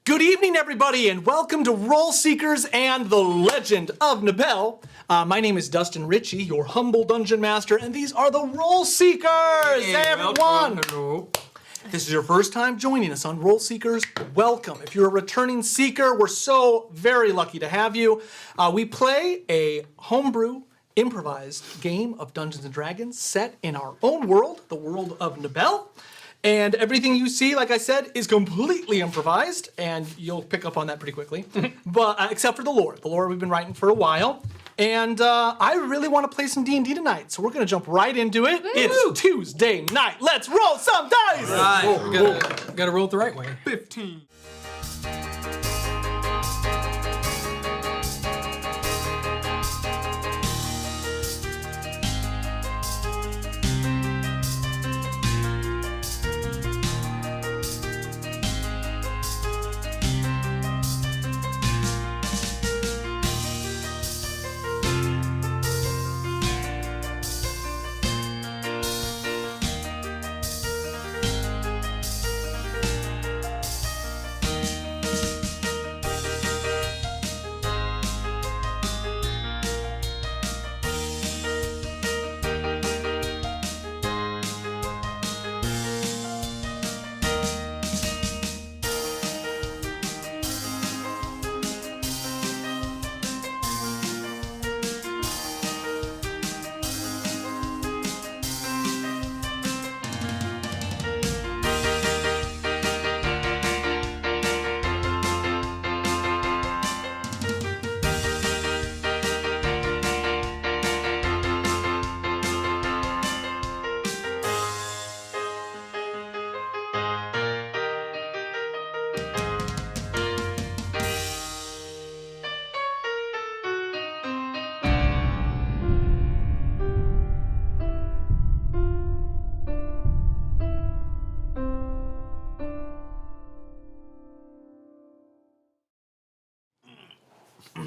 Good evening, everybody, and welcome to Role Seekers and the Legend of Nabell. My name is Dustin Ritchie, your humble dungeon master, and these are the Role Seekers! Hey, everyone! Hello. If this is your first time joining us on Role Seekers, welcome. If you're a returning seeker, we're so very lucky to have you. We play a homebrew, improvised game of Dungeons & Dragons set in our own world, the world of Nabell. And everything you see, like I said, is completely improvised, and you'll pick up on that pretty quickly. But except for the lore. The lore we've been writing for a while. And I really want to play some D&D tonight, so we're going to jump right into it. Woo! It's Tuesday night. Let's roll some dice! Right, we gotta roll it the right way. 15.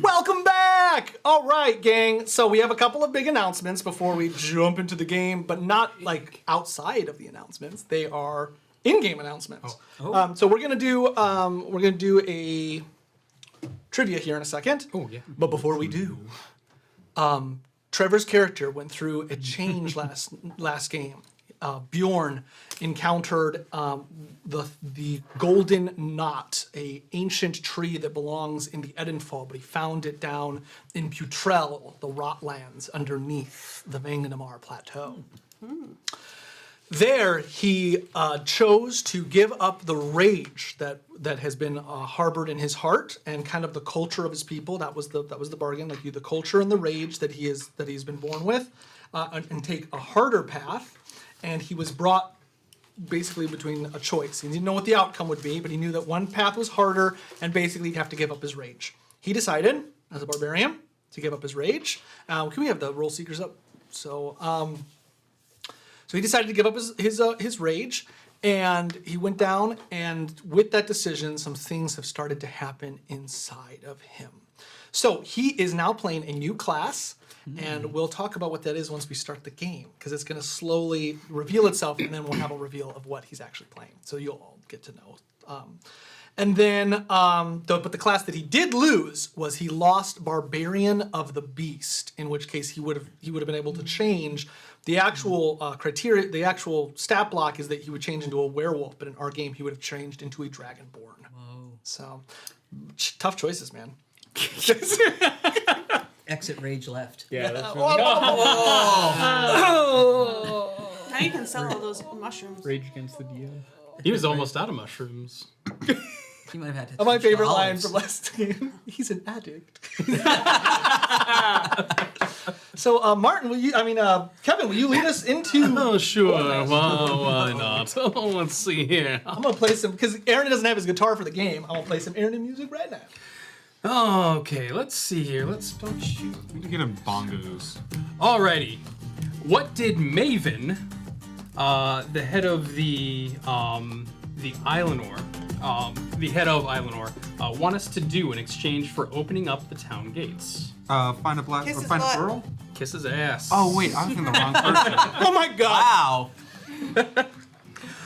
Welcome back! All right, gang. So we have a couple of big announcements before we jump into the game, but not like outside of the announcements. They are in-game announcements. So we're gonna do a trivia here in a second. Oh yeah. But before we do, Trevor's character went through a change last game. Bjorn encountered the golden knot, a ancient tree that belongs in the Edenfall, but he found it down in Butrell, the Rotlands, underneath the Dreg'Damor plateau. There, he chose to give up the rage that has been harbored in his heart and kind of the culture of his people. That was the bargain, like the culture and the rage that he's been born with, and take a harder path. And he was brought basically between a choice. He didn't know what the outcome would be, but he knew that one path was harder, and basically he'd have to give up his rage. He decided, as a barbarian, to give up his rage. Can we have the Role Seekers up? So he decided to give up his rage, and he went down, and with that decision, some things have started to happen inside of him. So he is now playing a new class, and we'll talk about what that is once we start the game, because it's going to slowly reveal itself, and then we'll have a reveal of what he's actually playing. So you'll all get to know. And then, but the class that he did lose was he lost Barbarian of the Beast, in which case he would have been able to change the actual criteria. The actual stat block is that he would change into a werewolf, but in our game he would have changed into a dragonborn. Whoa! So tough choices, man. Exit rage left. Yeah, that's Now you can sell all those mushrooms. Rage Against the DO. He was almost out of mushrooms. He might have had to. My touch favorite the line olives. from last game. He's an addict. So, Kevin, will you lead us into? Oh sure. Well, why not? Oh, let's see here. I'm gonna play some because Aaron doesn't have his guitar for the game. I'm gonna play some Aaron music right now. Okay, let's see here. Don't shoot. We need to get him bongos. Alrighty. What did Maven, the head of the Islanor, want us to do in exchange for opening up the town gates? Find a black Kiss or his find butt. a girl? Kiss his ass. Oh wait, I was in the wrong person. Oh my god! Wow.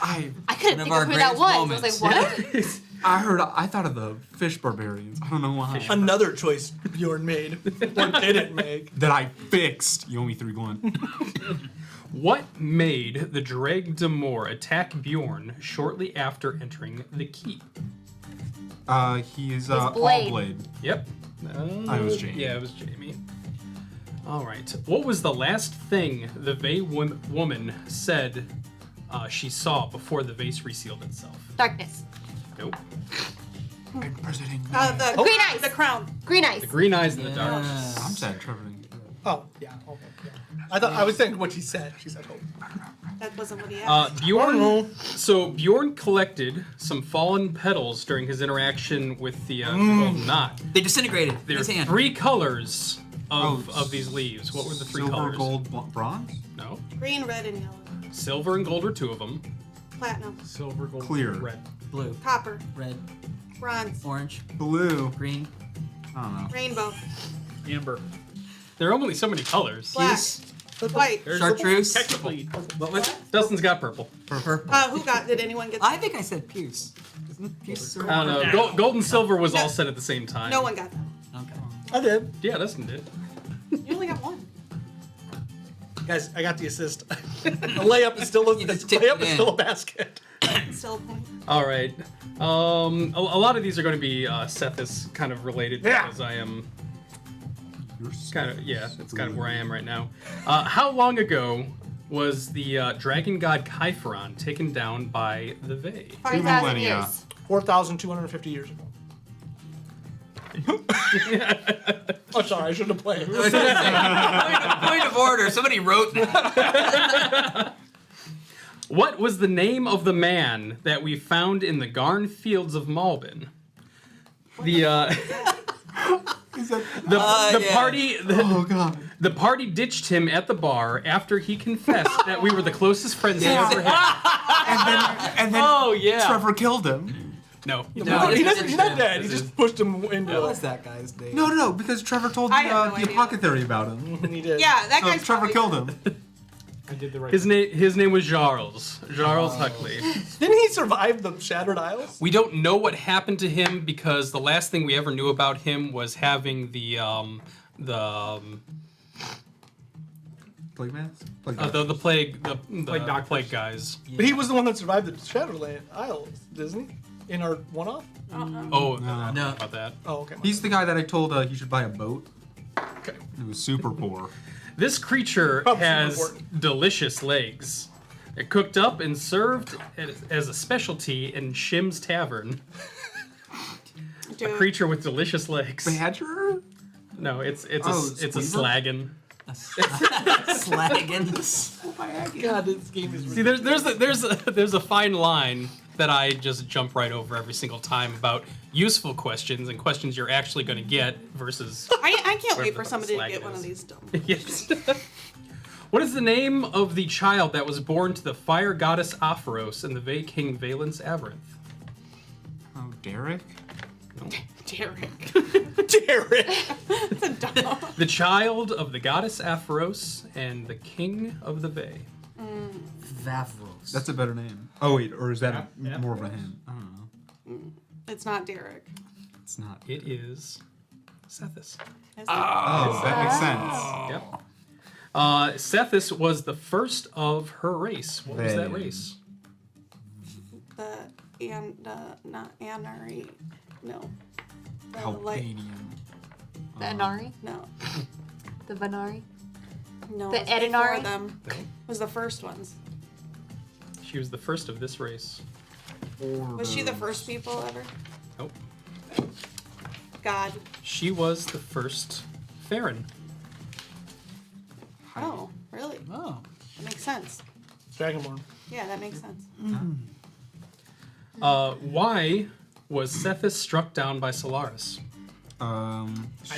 I couldn't One of think our of who that greatest was. moments. I was like, what? I thought of the fish barbarians. I don't know why. Another choice Bjorn made or didn't make. That I fixed. You owe me 3 gold. What made the Dreg'Damor attack Bjorn shortly after entering the keep? He's blade. all blade. Yep. I was Jamie. Yeah, it was Jamie. All right. What was the last thing the Vey woman said she saw before the vase resealed itself? Darkness. Nope. President. The Green eyes. The crown. Green eyes. The green eyes in the dark. I'm sad Trevor didn't get it. Oh, yeah. Okay. Yeah. I was saying what she said. She said hope. That wasn't what he asked. Bjorn. So Bjorn collected some fallen petals during his interaction with the golden knot. They disintegrated. There in are his hand. 3 colors of Oh, these leaves. What were the 3 Silver, colors? gold, bronze? No. Green, red, and yellow. Silver and gold are 2 of them. Platinum. Silver, gold, Clear. red. Blue, Copper. red, Bronze. orange, Blue. green. I don't know. Rainbow. Amber. There are only so many colors. Black. White. Chartreuse. Technically. What was it? Dustin's got purple. Purple. Did anyone get I that? think I said Pierce. Isn't Pierce? I don't know. Gold and silver was all said at the same time. No one got that. Okay. I did. Yeah, Dustin did. You only got one. Guys, I got the assist. The layup is still You just tipped layup it is in. still a basket. Still a point. All right. A lot of these are going to be Sethis kind of related Yeah. because I am You're kind of it's kind of where I am right now. How long ago was the dragon god Kypheron taken down by the Vey? 5,000 millennia. years. 4,250 years ago. Oh, sorry, I shouldn't have played. Point of order. Somebody wrote that. What was the name of the man that we found in the Garn Fields of Malbin? The Is that... the yeah. party Oh, God. the party ditched him at the bar after he confessed that we were the closest friends he ever had. And then Oh yeah. Trevor killed him. No. No, He's not dead. He This just pushed him into What was it. that guy's name? No, because Trevor told I have no the idea. apothecary about him. He did. Yeah, that So guy's Trevor probably- killed him. I did the right His name was Jarls Huckley. Didn't he survive the Shattered Isles? We don't know what happened to him because the last thing we ever knew about him was having the Plague mask? the plague Plague doctors. plague guys. But he was the one that survived the Shattered Isles, isn't he? In our one-off? Oh, No. No. about that. Oh, okay. He's the guy that I told he should buy a boat. Okay. He was super poor. This creature Probably has important. delicious legs. They're cooked up and served as a specialty in Shim's Tavern. A Dude. creature with delicious legs. Badger? No, it's Oh, a Squeezer? slaggin. Slaggins. God, this game is See, there's a fine line that I just jump right over every single time about useful questions and questions you're actually going to get versus. I can't wait Whatever for the somebody to slag get it one is. of these dumb. Yes. What is the name of the child that was born to the fire goddess Aphoros and the Vey king Valen's Aberynth? Oh, Derek? Derek. Derek. It's a dumb. The child of the goddess Aphoros and the king of the Vey. Vavros. That's a better name. Oh, wait, or is that Yeah. more of a hint? I don't know. It's not Derek. It's not. It is Sethis. It's Oh, that makes sense. Yep. Sethis was the first of her race. What was that Vey. race? not Anari. No. The light. Albanian. The Anari? No. The Vanari? No. The it was before Edenari? them. Was the first ones. She was the first of this race. Was she the first people ever? Nope. God. She was the first Farron. Oh, really? Oh. That makes sense. Dragonborn. Yeah, that makes sense. Why was Sethis struck down by Solaris? I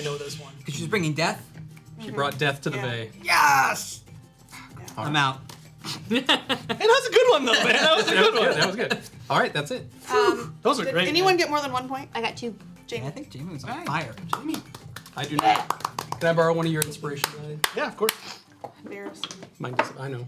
know this one. Because she's bringing death? She brought death to the Yeah. Vey. Yes! I'm out. Hey, that was a good one, though, man. That was a good one. That was good. All right, that's it. Those are Did great. anyone man. get more than 1 point? I got 2. Jamie. I think Jamie was on fire. I do not. Can I borrow one of your inspiration? Ryan? Yeah, of course. Embarrassing. I know.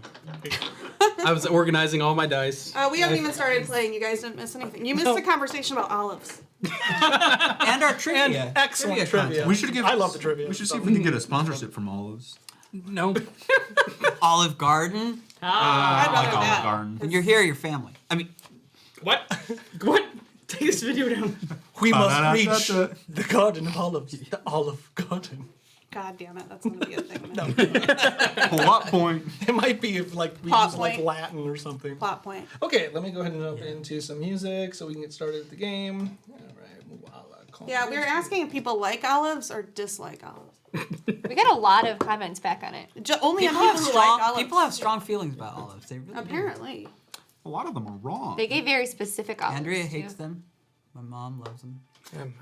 I was organizing all my dice. We haven't even started playing. You guys didn't miss anything. You missed the conversation about olives. And our trivia. And excellent trivia. content. We should give. I love the trivia. We should see if we can get a sponsorship from Olives. No. Olive Garden. I'd I like rather Olive that. Garden. When you're here, your family. I mean, What? What? Take this video down. We must Ba-da-da-da-da. reach the Garden of Olives. The Olive Garden. God damn it, that's gonna be a thing. Plot point. It might be if like we Plot use like point. Latin or something. Plot point. Okay, let me go ahead and jump into some music so we can get started with the game. All right. Yeah, we were asking if people like olives or dislike olives. We got a lot of comments back on it. Only on people people have who strong. like olives. People have strong feelings about olives. They really do. Apparently. A lot of them are wrong. They gave very specific olives. Andrea too. hates them. My mom loves them.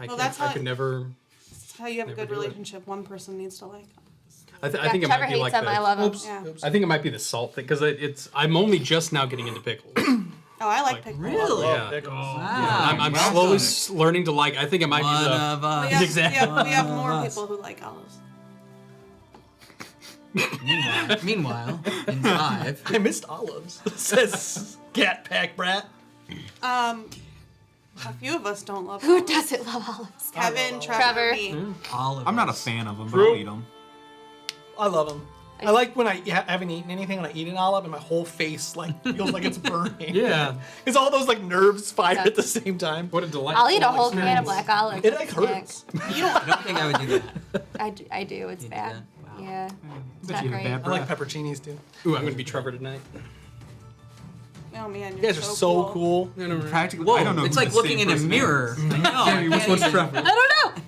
Well, that's I how- could never. That's how you have a Never good do it. relationship. One person needs to like olives. I Yeah, think it Trevor might be hates like them. I the. love them. Oops. Yeah. Oops. I think it might be the salt thing because it's. I'm only just now getting into pickles. Oh, I like Like, pickles. Really? Yeah. pickles. Wow. I'm well slowly done. learning to like. I think it might One be the. of us. We have, Exactly. we have more Us. people who like olives. Meanwhile, in Tyve, I missed olives. Says Cat Pack Brat. A few of us don't love Who olives. doesn't love olives? Kevin, Trevor. Trevor, Trevor. me. olive. I'm not a fan of them, but I'll eat them. I love them. I like when I haven't eaten anything and I eat an olive and my whole face like feels like it's burning. Yeah. It's all those like nerves fire at the same time. What a delight. I'll eat a whole can of black olives. It as a like snack. hurts. I don't think I would do that. I do. It's You do bad. that? Wow. Yeah. It's Bet not you had great. bad I like breath. pepperoncinis too. Ooh, I'm gonna be Trevor tonight. Oh man, You guys are so cool. Practically, Whoa, I don't know. it's who's like the looking same in a person mirror. is. I know. Jamie, which one's Trevor? I don't know.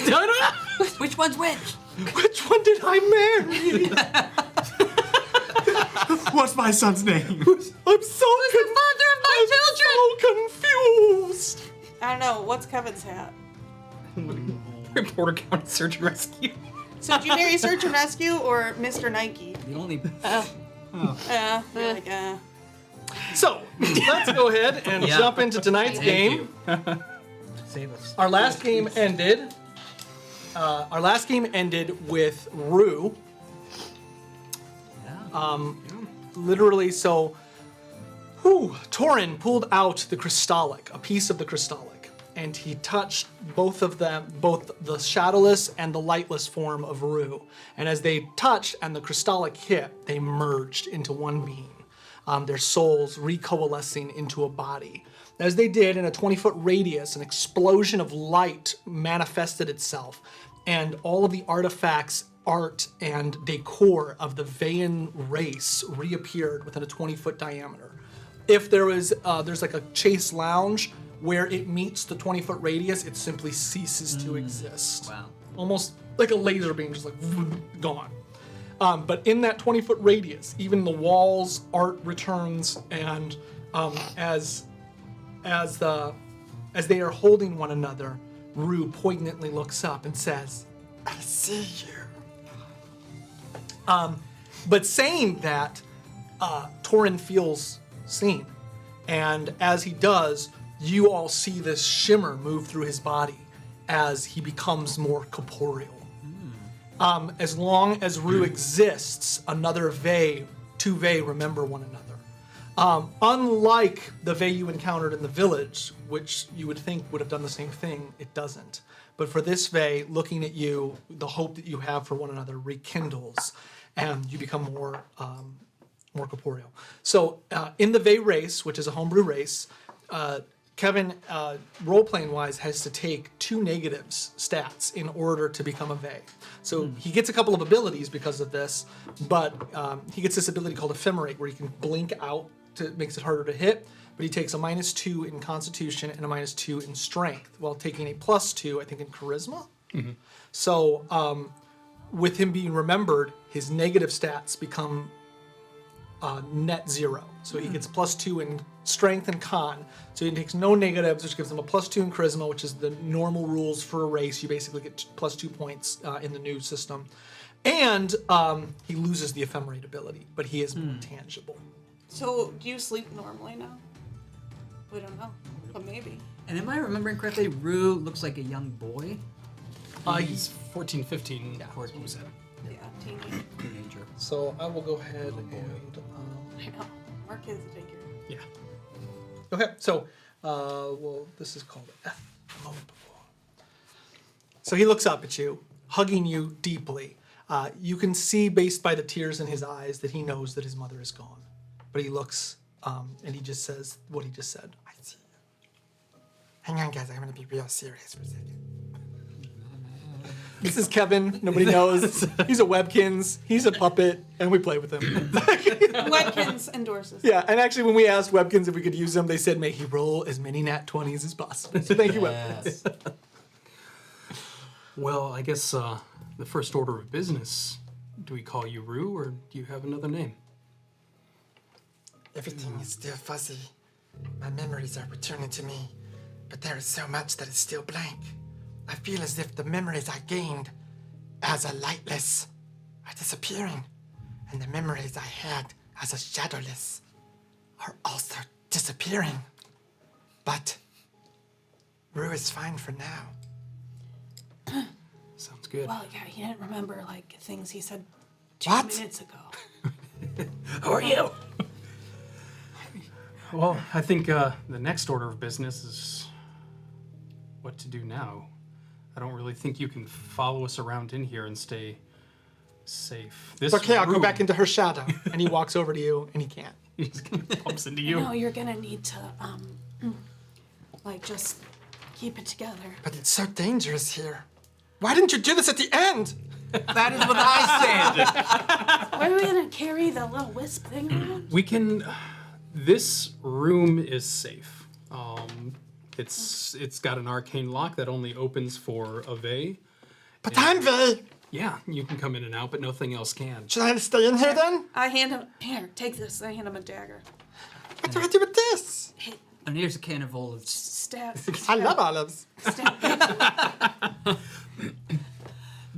I don't know. Which one's which? Which one did I marry? What's my son's name? I'm so The father of my children. so confused. I don't know. What's Kevin's hat? Reporter County Search and Rescue. So did you marry Search and Rescue or Mr. Nike? The only. You're like, So let's go ahead and Yeah. jump into tonight's game. Save us. Our last game ended. With Rue. Literally, so. Torin pulled out the crystallic, a piece of the crystallic, and he touched both of them, both the shadowless and the lightless form of Rue. And as they touched and the crystallic hit, they merged into one being. Their souls recoalescing into a body. As they did, in a 20-foot radius, an explosion of light manifested itself, and all of the artifacts, art, and decor of the Vayan race reappeared within a 20-foot diameter. If there was, there's like a chase lounge where it meets the 20-foot radius, it simply ceases to exist. Wow. Almost like a laser beam, just like gone. But in that 20-foot radius, even the walls, art returns, and as they are holding one another, Rue poignantly looks up and says, "I see you." But saying that, Torin feels seen, and as he does, you all see this shimmer move through his body as he becomes more corporeal. As long as Rue exists, another Vey, two Vey remember one another. Unlike the Vey you encountered in the village, which you would think would have done the same thing, it doesn't. But for this Vey, looking at you, the hope that you have for one another rekindles, and you become more corporeal. So in the Vey race, which is a homebrew race, Kevin, role-playing wise, has to take 2 negatives stats in order to become a Vey. So he gets a couple of abilities because of this, but he gets this ability called Ephemerate, where he can blink out, makes it harder to hit, but he takes a -2 in Constitution and a -2 in Strength, while taking a +2, I think, in Charisma. So with him being remembered, his negative stats become net 0. So he gets +2 in Strength and Con. So he takes no negatives, which gives him a +2 in Charisma, which is the normal rules for a race. You basically get +2 points in the new system. And he loses the Ephemerate ability, but he is more tangible. so do you sleep normally now? We don't know, but maybe. And am I remembering correctly? Rue looks like a young boy. He's 14, 15. Yeah. What was that? Yeah, teenage. Teenager. So I will go ahead and I know. Mark is a figure. Yeah. okay. So well, this is called ethnople. So he looks up at you, hugging you deeply. You can see, based by the tears in his eyes, that he knows that his mother is gone. But he looks, and he just says what he just said. I see you. Hang on, guys. I'm going to be real serious for a second. This is Kevin. Nobody knows. He's a Webkins. He's a puppet, and we play with him. Webkins endorses. Yeah, and actually, when we asked Webkins if we could use him, they said, may he roll as many nat 20s as possible. So thank you, Webkins. Yes. Well, I guess the first order of business. Do we call you Rue, or do you have another name? Everything is still fuzzy. My memories are returning to me, but there is so much that is still blank. I feel as if the memories I gained as a lightless are disappearing, and the memories I had as a shadowless are also disappearing. But Rue is fine for now. Sounds good. Well, yeah, he didn't remember like things he said 2 What? minutes ago. Who are you? Well, I think the next order of business is what to do now. I don't really think you can follow us around in here and stay safe. This Okay, I'll go room- back into her shadow. And he walks over to you, and he can't. He just kind of bumps into you. No, you're gonna need to, like, just keep it together. But it's so dangerous here. Why didn't you do this at the end? That is what I said. Are we gonna carry the little wisp thing around? We can. This room is safe. It's got an arcane lock that only opens for a Vey. But I'm Vey. Yeah, you can come in and out, but nothing else can. Should I stay in here then? I hand him, here, take this. I hand him a dagger. What do I do with this? And here's a can of olives. Stab. I love olives. Stab.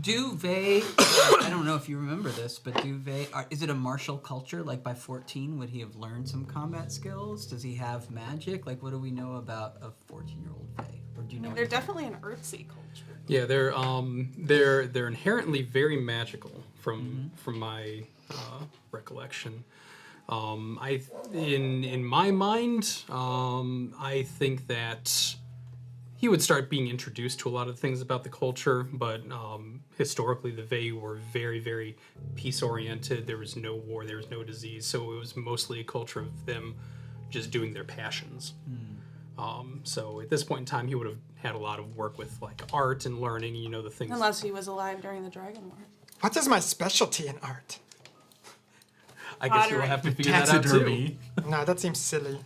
Do Vey, I don't know if you remember this, but do Vey, is it a martial culture? Like by 14, would he have learned some combat skills? Does he have magic? Like what do we know about a 14-year-old Vey? Or do you know? They're definitely an earthsea culture. Yeah, they're inherently very magical from my recollection. In my mind, I think that he would start being introduced to a lot of things about the culture, but historically the Vey were very, very peace-oriented. There was no war, there was no disease, so it was mostly a culture of them just doing their passions. So at this point in time, he would have had a lot of work with like art and learning, the things. Unless he was alive during the Dragon War. What is my specialty in art? I guess you'll pottery. have to figure that out too. Taxidermy. No, that seems silly.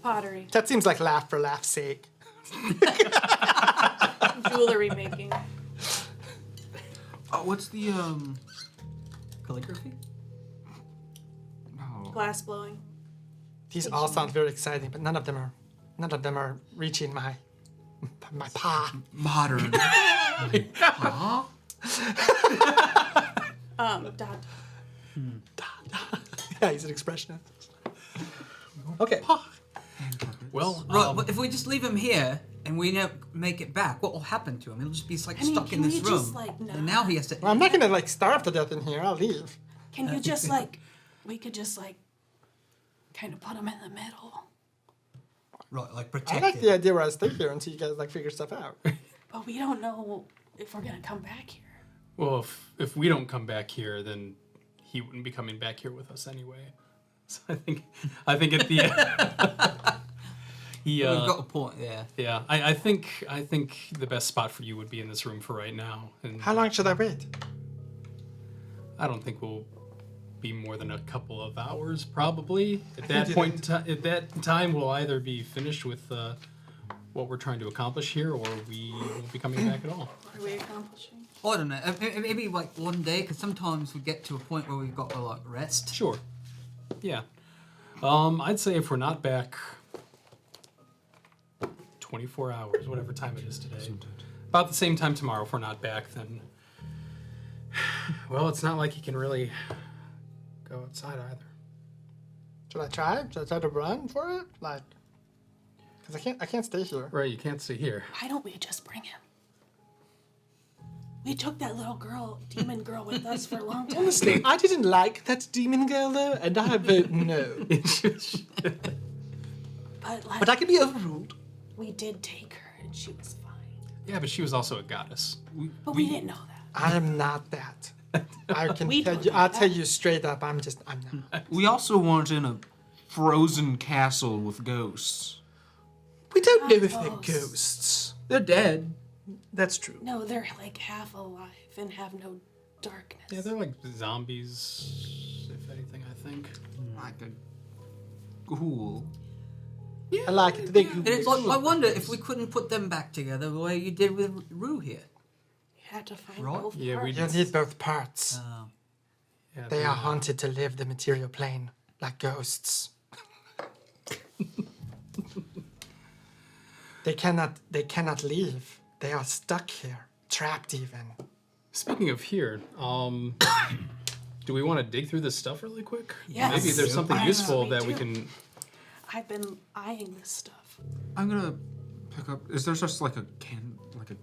Pottery. That seems like laugh for laugh's sake. Jewelry making. Oh, what's the Calligraphy? Oh. Glass blowing. These all sound very exciting, but none of them are reaching my paw. Modern. Dot. Yeah, he's an expressionist. Okay. Well, Right, but if we just leave him here and we never make it back, what will happen to him? He'll just be like stuck in can this we room. just, like, And now he has to. Well, I'm not gonna starve to death in here. I'll leave. Can you just like, we could just like, kind of put him in the middle. Right, like I protect like him. the idea where I stay here until you guys figure stuff out. But we don't know if we're gonna come back here. well, if we don't come back here, then he wouldn't be coming back here with us anyway. So I think at the he We've got a point, yeah. yeah. I think the best spot for you would be in this room for right now. And How long should I wait? I don't think we'll be more than a couple of hours, probably. At that do point, at that time, we'll either be finished with what we're trying to accomplish here, or we won't be coming back at all. What are we accomplishing? I don't know. Maybe like one day, because sometimes we get to a point where we've got to like rest. Sure. Yeah. I'd say if we're not back 24 hours, whatever time it is today, about the same time tomorrow, if we're not back, then well, it's not like he can really go outside either. Should I try? Should I try to run for it? Like, because I can't stay here. Right, you can't stay here. Why don't we just bring him? We took that little girl, demon girl, with us for a long time. Honestly, I didn't like that demon girl though, and I vote no. But I can be overruled. We did take her, and she was fine. Yeah, but she was also a goddess. But we didn't know that. I am not that. I can We tell don't you. do I'll that. tell you straight up. I'm not. We also weren't in a frozen castle with ghosts. We don't know if Not they're ghosts. ghosts. They're dead. That's true. No, they're like half alive and have no darkness. Yeah, they're like zombies, if anything, I think. Like a ghoul. I like it. They And it's like, I wonder if we couldn't put them back together the way you did with Rue here. You had to find Right. both Yeah, we parts. You need both parts. Yeah, They are haunted to live the material plane like ghosts. They cannot leave. They are stuck here, trapped even. Speaking of here, do we want to dig through this stuff really quick? Yes. Maybe there's something Yes, useful me that we too. can. I've been eyeing this stuff. I'm gonna pick up. Is there just like a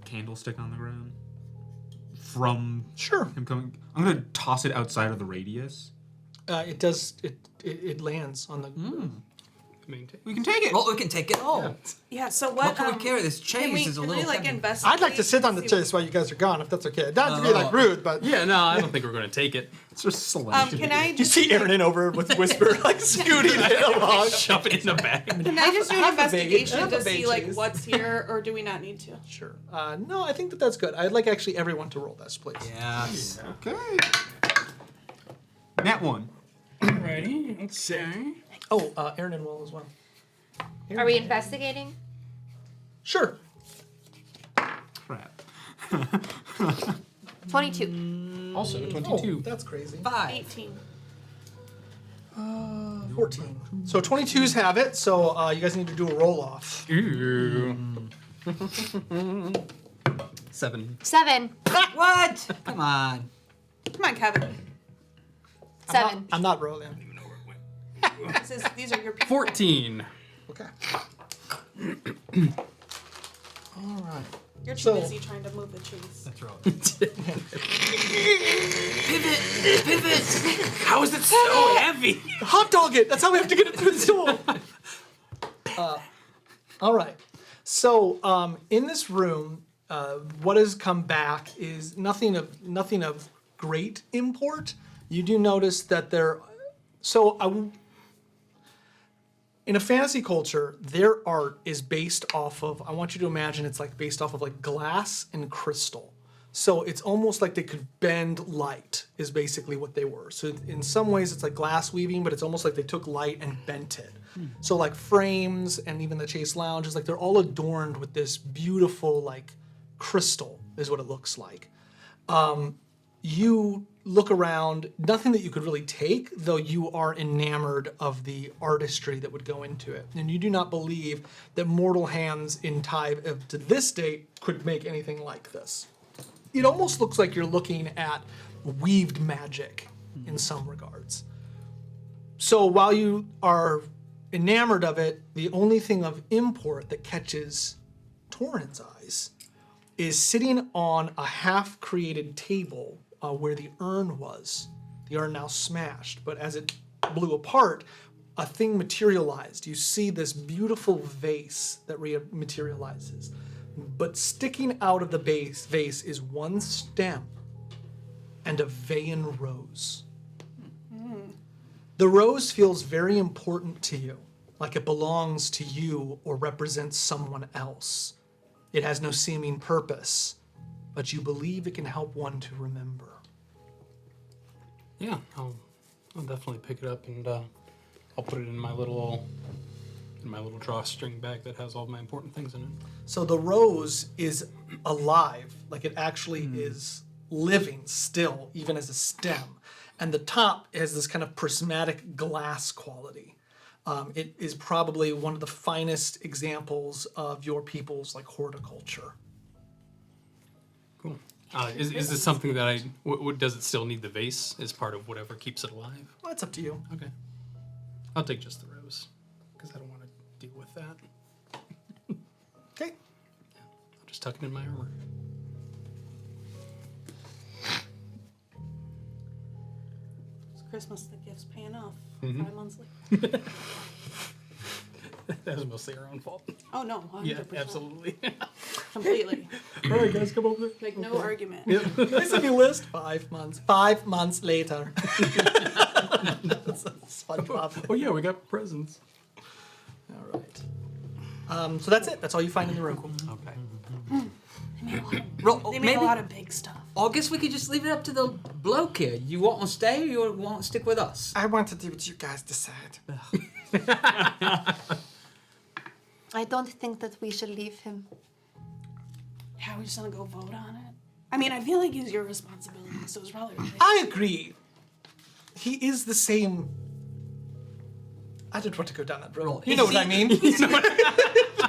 candlestick on the ground from Sure. him coming? I'm gonna toss it outside of the radius. It does. It lands on the. maintain. We can take it. Well, we can take it all. Yeah. So What what? can we carry? This Can chase we, is a can little we like heavy. investigate? I'd like to sit on the see- chase while you guys are gone, if that's okay. Not to be like rude, but Yeah, no, I don't think we're going to take it. It's just selection. Can I You just see Aaron in over with Whisper like scooting it along. Shove it in the bag. can I just do an have a bait. investigation Have to a bait see like chase. what's here, or do we not need to? Sure. No, I think that's good. I'd like actually everyone to roll this, please. Yes. Okay. Nat one. Alrighty, let's see. Oh, Aaron and Will as well. Are we investigating? Sure. Crap. 22. Also, Oh, 22. that's crazy. 5. 18. 14. So 22s have it. So you guys need to do a roll off. Ooh. 7. 7. What? Come on. Come on, Kevin. 7. I'm not rolling. These are your people. 14. Okay. All right. You're too So- busy trying to move the chase. That's right. How is it so heavy? Hot dog it. That's how we have to get it through the door. All right. So in this room, what has come back is nothing of great import. You do notice that there. In a fantasy culture, their art is based off of. I want you to imagine it's like based off of like glass and crystal. So it's almost like they could bend light, is basically what they were. So in some ways, it's like glass weaving, but it's almost like they took light and bent it. So like frames and even the Chase Lounge is like they're all adorned with this beautiful like crystal, is what it looks like. You look around, nothing that you could really take, though you are enamored of the artistry that would go into it. And you do not believe that mortal hands in Tyve to this date could make anything like this. It almost looks like you're looking at weaved magic in some regards. So while you are enamored of it, the only thing of import that catches Torrent's eyes is sitting on a half-created table where the urn was. The urn now smashed, but as it blew apart, a thing materialized. You see this beautiful vase that materializes. But sticking out of the vase is one stem and a Veyan rose. The rose feels very important to you, like it belongs to you or represents someone else. It has no seeming purpose, but you believe it can help one to remember. Yeah, I'll definitely pick it up and I'll put it in my little drawstring bag that has all my important things in it. So the rose is alive, like it actually is living still, even as a stem. And the top has this kind of prismatic glass quality. It is probably one of the finest examples of your people's like horticulture. Cool. Is this something that does it still need the vase as part of whatever keeps it alive? Well, that's up to you. Okay. I'll take just the rose because I don't want to deal with that. Okay. I'll just tuck it in my armor. Christmas, the gifts paying off 5 months later. That was mostly our own fault. Oh no, 100%. Yeah, absolutely. Completely. All right, guys, come over there. Like no argument. Nice of you list 5 months. 5 months later. That's SpongeBob. Oh yeah, we got presents. All right. So that's it. That's all you find in the room. Okay. They made a lot of big stuff. I guess we could just leave it up to the bloke here. You want to stay or you want to stick with us? I want to do what you guys decide. I don't think that we should leave him. Yeah, we're just gonna go vote on it. I mean, I feel like it's your responsibility, so it's probably right. I agree. He is the same. I didn't want to go down that road. You know what I mean?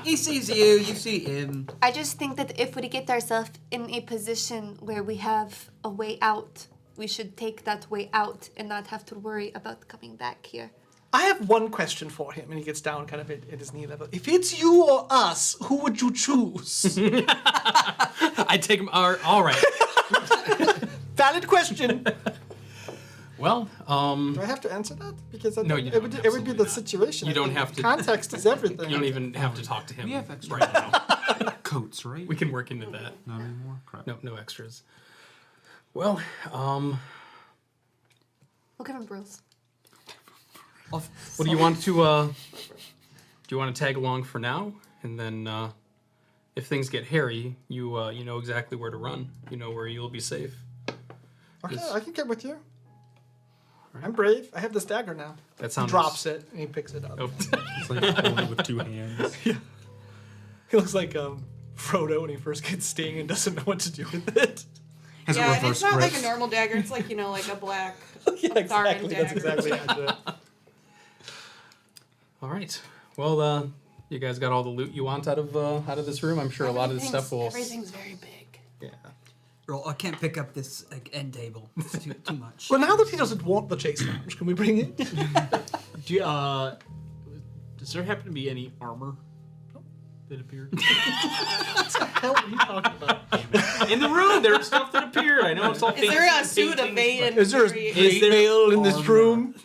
He sees you, you see him. I just think that if we get ourselves in a position where we have a way out, we should take that way out and not have to worry about coming back here. I have one question for him, and he gets down kind of at his knee level. If it's you or us, who would you choose? I take him. All right. Valid question. Well, Do I have to answer that? Because No, you it would don't. it would be the Absolutely not. situation. You I don't think have to- Context is everything. you don't even have to talk to him We have extra right now. coats, right? We can work into that. Not anymore. Crap. No extras. Well, We'll give him rules. what do you want to? Do you want to tag along for now, and then if things get hairy, you know exactly where to run. You know where you'll be safe. Okay, I can get with you. I'm brave. I have this dagger now. That He sounds. drops it, and he picks it up. Oh. It's like holding it with 2 hands. He looks like Frodo when he first gets sting and doesn't know what to do with it. Has a Yeah, and reverse it's not grip. like a normal dagger. It's like, like a black Yeah, Tharan exactly. dagger. That's exactly accurate. All right. Well, you guys got all the loot you want out of this room. I'm sure a lot of this stuff will. Everything's very big. Yeah. Roll, I can't pick up this end table. It's too much. Well, now that he doesn't want the chase lounge, can we bring it? Do you, does there happen to be any armor that appeared? What the hell are you talking about? In the room, there was stuff that appeared. I know it's all Is there a suit of paintings, Vane? Is there a great mail in this room?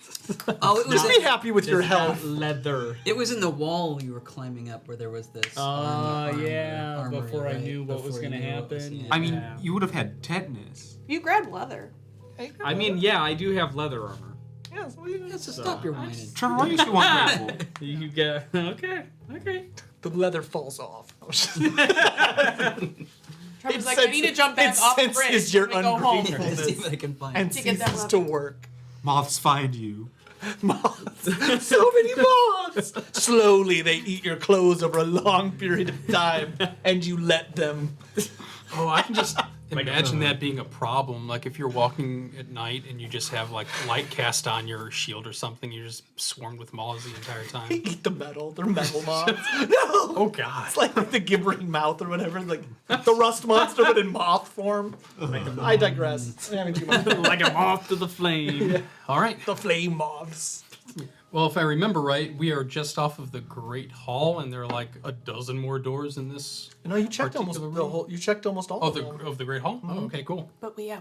Oh, it was Just be happy with your It's not health. leather. it was in the wall you were climbing up where there was this. Yeah, armory, before I right? knew what was Before you going to knew what was- happen. yeah. I mean, Yeah. you would have had tetanus. You grabbed leather. I mean, yeah, I do have leather armor. Yes, well, you- So stop your whining. Trevor, why don't you want Red Bull? You get okay. the leather falls off. Trevor's like, I need to jump back off the bridge senses your when we go home. ungratefulness See if I can find and To get that ceases to leather. work. Moths find you. Moths. So many moths. Slowly, they eat your clothes over a long period of time, and you let them. Oh, I can just imagine that being a problem. Like if you're walking at night and you just have like light cast on your shield or something, you're just swarmed with moths the entire They time. eat the metal. They're metal moths. No. Oh God. It's like the gibbering mouth or whatever, like the rust monster, but in moth form. I digress. I'm having too much. Like a moth to the flame. All right. The flame moths. Well, if I remember right, we are just off of the Great Hall, and there are like a dozen more doors in this. You know, you checked almost the Particular room? whole. You checked almost all Oh, of them. of the Great Hall. Oh, okay, cool. But we can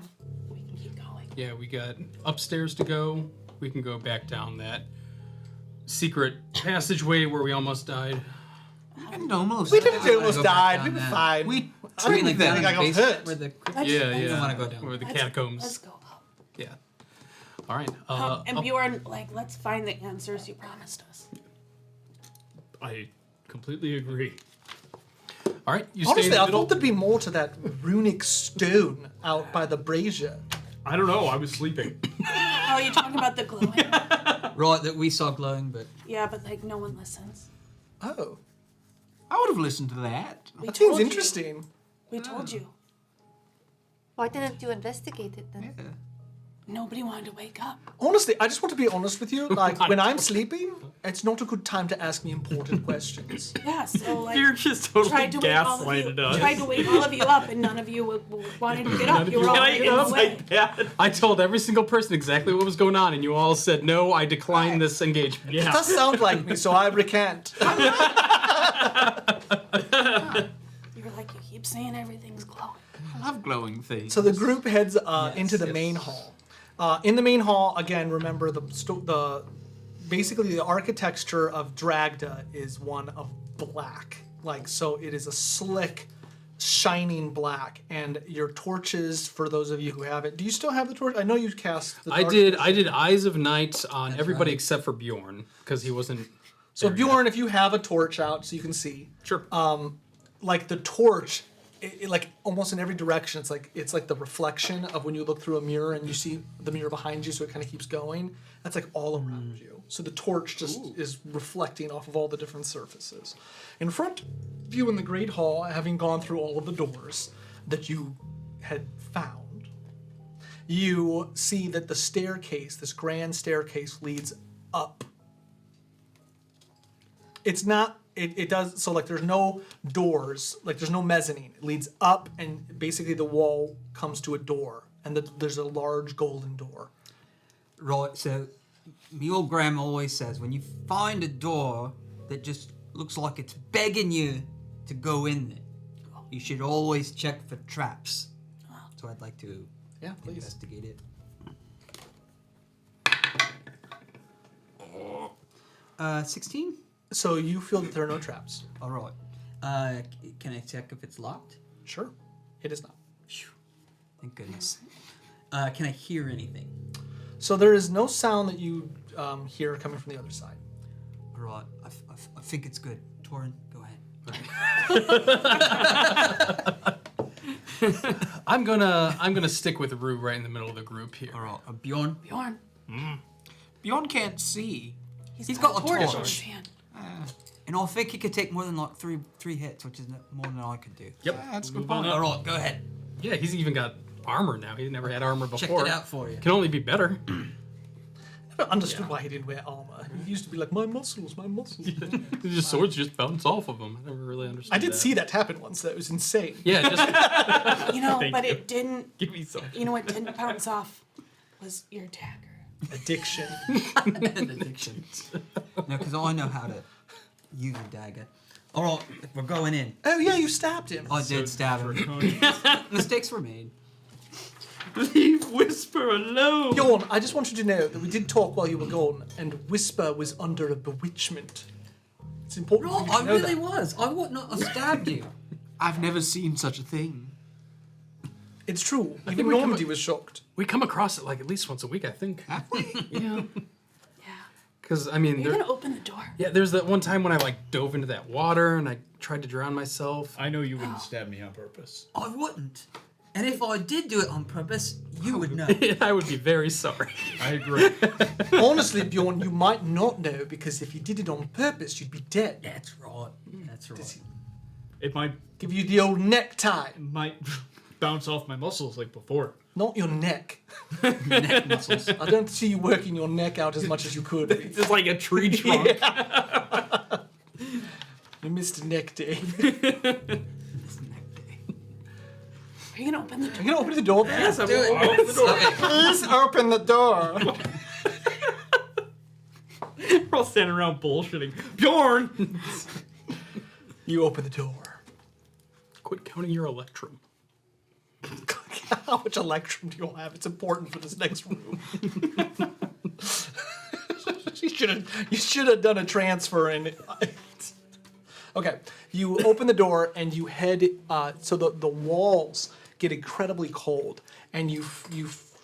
keep going. Yeah, we got upstairs to go. We can go back down that secret passageway where we almost died. And almost. We didn't I wanna almost go back died. down We were that. fine. We I Between, didn't like, think down in I the got basement hurt. where the Yeah, yeah. don't wanna go down. Or the Let's catacombs. go up. Yeah. All right. And up- Bjorn, let's find the answers you promised us. I completely agree. all right. You stay in Honestly, the I middle. thought there'd be more to that runic stone out by the brazier. I don't know. I was sleeping. Oh, you're talking about the glowing? Right, that we saw glowing, but Yeah, but no one listens. Oh, I would have listened to that. We that told seems you. interesting. We told you. Why didn't you investigate it then? Yeah. Nobody wanted to wake up. Honestly, I just want to be honest with you. Like, when I'm sleeping, it's not a good time to ask me important questions. Yeah, so You're just totally tried to wake all of you, gaslighted us. tried to wake all of you up, and none of you wanted to get up. You were all Can I in get the up way. like that? I told every single person exactly what was going on, and you all said no. I decline this engagement. It Yeah. does sound like me, so I recant. You were like, you keep saying everything's glowing. I love glowing things. So the group heads into the yes. main hall. In the main hall, again, remember basically the architecture of Dreg'Damor is one of black. Like, so it is a slick, shining black. And your torches, for those of you who have it, do you still have the torch? I know you cast the I dark did. torch. I did Eyes of Night on everybody except for Bjorn because he wasn't. So there yet. Bjorn, if you have a torch out so you can see, Sure. like the torch, like almost in every direction, it's like the reflection of when you look through a mirror and you see the mirror behind you, so it kind of keeps going. That's like all around you. So the torch just is reflecting off of all the different surfaces. In front of you in the Great Hall, having gone through all of the doors that you had found, you see that the staircase, this grand staircase, leads up. It's not. It does, so like there's no doors, like there's no mezzanine. It leads up and basically the wall comes to a door and there's a large golden door. Right, so me old grandma always says when you find a door that just looks like it's begging you to go in there, you should always check for traps. So I'd like to Yeah, please. investigate it. 16? So you feel that there are no traps. All right. Can I check if it's locked? Sure. It is not. Phew. Thank goodness. Can I hear anything? So there is no sound that you hear coming from the other side. All right. I think it's good. Torin, go ahead. I'm gonna stick with Rue right in the middle of the group here. All right. Bjorn? Bjorn. Bjorn can't see. He's got a torch in torch. his hand. And I think he could take more than like three hits, which is more than I could do. Yep. That's a good Move on point. up. All right, go ahead. Yeah, he's even got armor now. He never had armor before. Checked it out for you. Can only be better. I never understood why he didn't wear armor. He used to be like, my muscles, my muscles. His swords just bounce off of him. I never really understood. I did that. see that happen once. That was insane. Yeah, just You know, Thank but you. it didn't. Give me some. You know what didn't bounce off was your dagger. Addiction. An addiction. No, because I know how to use a dagger. All right, we're going in. Oh yeah, you stabbed him. I did stab him. Draconian. Mistakes were made. Leave Whisper alone. Bjorn, I just want you to know that we did talk while you were gone, and Whisper was under a bewitchment. It's important for No, you to I know really that. was. I would not have stabbed you. I've never seen such a thing. It's true. think Even we come- Normandy was shocked. we come across it like at least once a week, I think. Have we? Yeah. Yeah. Because I mean, Are you there, gonna open the door? yeah, there's that one time when I like dove into that water and I tried to drown myself. I know you wouldn't stab me on purpose. I wouldn't. And if I did do it on purpose, you would know. I would be very sorry. I agree. Honestly, Bjorn, you might not know because if you did it on purpose, you'd be dead. That's right. That's right. It might Give you the old necktie, bounce off my muscles like before. not your neck. Neck muscles. I don't see you working your neck out as much as you could. It's just like a tree trunk. You missed a neck day. Are you gonna open the door? Are you gonna open the door? Yes, Do it. Please open the door. We're all standing around bullshitting. Bjorn! You open the door. Quit counting your electrum. How much electrum do you have? It's important for this next room. You should have done a transfer and. Okay, you open the door and you head. So the walls get incredibly cold, and you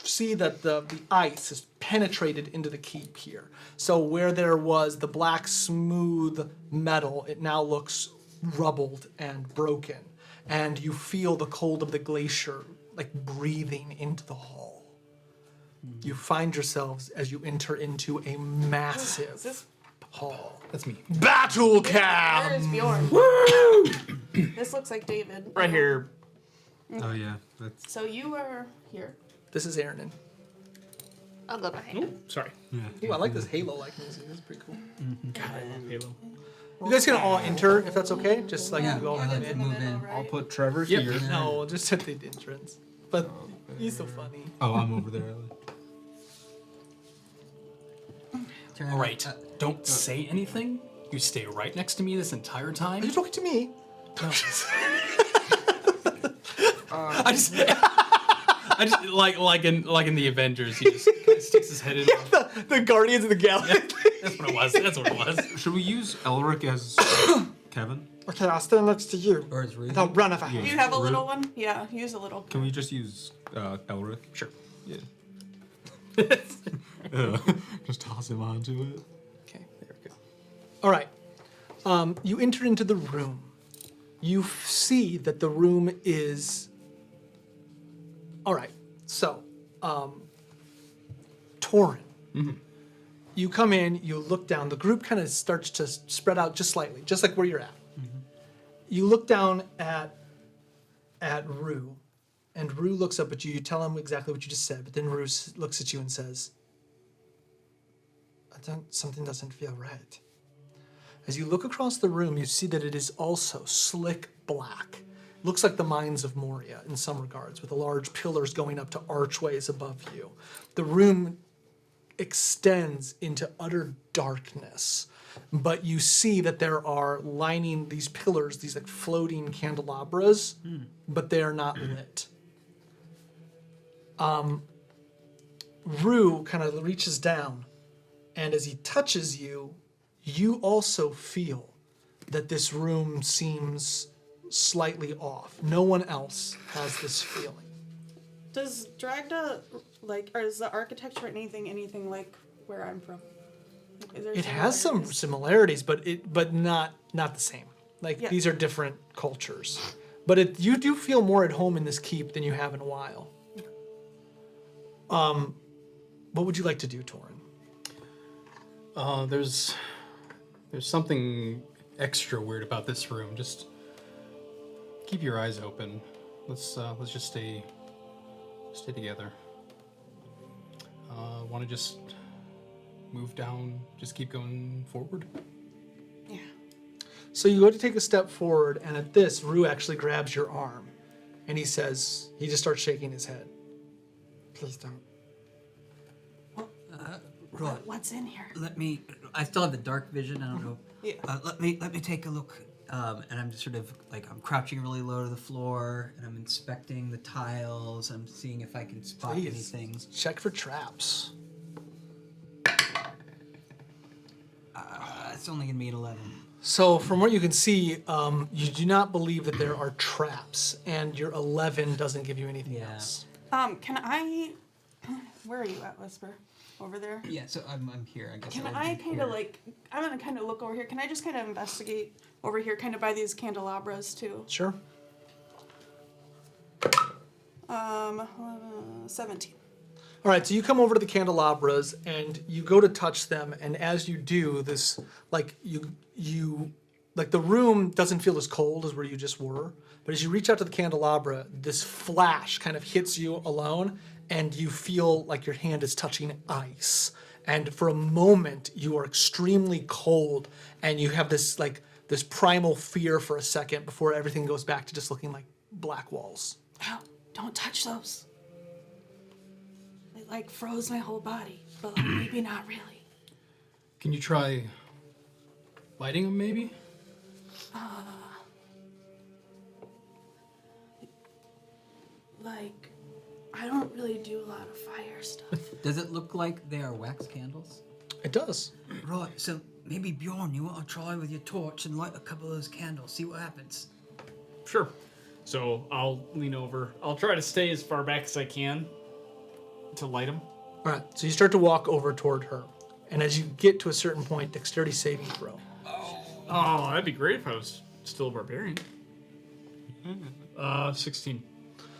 see that the ice has penetrated into the keep here. So where there was the black smooth metal, it now looks rubbled and broken, and you feel the cold of the glacier like breathing into the hall. You find yourselves as you enter into a massive hall. That's me. Battle Where cam. is Bjorn? This looks like David. Right here. Oh yeah, that's So you are here. This is Aaron. I'll go behind him. Sorry. Ooh, I like this Halo-like music. It's pretty cool. God, I love Halo. You guys can all enter if that's okay. Just like Yeah. you all come in. Move in. I'll put Trevor Yep. here. No, just at the entrance. But he's so funny. Oh, I'm over there. Turn All right, it- don't say anything. You stay right next to me this entire Are you time. talking to me? No. I just I just like in the Avengers, he just kind of sticks his head in. The Guardians of the Galaxy. That's what it was. That's what it was. Should we use Elric as Kevin? Okay, I'll stand next to you. Or is Rudy? Don't run away. Do you have a little one? Yeah, use a little. Can we just use Elric? Sure. Yeah. Just toss him onto it. Okay, there we go. All right. You enter into the room. You see that the room is. All right. So, Torin. You come in, you look down. The group kind of starts to spread out just slightly, just like where you're at. You look down at Rue, and Rue looks up at you. You tell him exactly what you just said, but then Rue looks at you and says, something doesn't feel right. As you look across the room, you see that it is also slick black. Looks like the mines of Moria in some regards, with the large pillars going up to archways above you. The room extends into utter darkness, but you see that there are lining these pillars, these like floating candelabras, but they are not lit. Rue kind of reaches down, and as he touches you, you also feel that this room seems slightly off. No one else has this feeling. Does Dreg'Damor or is the architecture anything like where I'm from? Is there It has some similarities? similarities, but not the same. Like Yeah. these are different cultures. But you do feel more at home in this keep than you have in a while. What would you like to do, Torin? There's something extra weird about this room. Just keep your eyes open. Let's just stay together. Want to just move down? Just keep going forward. Yeah. So you go to take a step forward, and at this, Rue actually grabs your arm, and he just starts shaking his head. Please don't. Right. What's in here? I still have the dark vision. I don't know. Yeah. Let me take a look. And I'm just sort of I'm crouching really low to the floor, and I'm inspecting the tiles. I'm seeing if I can spot Please. anything. Check for traps. It's only gonna be an 11. So from what you can see, you do not believe that there are traps, and your 11 doesn't give you anything Yeah. else. Can I? Where are you at, Whisper? Over there. Yeah, so I'm here. I guess. Can would I be kind here. of I'm gonna kind of look over here. Can I just kind of investigate over here, kind of by these candelabras too? Sure. 17. All right, so you come over to the candelabras and you go to touch them, and as you do, this the room doesn't feel as cold as where you just were, but as you reach out to the candelabra, this flash kind of hits you alone, and you feel like your hand is touching ice. And for a moment, you are extremely cold, and you have this primal fear for a second before everything goes back to just looking like black walls. Oh, don't touch those. It froze my whole body, but maybe not really. Can you try lighting them, maybe? I don't really do a lot of fire stuff. Does it look like they are wax candles? It does. Right. So maybe Bjorn, you want to try with your torch and light a couple of those candles. See what happens. Sure. So I'll lean over. I'll try to stay as far back as I can to light them. All right, so you start to walk over toward her, and as you get to a certain point, dexterity saving throw. Oh, that'd be great if I was still a barbarian. 16.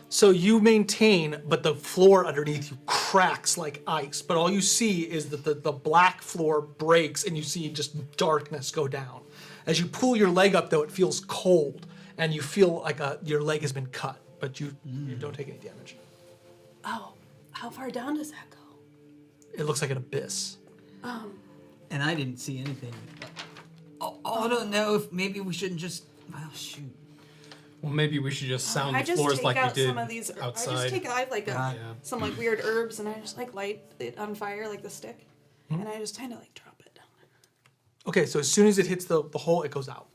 So you maintain, but the floor underneath you cracks like ice. But all you see is that the black floor breaks, and you see just darkness go down. As you pull your leg up, though, it feels cold, and you feel like your leg has been cut, but you don't take any damage. Oh, how far down does that go? It looks like an abyss. And I didn't see anything. I don't know if maybe we shouldn't just. Well, shoot. Well, maybe we should just sound I the just floors take like we out did some of these. outside. I have Yeah. some weird herbs, and I just light it on fire like the stick, and I just kind of drop it down. Okay, so as soon as it hits the hole, it goes out.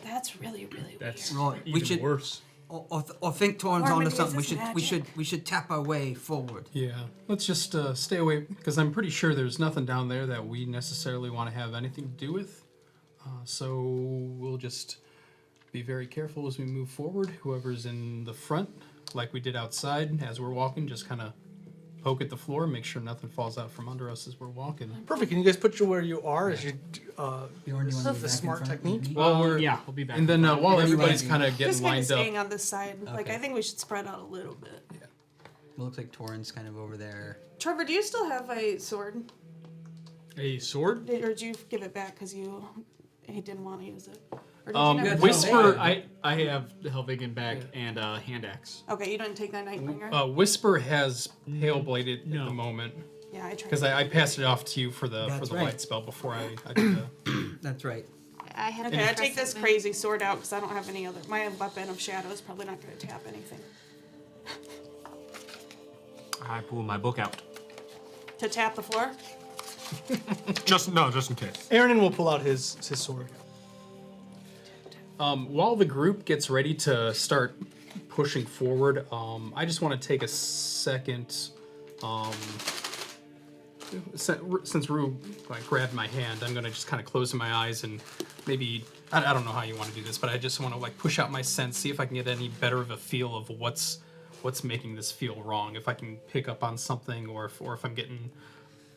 That's really That's weird. Right. even We should. worse. Or think Torn's onto Harmony something. is We should tap our way forward. Yeah, let's just stay away, because I'm pretty sure there's nothing down there that we necessarily want to have anything to do with. So we'll just be very careful as we move forward. Whoever's in the front, like we did outside as we're walking, just kind of poke at the floor, make sure nothing falls out from under us as we're walking. Perfect. Can you guys put you where you are as you Bjorn, you wanna this be is back the in smart front with technique. me? Well, we're Yeah, we'll be back. and then while What do you everybody's wanna kind of Just getting kind of lined staying up, on this side. Like, Okay. I think we should spread out a little bit. It looks like Torn's kind of over there. Trevor, do you still have a sword? A sword? Or did you give it back because he didn't want to use it? Or did Um, you never Whisper- take it? I have the Helvigan back and hand axe. Okay, you didn't take that Nightbringer? Whisper has Hail Bladed at No. the moment, Yeah, I tried. because I passed it off to you for the That's light right. spell before I did the. That's right. I have Okay, I take this impressive- crazy sword out because I don't have any other. My weapon of shadow is probably not going to tap anything. I pull my book out. To tap the floor? Just in case. Aaron will pull out his sword. While the group gets ready to start pushing forward, I just want to take a second. Since Rue grabbed my hand, I'm gonna just kind of close my eyes and maybe I don't know how you want to do this, but I just want to push out my sense, see if I can get any better of a feel of what's making this feel wrong. If I can pick up on something, or if I'm getting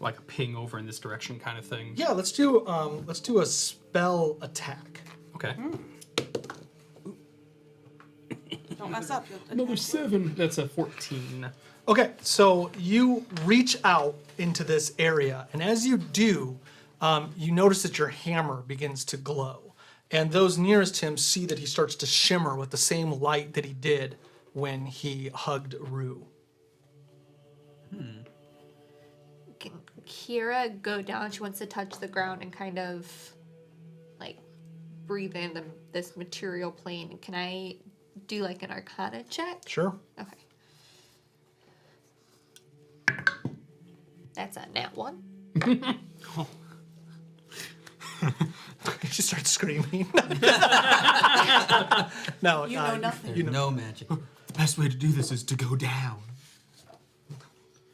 like a ping over in this direction kind of thing. Yeah, let's do a spell attack. Okay. Don't mess up. Another 7. That's a 14. Okay, so you reach out into this area, and as you do, you notice that your hammer begins to glow. And those nearest him see that he starts to shimmer with the same light that he did when he hugged Rue. Can Kira go down? She wants to touch the ground and kind of like breathe in this material plane. Can I do like an Arcana check? Sure. Okay. That's a nat 1. She starts screaming. No, You know nothing. You know. No magic. The best way to do this is to go down.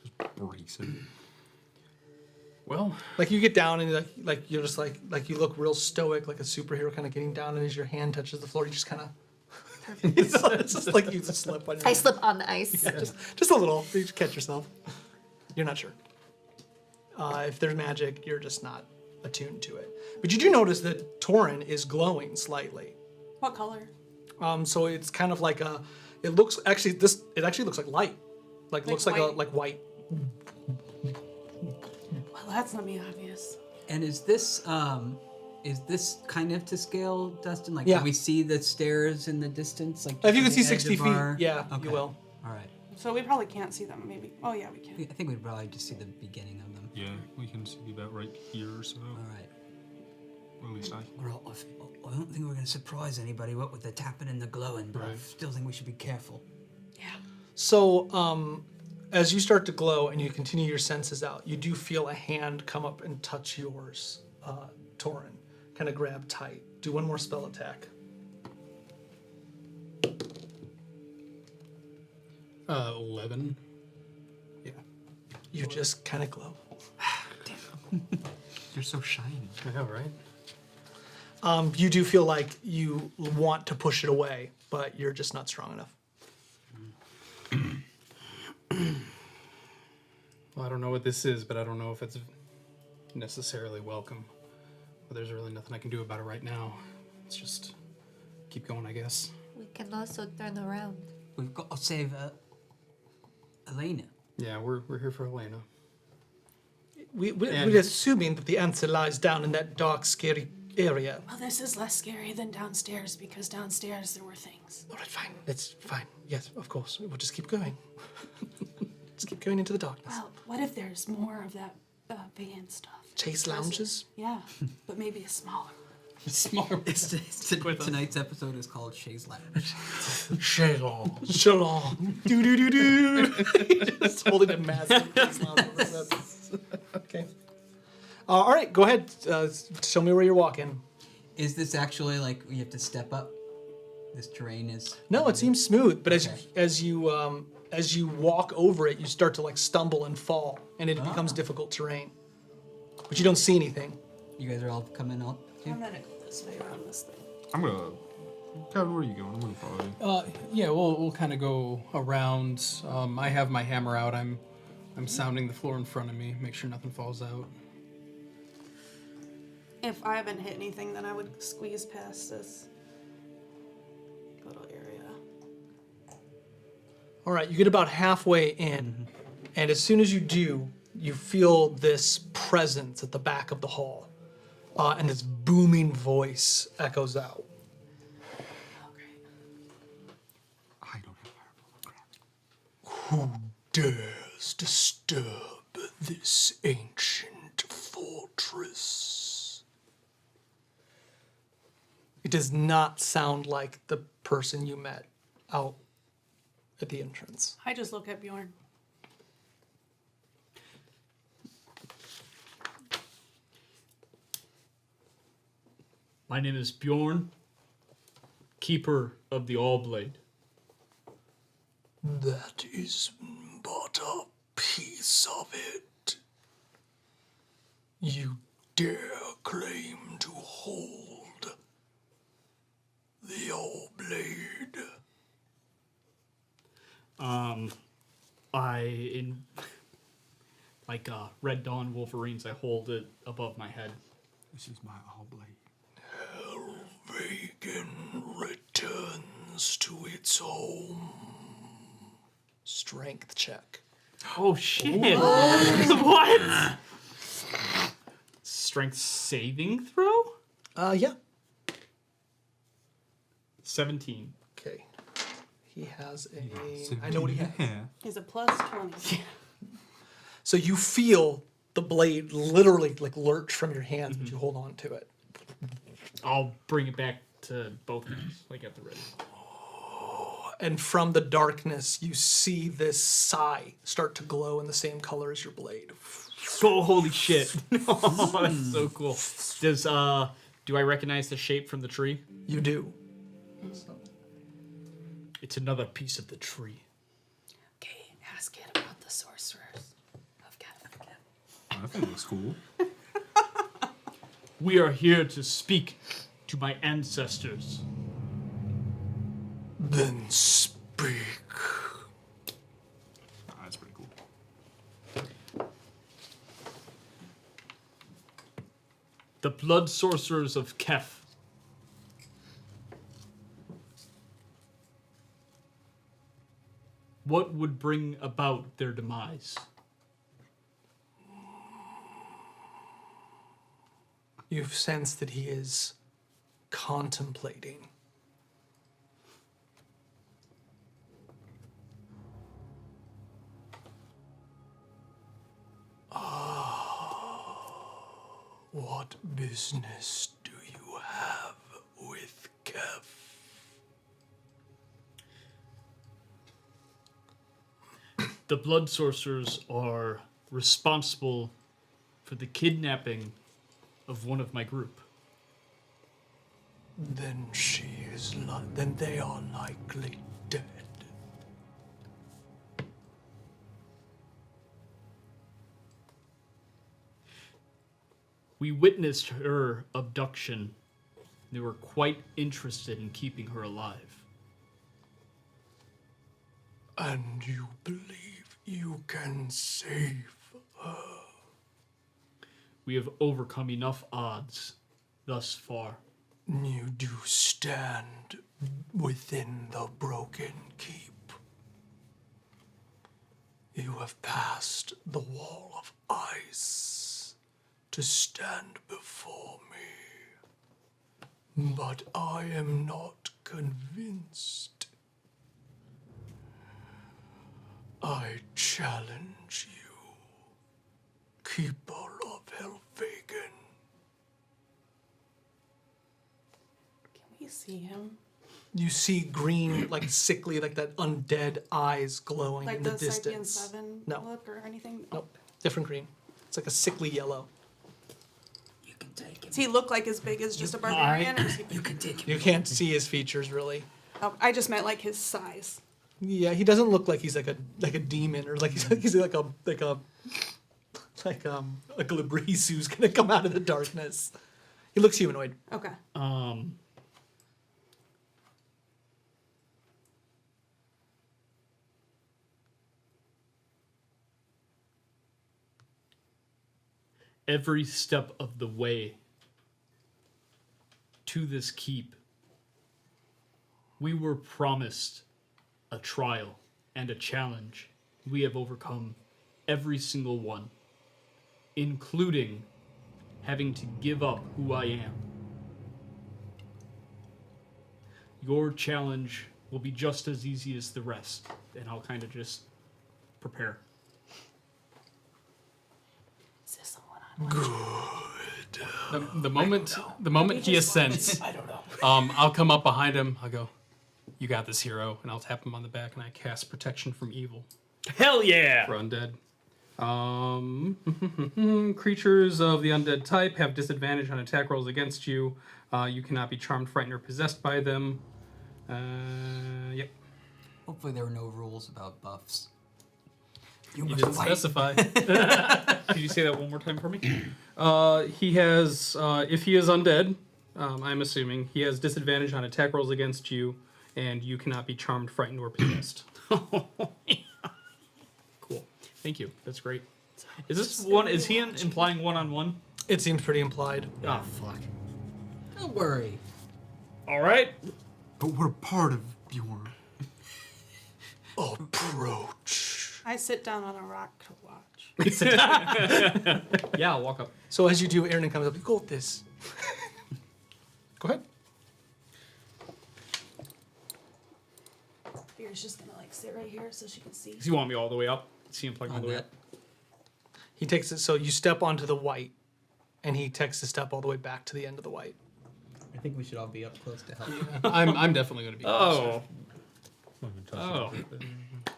Just breaks it. Well, Like you get down and like you're just like you look real stoic, like a superhero, kind of getting down, and as your hand touches the floor, you just kind of. It's just like you just slip on your I hand. slip on the ice. Yeah, just a little. You just catch yourself. You're not sure. If there's magic, you're just not attuned to it. But you do notice that Torin is glowing slightly. What color? So it's kind of like a. It looks actually this. It actually looks like light. Like looks like white? like white. Well, that's not me obvious. And is this kind of to scale, Dustin? Like, Yeah. can we see the stairs in the distance? Like, If you can just see on the edge 60 of feet, our- yeah, Okay. you will. All right. So we probably can't see them. Maybe. Oh yeah, we can. I think we'd probably just see the beginning of them. Yeah, we can see about right here or so. All right. Or at least I. Well, I don't think we're going to surprise anybody. What with the tapping and the glowing, but I Right. still think we should be careful. Yeah. So, as you start to glow and you continue your senses out, you do feel a hand come up and touch yours, Torin. Kind of grab tight. Do one more spell attack. 11. Yeah. You just kind of glow. You're so shiny. Yeah, right. You do feel like you want to push it away, but you're just not strong enough. Well, I don't know what this is, but I don't know if it's necessarily welcome. But there's really nothing I can do about it right now. Let's just keep going, I guess. We can also turn around. We've got to save Elena. Yeah, we're here for Helena. We're assuming that the answer lies down in that dark, scary area. Well, this is less scary than downstairs because downstairs there were things. All right, fine. That's fine. Yes, of course. We'll just keep going. Just keep going into the darkness. Well, what if there's more of that van stuff? Chase lounges? Yeah, but maybe a smaller. Smart. Tonight's episode is called Shay's Lounge. Shalom. Shalom. Do do do do. Just holding a massive chase lounge over his head. Okay. All right, go ahead. Show me where you're walking. Is this actually like you have to step up This terrain is. No, it seems smooth, but Okay. as you walk over it, you start to like stumble and fall, and it becomes difficult terrain. But you don't see anything. You guys are all coming up. Too? I'm gonna go this way around this thing. I'm gonna. Kevin, where are you going? I'm gonna follow you. Yeah, we'll kind of go around. I have my hammer out. I'm sounding the floor in front of me, make sure nothing falls out. If I haven't hit anything, then I would squeeze past this little area. All right, you get about halfway in, and as soon as you do, you feel this presence at the back of the hall, and this booming voice echoes out. I don't have fireball. Crap. Who dares disturb this ancient fortress? It does not sound like the person you met out at the entrance. I just look at Bjorn. My name is Bjorn, Keeper of the Allblade. That is but a piece of it. You dare claim to hold the Allblade? Like Red Dawn Wolverines, I hold it above my head. This is my Allblade. Helvegan returns to its home. Strength check. Oh shit! What? Strength saving throw? Yeah. 17. Okay. He has a. I know what he has. Yeah. He's a plus 20. So you feel the blade literally like lurch from your hands, but you hold on to it. I'll bring it back to both hands, like at the ready. And from the darkness, you see this sai start to glow in the same color as your blade. Oh, holy shit! Oh, that's so cool. Does do I recognize the shape from the tree? You do. It's another piece of the tree. Okay, ask it about the sorcerers of Kefka. I think it looks cool. We are here to speak to my ancestors. Then speak. That's pretty cool. The blood sorcerers of Kef. What would bring about their demise? You've sensed that he is contemplating. What business do you have with Kev? The blood sorcerers are responsible for the kidnapping of one of my group. Then then they are likely dead. We witnessed her abduction. They were quite interested in keeping her alive. And you believe you can save her? We have overcome enough odds thus far. You do stand within the broken keep. You have passed the wall of ice to stand before me. But I am not convinced. I challenge you, Keeper of Helvegan. Can we see him? You see green, like sickly, like that undead eyes glowing Like in the the Sapien distance. 7 No. look or anything? Nope, different green. It's like a sickly yellow. You can take him. Does he look like as big as just a barbarian? Or is he You can take him. You can't see his features really. Oh, I just meant like his size. Yeah, he doesn't look like he's like a demon or like he's like a Libris who's gonna come out of the darkness. He looks humanoid. Okay. Every step of the way to this keep, we were promised a trial and a challenge. We have overcome every single one, including having to give up who I am. Your challenge will be just as easy as the rest, and I'll kind of just prepare. Is this the one on? The moment he ascends, I'll come up behind him. I'll go, "You got this, hero," and I'll tap him on the back and I cast protection from evil Hell yeah! for undead. Creatures of the undead type have disadvantage on attack rolls against you. You cannot be charmed, frightened, or possessed by them. Yep. Hopefully there were no rules about buffs. You didn't specify. Could you say that one more time for me? He has, if he is undead, I'm assuming, he has disadvantage on attack rolls against you, and you cannot be charmed, frightened, or possessed. Cool. Thank you. That's great. Is this one? Is he implying one-on-one? It seems pretty implied. Oh fuck. Don't worry. All right. But we're part of your. Approach. I sit down on a rock to watch. Yeah, I'll walk up. So as you do, Aaron comes up. You got this. Go ahead. Beer's just gonna like sit right here so she can see. Does he want me all the way up? Is he implying all On the way that. up? He takes it. So you step onto the white, and he takes a step all the way back to the end of the white. I think we should all be up close to help. I'm definitely going to be. Oh. Oh. Oh.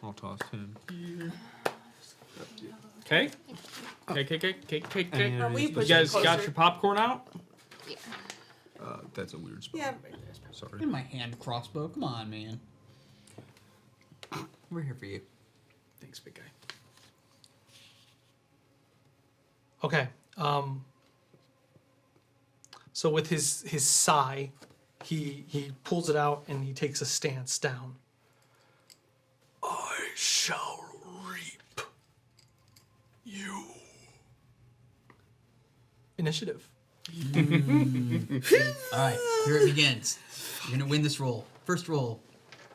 I'll toss him. Okay. Okay. Are we You pushing guys closer? got your popcorn out? Yeah. That's a weird spot. Yeah. Sorry. In my hand crossbow. Come on, man. We're here for you. Thanks, big guy. Okay. So with his sigh, he pulls it out and he takes a stance down. I shall reap you. Initiative. All right, here it begins. You're gonna win this roll. First roll.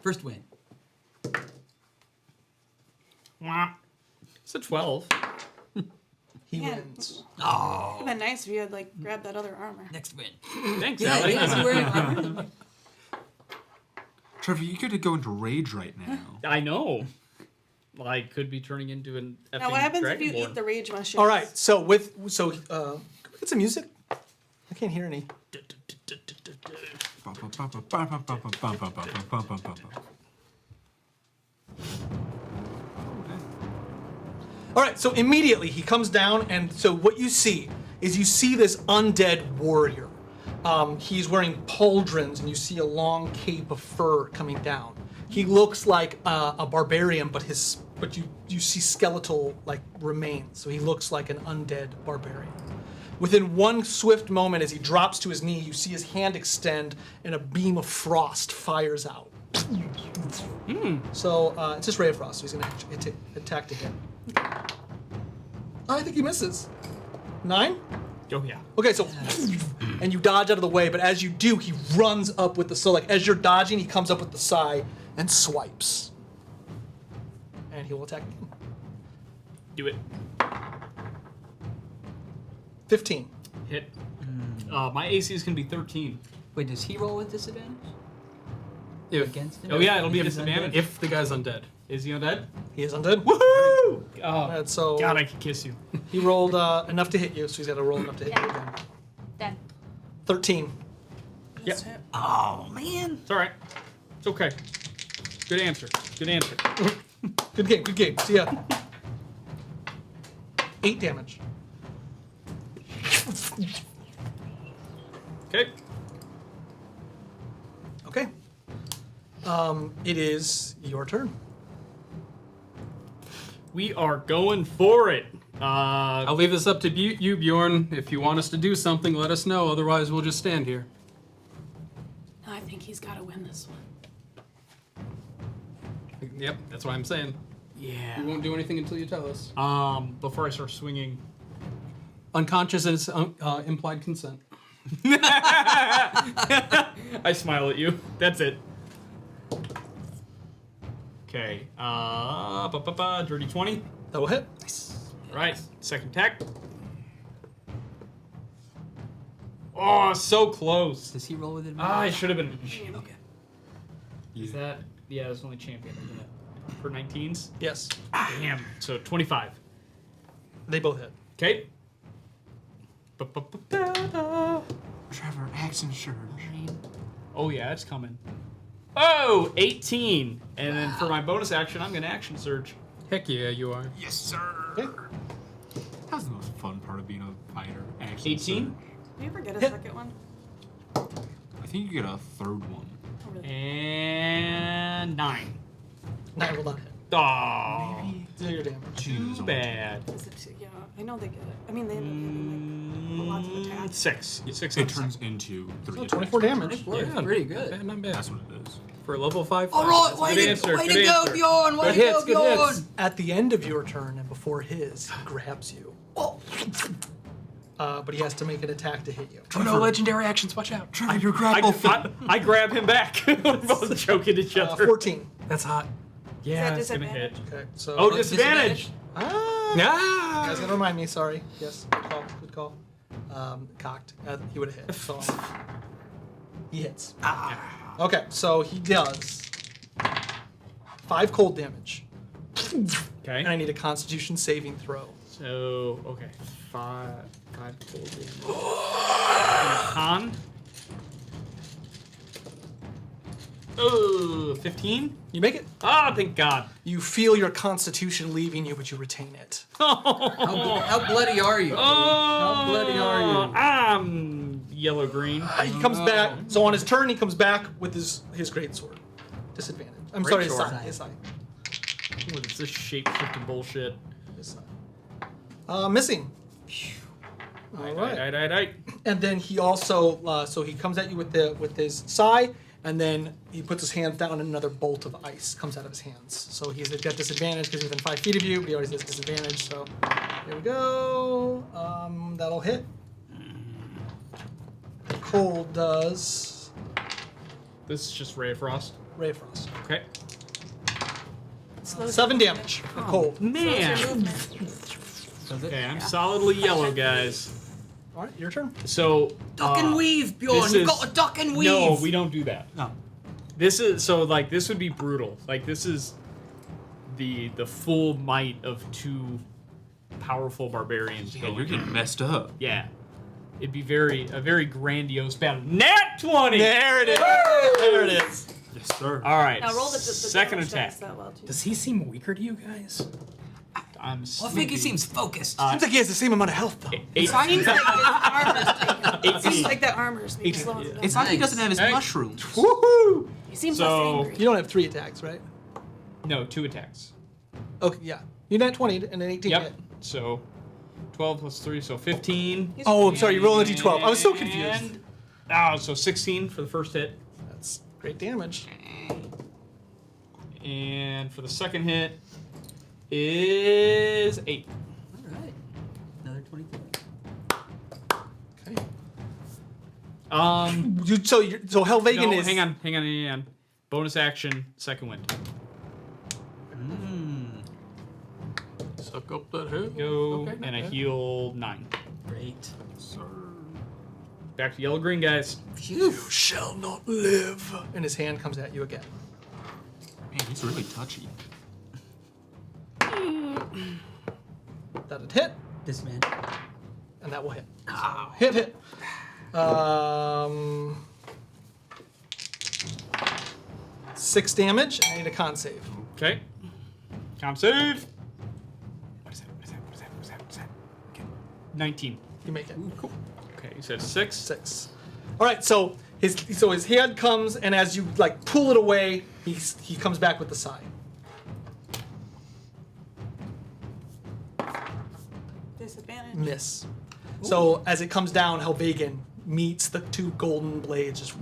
First win. It's a 12. He Yeah. wins. Oh. It'd been nice if you had like grabbed that other armor. Next win. Thanks, Yeah, Allie. he hasn't wearing armor. Trevor, you gotta go into rage right now. I know. I could be turning into an effing Now what happens if you dragonborn. eat the rage mushrooms? All right. So can we get some music? I can't hear any. All right, so immediately he comes down, and so what you see is this undead warrior. He's wearing pauldrons, and you see a long cape of fur coming down. He looks like a barbarian, but you see skeletal like remains, so he looks like an undead barbarian. Within one swift moment, as he drops to his knee, you see his hand extend, and a beam of frost fires out. So it's just ray of frost, so he's gonna attack to hit. I think he misses. 9? Oh, yeah. Okay, so and you dodge out of the way, but as you do, he runs up with as you're dodging, he comes up with the sai and swipes. And he will attack again. Do it. 15. Hit. My AC is going to be 13. Wait, does he roll with disadvantage? If Against him? Oh, yeah, it'll be a If he's disadvantage. if the guy's undead, Is he undead? He is undead. Woohoo! Oh, And so God, I could kiss you. he rolled enough to hit you, so he's got to roll enough to hit you again. Dead. 13. Yep. Oh man. It's all right. It's okay. Good answer. Good answer. Good game, good game. See ya. 8 damage. Okay. Okay. It is your turn. We are going for it. I'll leave this up to you, Bjorn. If you want us to do something, let us know. Otherwise, we'll just stand here. I think he's got to win this one. Yep, that's what I'm saying. Yeah. We won't do anything until you tell us. Before I start swinging. Unconscious is implied consent. I smile at you. That's it. Okay. Dirty 20. That will hit. Right. Second attack. Oh, so close. Does he roll with it? I should have been. Okay. Is that? Yeah, it's only champion, isn't it? For 19s? Yes. Damn. So 25. They both hit. Okay. Trevor, action surge. Oh, yeah, it's coming. Oh, 18. And then for my bonus action, I'm going to action surge. Heck yeah, you are. Yes, sir. Okay. That's the most fun part of being a fighter. Action 18? surge. Do you ever get a Hit. second one? I think you get a third one. Oh, really? And 9. 9 will not hit. Oh, Do your damage. too bad. Is it yeah, I know they get it. I mean, they end up getting lots of attacks. 6. 6 It on turns into 3 So attacks. 24 damage. Yeah, pretty good. Not bad. That's what it is. For a level 5. All right, That's way good to, answer, way good to go, answer. Bjorn. Way Good to hits, go, good Bjorn. hits. At the end of your turn and before his, he grabs you. Oh. But he has to make an attack to hit you. Oh no, legendary actions, watch out. Trevor, you're grapple I grab him back. We're both choking each other. 14. That's hot. Yeah, that it's going to hit. disadvantage? Okay, so. Oh, disadvantage. Ah! Ah! You guys gotta remind me, sorry. Yes, good call, good call. Cocked. He would have hit. So he hits. Okay, so he does 5 cold damage. And I Okay. need a constitution saving throw. So, okay. 5 cold damage. Con. Oh, 15? You make it. Oh, thank God. You feel your constitution leaving you, but you retain it. How bloody are you? How bloody are you? I'm yellow-green. He comes back. So on his turn, he comes back with his greatsword. Disadvantage. I'm sorry, his Greatsword. side. His side. What is this shape-shifting bullshit? His side. Missing. All right. Right. And then he also, so he comes at you with his sai, and then he puts his hands down, and another bolt of ice comes out of his hands. So he's got disadvantage because he's within 5 feet of you, but he already has disadvantage. So here we go. That'll hit. Cold does This is just Ray of Frost. Ray of Frost. Okay. Slows 7 damage for cold. Man. Okay, I'm solidly yellow, guys. All right, your turn. So. Duck and weave, Bjorn. this You've is- got a duck and weave. No, we don't do that. No. This is so like this would be brutal. Like this is the full might of 2 powerful barbarians. Yeah, you're getting messed up. Yeah. It'd be a very grandiose battle. Nat 20. There it is. There it is. Yes, sir. All right. Now roll the second damage attack. dice that well, too. Does he seem weaker to you guys? I'm Well, I think he seems focused. Seems like he has the same amount of health, though. 18. Seems like his armor's taken. 18. Seems like that armor's maybe slowing him down. It's like he doesn't have his Hey. mushrooms. Woohoo! He seems So- less angry. You don't have 3 attacks, right? No, 2 attacks. Okay, yeah. You net 20 and an 18 Yep. hit. So 12 plus 3, so 15. Oh, I'm sorry. You rolled a d12. I was so confused. And- Oh, so 16 for the first hit. That's great damage. And for the second hit is 8. All right. Another 23. Okay. So Helvagen No, is. hang on. Bonus action, second wind. Suck up that head. Go, Okay, and I not bad. heal 9. Great. Back to yellow green, guys. You shall not live. And his hand comes at you again. Man, he's really touchy. That'd hit, Dismantle. and that will hit. So, hit. 6 damage. I need a con save. Okay. Com save. What is that? 19. You make it. Okay, you said 6. 6. All right. So his hand comes, and as you like pull it away, he comes back with the sigh. Disadvantage. Miss. So as it comes down, Helvagan meets the two golden blades. Just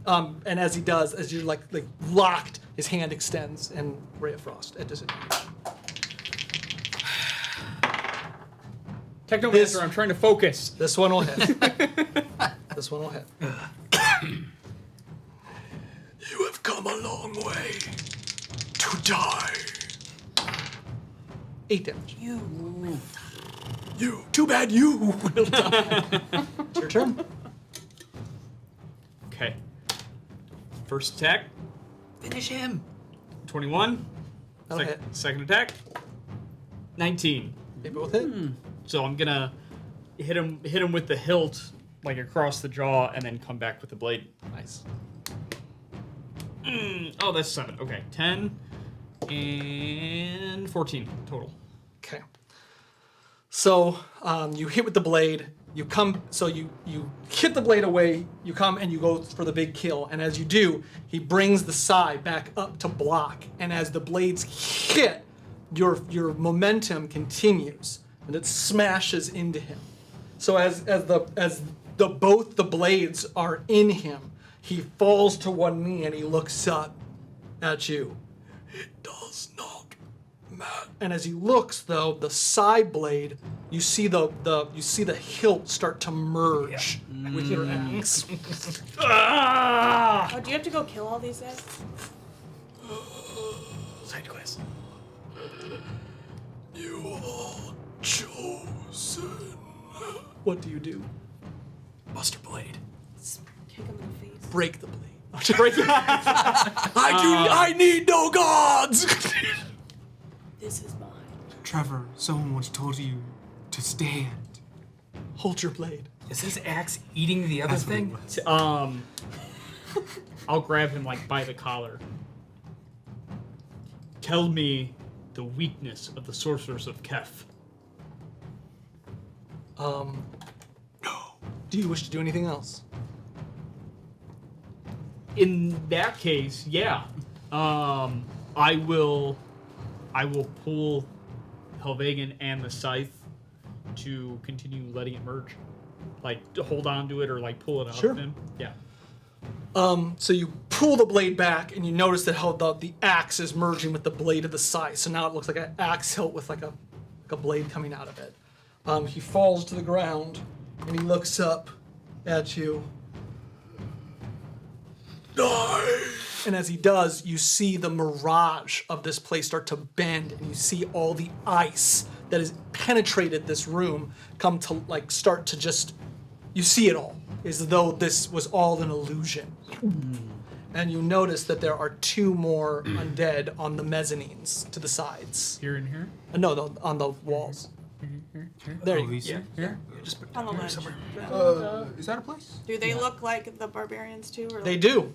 and as he does, as you're like locked, his hand extends, and Ray of Frost at disadvantage. Technomancer, I'm trying to focus. This one will hit. This one will hit. You have come a long way to die. 8 damage. You. Too bad you will die. It's your turn. Okay. First attack, Finish him. 21. That'll hit. Second attack, 19. They both hit. So I'm gonna hit him with the hilt, like across the jaw, and then come back with the blade. Nice. Oh, that's 7. Okay, 10 and 14 total. Okay. So you hit with the blade. You come. So you hit the blade away. You come and you go for the big kill. And as you do, he brings the sai back up to block. And as the blades hit, your momentum continues, and it smashes into him. So as both the blades are in him, he falls to one knee and he looks up at you. It does not matter. And as he looks, though, the side blade, you see the hilt start to merge with your axe. Oh, do you have to go kill all these guys? Side quest. You are chosen. What do you do? Buster blade. Kick him in the face. Break the blade. I need no gods. This is mine. Trevor, someone once told you to stand. Hold your blade. Is his axe eating the other That's what it thing? was. I'll grab him like by the collar. Tell me the weakness of the sorcerers of Kef. No. Do you wish to do anything else? In that case, yeah. I will pull Helvagan and the scythe to continue letting it merge. Like to hold on to it or like pull it out Sure. of him. Yeah. So you pull the blade back, and you notice that how the axe is merging with the blade of the scythe. So now it looks like an axe hilt with like a blade coming out of it. He falls to the ground, and he looks up at you. Die! And as he does, you see the mirage of this place start to bend, and you see all the ice that has penetrated this room come to like start to just. You see it all, as though this was all an illusion. And you notice that there are 2 more undead on the mezzanines to the sides. Here and here. No, on the walls. There you go. These Yeah. here? On the ledge. Is that a place? Do they look like the barbarians too? Or They like, do.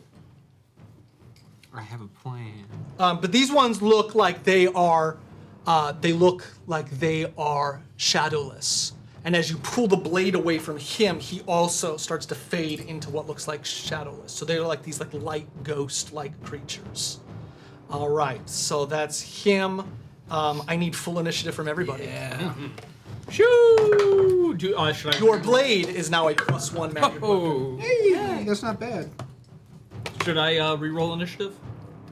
I have a plan. But these ones look like they are. They look like they are shadowless. And as you pull the blade away from him, he also starts to fade into what looks like shadowless. So they're like these like light ghost-like creatures. All right, so that's him. I need full initiative from everybody. Yeah. Shoo! Should I? Your blade is now a +1 magic weapon. Oh. Hey, that's not bad. Should I re-roll initiative?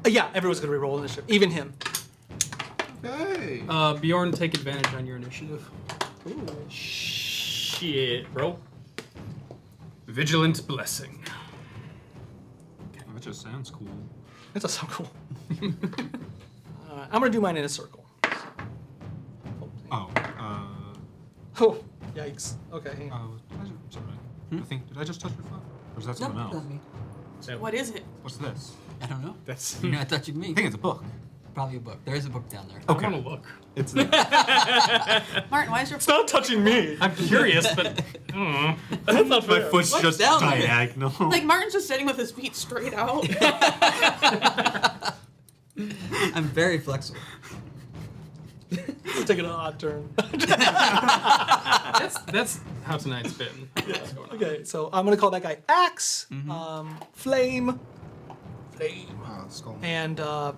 Yeah, everyone's gonna re-roll initiative, even him. Hey. Bjorn, take advantage on your initiative. Shit, bro. Vigilant blessing. That just sounds cool. That does sound cool. I'm gonna do mine in a circle. Oh, Oh, yikes. Okay, hang on. I'm sorry. I think, did I just touch your foot? Or is that Nope, something else? not me. What is it? What's this? I don't know. That's. You're not touching me. I think it's a book. Probably a book. There is a book down there. I want to look. It's there. Martin, why is your Stop touching me. I'm curious, but That's not My fair. foot's What's just down there? diagonal. like Martin's just sitting with his feet straight out? I'm very flexible. We're taking an odd turn. That's how tonight's been. What's going on? Okay, so I'm gonna call that guy Axe, Flame, Skull. and the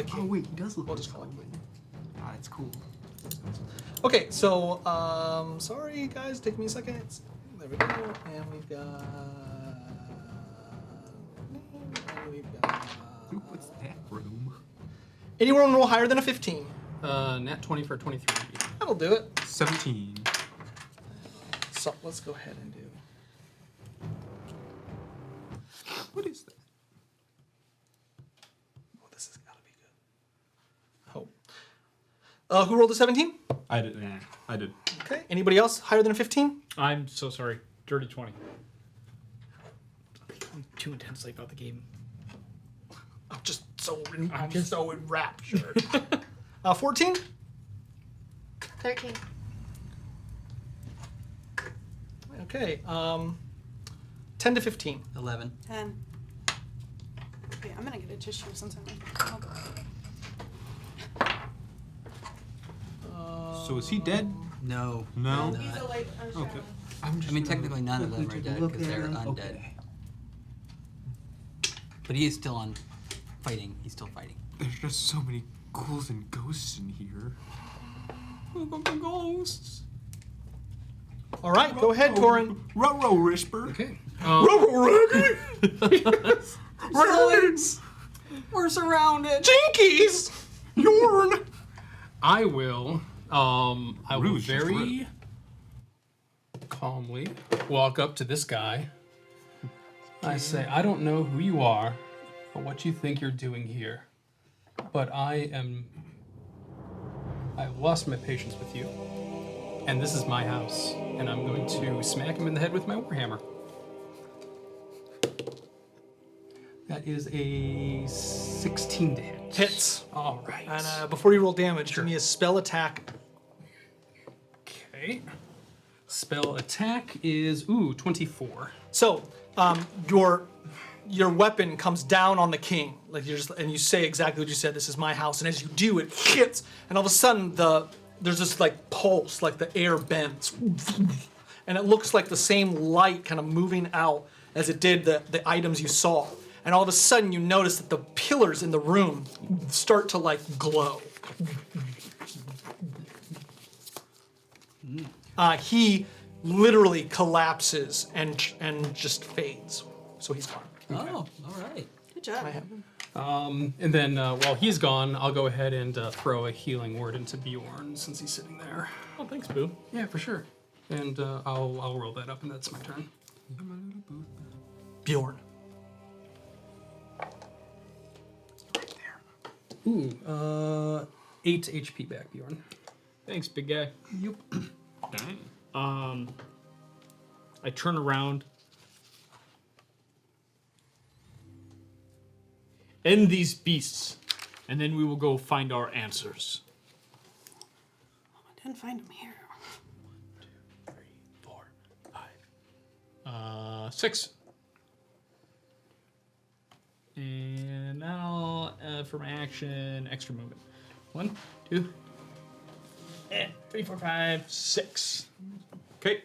king. Oh wait, he does look. We'll just call him. It's cool. Okay, so sorry guys, take me a second. There we go, and we've got. Ooh, what's that room? Anyone roll higher than a 15? Nat 20 for 23. That'll do it. 17. So let's go ahead and do. What is that? Oh, this has got to be good. Oh. Who rolled a 17? I did. I did. Okay. Anybody else higher than a 15? I'm so sorry. Dirty 20. I'm too intensely about the game. I'm just so enraptured. 14? 13. Okay. 10 to 15. 11. 10. Okay, I'm gonna get a tissue since I'm. So is he dead? No. No. He's a light. Okay. I mean, technically none of them are dead because they're undead. Okay. But he is still on fighting. He's still fighting. There's just so many ghouls and ghosts in here. Ghosts. All right, go ahead, Corin. Ruh-roh, Risper. Okay. We're surrounded. Jinkies! Yorn. I will Rouge, very calmly walk up to this guy. I say, I don't know who you are or what you think you're doing here, but I've lost my patience with you. And this is my house, and I'm going to smack him in the head with my warhammer. That is a 16 to hit. Hits. All right. And before you roll damage, give me a spell attack. Okay. Spell attack is 24. So, your weapon comes down on the king, like and you say exactly what you said. This is my house, and as you do, it hits, and all of a sudden there's this like pulse, like the air bends, and it looks like the same light kind of moving out as it did the items you saw. And all of a sudden, you notice that the pillars in the room start to like glow. He literally collapses and just fades. So he's gone. Oh, all right. Good job. And then while he's gone, I'll go ahead and throw a healing word into Bjorn since he's sitting there. Oh, thanks, Boo. Yeah, for sure. And I'll roll that up, and that's my turn. Bjorn. Ooh, 8 HP back, Bjorn. Thanks, big guy. Yep. Dang. I turn around. End these beasts, and then we will go find our answers. I didn't find him here. 3, 4, 5. 6. And now, for my action, extra movement. 1, 2, 3, 4, 5, 6. Okay.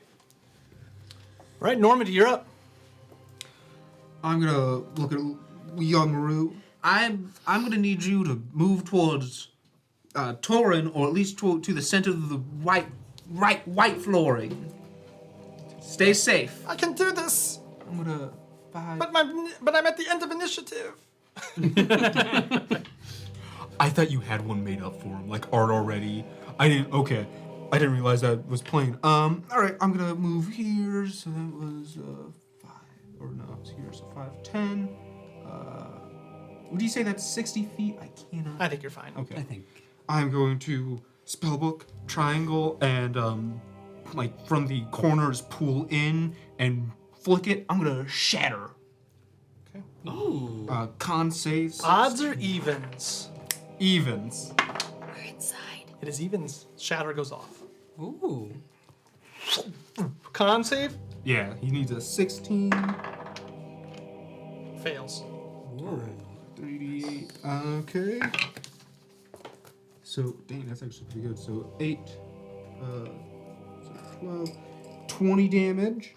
All right, Normandy, you're up. I'm gonna look at young Maru. I'm gonna need you to move towards Torin, or at least to the center of the white flooring. Stay safe. I can do this, I'm gonna. but I'm at the end of initiative. I thought you had one made up for him, like art already. I didn't. Okay, I didn't realize that was plain. All right, I'm gonna move here. So that was 5, or no, it's here. So 5, 10. Would you say that's 60 feet? I cannot. I think you're fine. Okay. I think. I'm going to spellbook triangle and like from the corners pull in and flick it. I'm gonna shatter. Okay. Ooh. Con saves. Odds or evens? Evens. We're inside. It is evens. Shatter goes off. Ooh. Con save? Yeah, he needs a 16. Fails. Ooh. 38. Okay. So, dang, that's actually pretty good. So 8, so 12, 20 damage.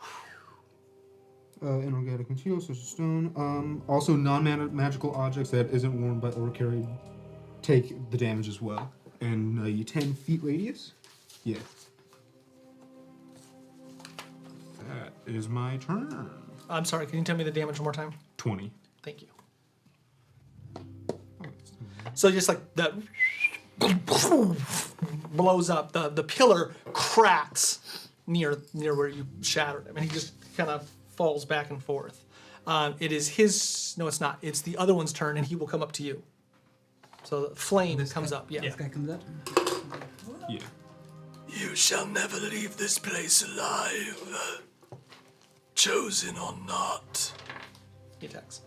Inorganic materials such as stone. Also, non-magical objects that isn't worn by or carried take the damage as well. And you 10 feet radius? Yeah. That is my turn. I'm sorry, can you tell me the damage one more time? 20. Thank you. So just like that blows up, the pillar cracks near where you shattered him, and he just kind of falls back and forth. It is his. No, it's not. It's the other one's turn, and he will come up to you. So the flame comes up. Yeah. This guy comes up. Yeah. You shall never leave this place alive, chosen or not. He attacks.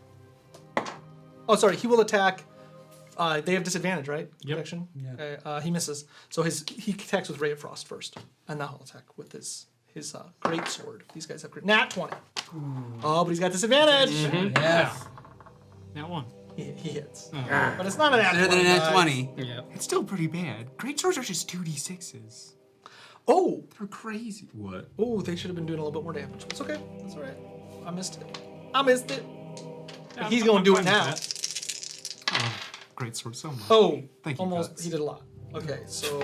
Oh, sorry. He will attack. They have disadvantage, right? Yep. Protection? Yeah. He misses. So he attacks with Ray of Frost first, and now he'll attack with his great sword. These guys have great. Nat 20. Oh, but he's got disadvantage. Yes. That one. He hits. But it's not a nat 20. Better than a nat guys. 20. Yeah. It's still pretty bad. Great swords are just 2d6s. Oh, They're crazy. What? oh, they should have been doing a little bit more damage. It's okay. That's all right. I missed it. Yeah, He's I'm going to do fine it with now. that. Oh, great sword so much. Oh, Thank you, almost. Guts. He did a lot. Okay, so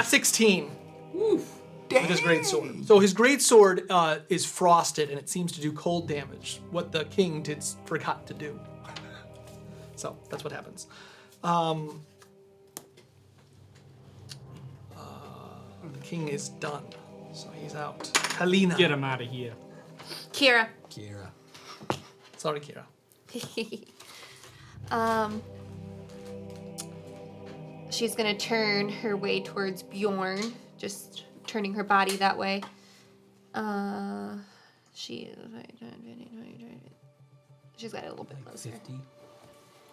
16 with his great sword. So his great sword is frosted, and it seems to do cold damage. What the king forgot to do. So that's what happens. The king is done, so he's out. Helena. Get him out of here. Kira. Kira. Sorry, Kira. She's gonna turn her way towards Bjorn, just turning her body that way. She's got it a little bit Like closer. 50. You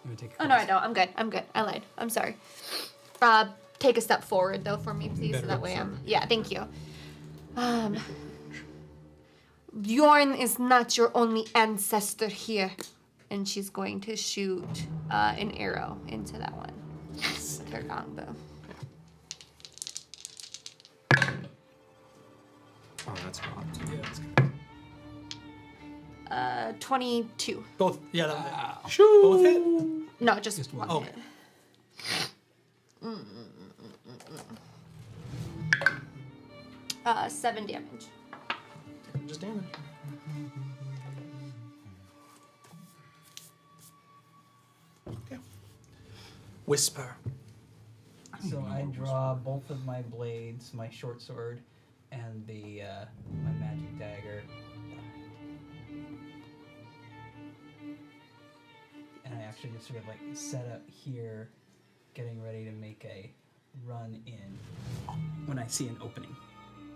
wanna take Oh no, I don't. I'm good. I lied. I'm sorry. Take a step forward though for me, please, so that way I'm. Yeah, thank you. Bjorn is not your only ancestor here, and she's going to shoot an arrow into that one with her longbow. Oh, that's hot. 22. Both. Yeah, that both hit. No, just one. Oh. hit. 7 damage. Just damage. Okay. Whisper. So I draw both of my blades, my short sword, and the my magic dagger. And I actually just sort of like set up here, getting ready to make a run in when I see an opening.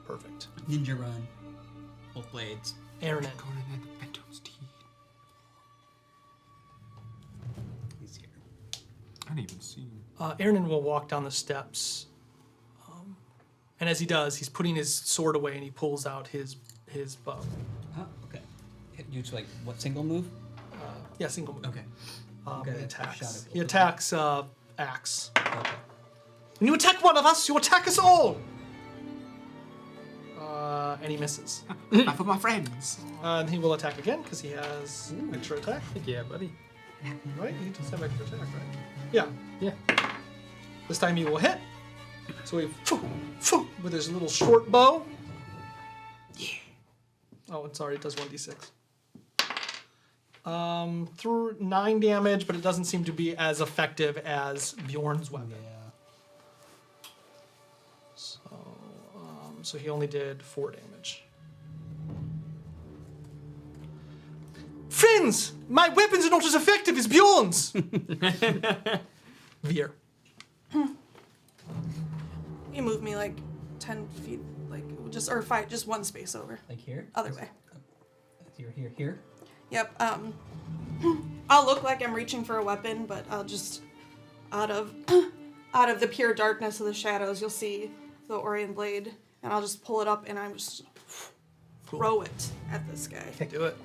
Perfect. Ninja run. Both blades. Aaron. He's here. I didn't even see him. Aaron will walk down the steps, and as he does, he's putting his sword away and he pulls out his bow. Oh, okay. You just like what single move? Yeah, single move. Okay. He Got a attacks. shot of He both. attacks Axe. Okay. When you attack one of us, you attack us all. And he misses. Enough of my friends. And he will attack again because he has extra attack. Yeah, buddy. Right? He does have extra attack, right? Yeah. Yeah. This time he will hit. So he with his little short bow. Yeah. Oh, and sorry, it does 1d6. Through 9 damage, but it doesn't seem to be as effective as Bjorn's weapon. Yeah. So he only did 4 damage. Friends, my weapons are not as effective as Bjorn's. Veer. You move me like 10 feet, like just or 5, just one space over. Like here? Other way. Here. Yep. I'll look like I'm reaching for a weapon, but I'll just out of the pure darkness of the shadows, you'll see the Orion blade, and I'll just pull it up and I'm just throw it at this guy. Do it.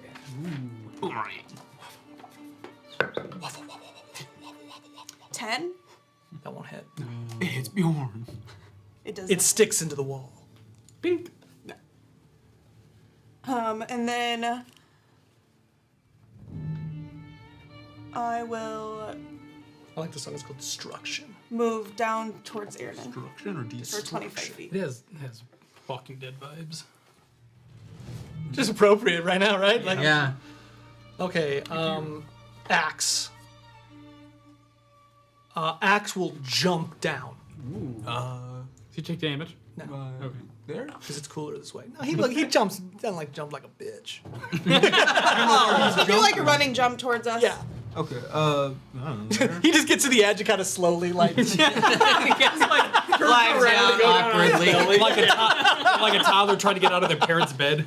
Boomerang. 10. That won't hit. It's Bjorn. It does. It sticks into the wall. Bink. And then I will I like the song. It's called Destruction. move down towards Erden Destruction or for destruction? 25 feet. It has Walking Dead vibes. Just appropriate right now, right? Like, Yeah. okay, Axe. Axe will jump down Does he take damage? Okay. There? because it's cooler this way. No, he jumps, doesn't jump like a bitch. So do like a running jump towards us. Yeah. Okay. I don't know. There? He just gets to the edge and kind of slowly like Flies down awkwardly. Like a toddler trying to get out of their parents' bed.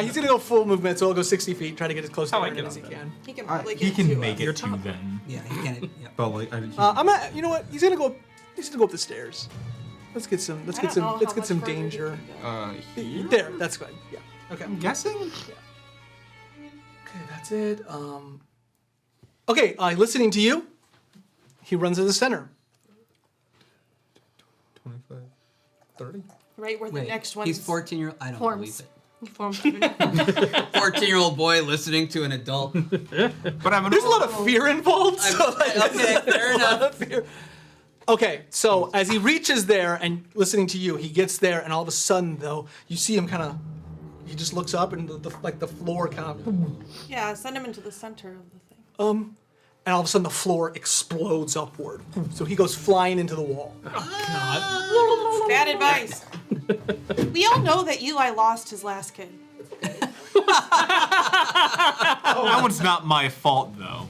he's gonna go full movement, so he'll go 60 feet, try to get as close to I Erden get as he on that. can. He can probably He get can to make us. it to them. Yeah, he can. Yeah. But like, I'm gonna, you know what? He's gonna go up the stairs. Let's get some I don't know how much further he danger. can go. here? There, that's good. Yeah. Okay. I'm guessing. Okay, that's it. Okay, listening to you, he runs to the center. 25, 30. Right where the Wait, next one he's 14-year-old. I don't Forms. believe Forms. it. 14-year-old boy listening to an adult. But I'm There's a lot of fear involved. So Okay, fair enough. Okay, so as he reaches there and listening to you, he gets there, and all of a sudden, though, you see him kind of. He just looks up, and the floor kind of. Yeah, send him into the center of the thing. And all of a sudden, the floor explodes upward. So he goes flying into the wall. Bad advice. We all know that Eli lost his last kid. That one's not my fault, though.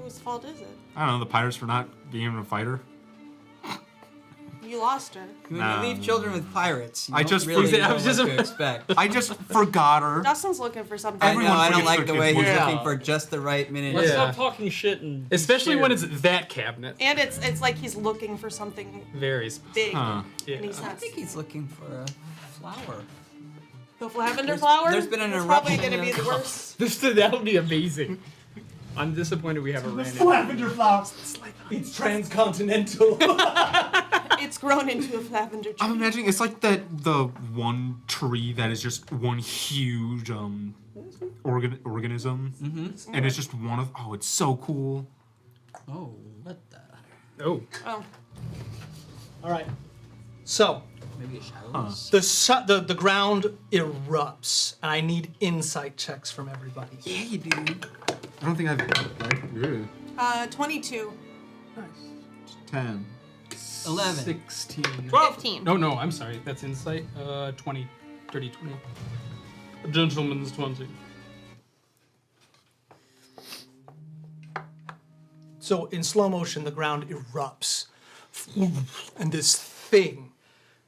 Whose fault is it? I don't know, the pirates for not being able to fight her. You lost her. When you leave children with pirates, you I don't just- really I know was what just- to expect. I just forgot her. Dustin's looking for something. I Everyone know, I don't forgets like the their way kids. he's Yeah. looking for just the right minute. Let's Yeah. stop talking shit and Especially when it's scared. that cabinet. And it's like he's looking for something Very specific. big. Huh. Yeah. And he's I not. think he's looking for a flower. The lavender flower? there's been an That's probably eruption going to in be the the- worst. That would be amazing. I'm disappointed we haven't ran into Lavender flowers. It's transcontinental. It's grown into a lavender tree. I'm imagining it's like the one tree that is just one huge organism, and it's just one of. Oh, it's so cool. Oh, what the? Oh. Oh. All right. So Maybe a shadow. the ground erupts, and I need insight checks from everybody. Yeah, you do. I don't think I've. Really? 22. 10. 11. 16. 15. No, I'm sorry. That's insight. 20. Dirty 20. A gentleman's 20. So in slow motion, the ground erupts, and this thing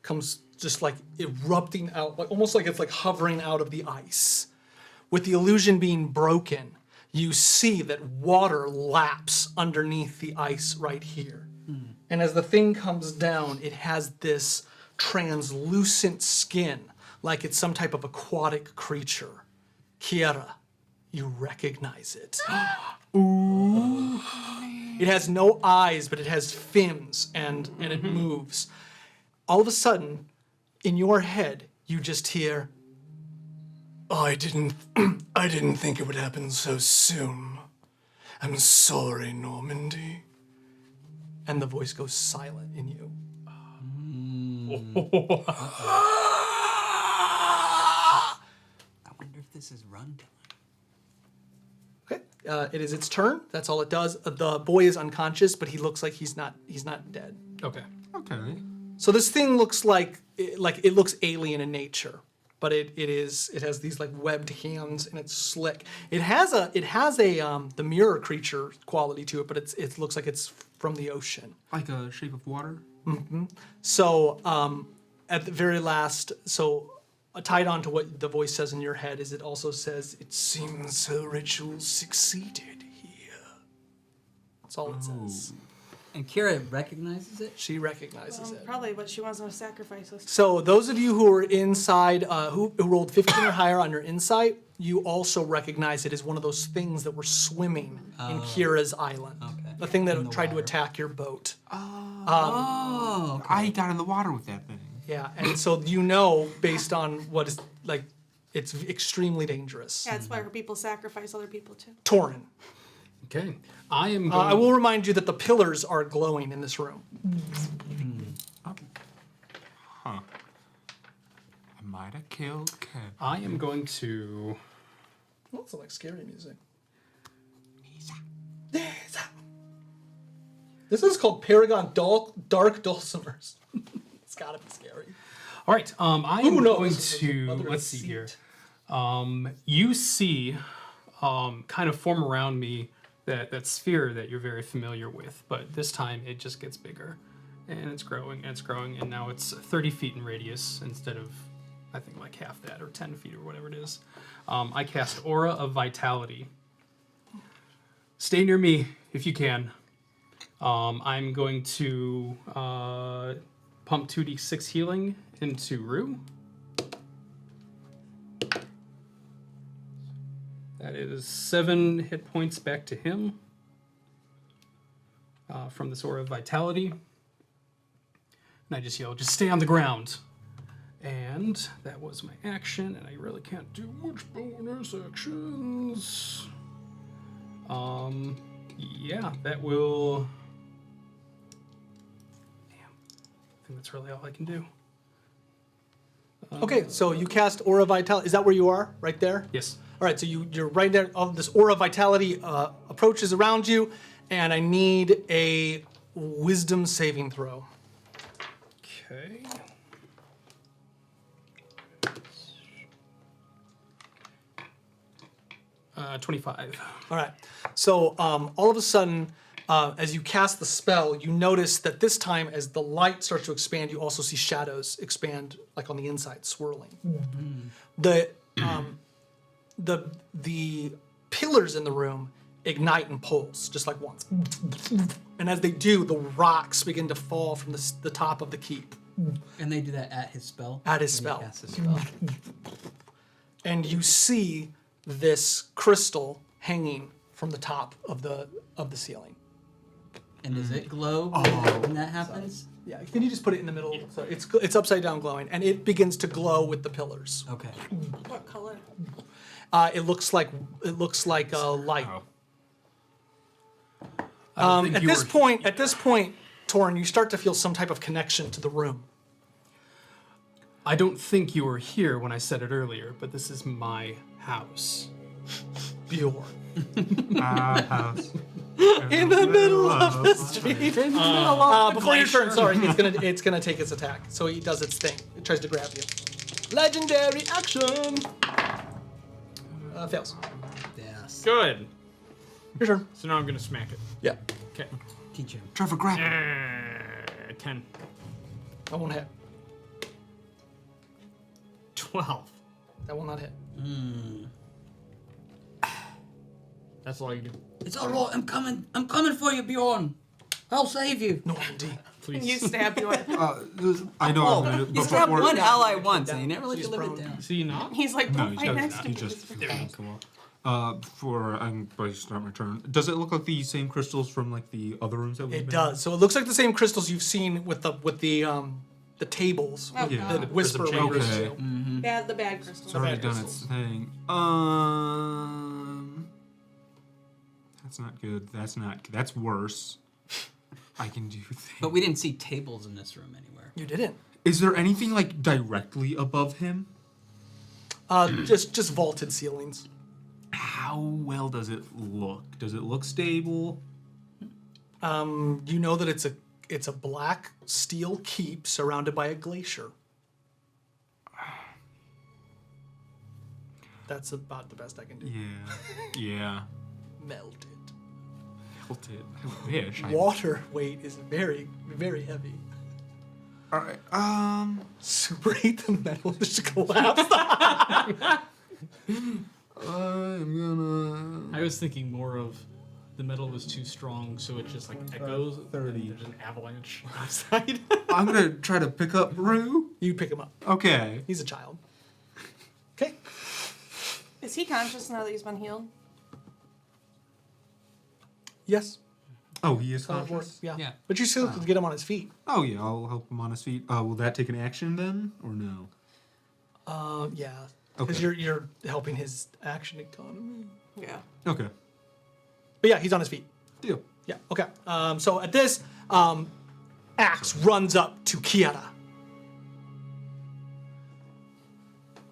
comes just like erupting out, like almost like it's like hovering out of the ice. With the illusion being broken, you see that water laps underneath the ice right here. And as the thing comes down, it has this translucent skin, like it's some type of aquatic creature. Kiera, you recognize it. Ooh. It has no eyes, but it has fins, and it moves. All of a sudden, in your head, you just hear, I didn't think it would happen so soon. I'm sorry, Normandy. And the voice goes silent in you. I wonder if this is runtime. Okay, it is its turn. That's all it does. The boy is unconscious, but he looks like he's not dead. Okay. Okay. So this thing looks like it looks alien in nature, but it has these like webbed hands and it's slick. It has a the mirror creature quality to it, but it looks like it's from the ocean. Like a shape of water. So at the very last, tied on to what the voice says in your head is it also says, it seems her ritual succeeded here. That's all it says. And Kira recognizes it? She recognizes it. Probably what she wants to sacrifice us. So those of you who are inside, who rolled 15 or higher on your insight, you also recognize it as one of those things that were swimming in Kira's island. Okay. The thing that In the tried to water. attack your boat. Oh, okay. I got in the water with that thing. Yeah, and so you know, based on what is like It's extremely dangerous. Yeah, that's why her people sacrifice other people too. Torin. Okay. I am going. I will remind you that the pillars are glowing in this room. I might have killed Kev. I am going to. Also like scary music. This is called Paragon Dark Dulcimers. It's gotta be scary. All right. I am Who knows? going This is to. another Let's see seat. here. You see, kind of form around me that sphere that you're very familiar with, but this time it just gets bigger, and it's growing and it's growing, and now it's 30 feet in radius instead of, I think, like half that or 10 feet or whatever it is. I cast Aura of Vitality. Stay near me if you can. I'm going to pump 2d6 healing into Rue. That is 7 hit points back to him from this Aura of Vitality. And I just yell, just stay on the ground. And that was my action, and I really can't do much bonus actions. Yeah, that will... Damn. I think that's really all I can do. Okay, so you cast Aura Vitality. Is that where you are? Right there? Yes. All right, so you're right there. All this Aura Vitality approaches around you, and I need a Wisdom saving throw. Okay. Uh, 25. All right. So all of a sudden, as you cast the spell, you notice that this time, as the light starts to expand, you also see shadows expand, like on the inside, swirling. The pillars in the room ignite and pulse, just like once. And as they do, the rocks begin to fall from the top of the keep. And they do that at his spell? At his When he spell. casts his spell. And you see this crystal hanging from the top of the ceiling. And does it glow when that happens? Yeah, can you just put it in the middle? So it's upside down glowing, and it begins to glow with the pillars. Okay. What color? It looks like light. I don't think At you this were- point, Torrin, you start to feel some type of connection to the room. I don't think you were here when I said it earlier, but this is my house. Bjorn. House. In the middle of the street. Before your turn, sorry, it's gonna take its attack. So it does its thing. It tries to grab you. Legendary action. Fails. Yes. Good. Your turn. So now I'm gonna smack it. Yeah. Okay. Teach him. Trevor, grab it. 10. That won't hit. 12. That will not hit. That's all you do. It's all right. I'm coming. I'm coming for you, Bjorn. I'll save you. Normandy. Please. You stab Bjorn. I know I'm gonna. You but stabbed before- one ally once, and you never let She's you live prone. it down. See, not? He's like, No, don't fight next to he me. just against the wall. Before I'm going to start my turn, does it look like the same crystals from like the other rooms that we've It been does. So it looks like the same crystals you've seen with the tables. Oh, Yeah. The whisper Prism rings. Okay. The bad crystals. It's already bad done crystals. its thing. That's not good. That's worse. I can do things. But we didn't see tables in this room anywhere. You didn't. Is there anything like directly above him? Just vaulted ceilings. How well does it look? Does it look stable? You know that it's a black steel keep surrounded by a glacier. That's about the best I can do. Yeah. Melted. Tilted. I wish. Water weight is very, very heavy. All right. Super heat the metal just collapsed. I'm gonna. I was thinking more of the metal was too strong, so it just like echoes. 30. And there's an avalanche outside. I'm gonna try to pick up Rue. You pick him up. Okay. He's a child. Okay. Is he conscious now that he's been healed? Yes. Oh, he is Works. conscious. Yeah. Yeah. But you still can get him on his feet. Oh yeah, I'll help him on his feet. Will that take an action then, or no? Yeah. Because you're helping his action economy. Yeah. Okay. But yeah, he's on his feet. Deal. Yeah, okay. So at this, Axe runs up to Kiara.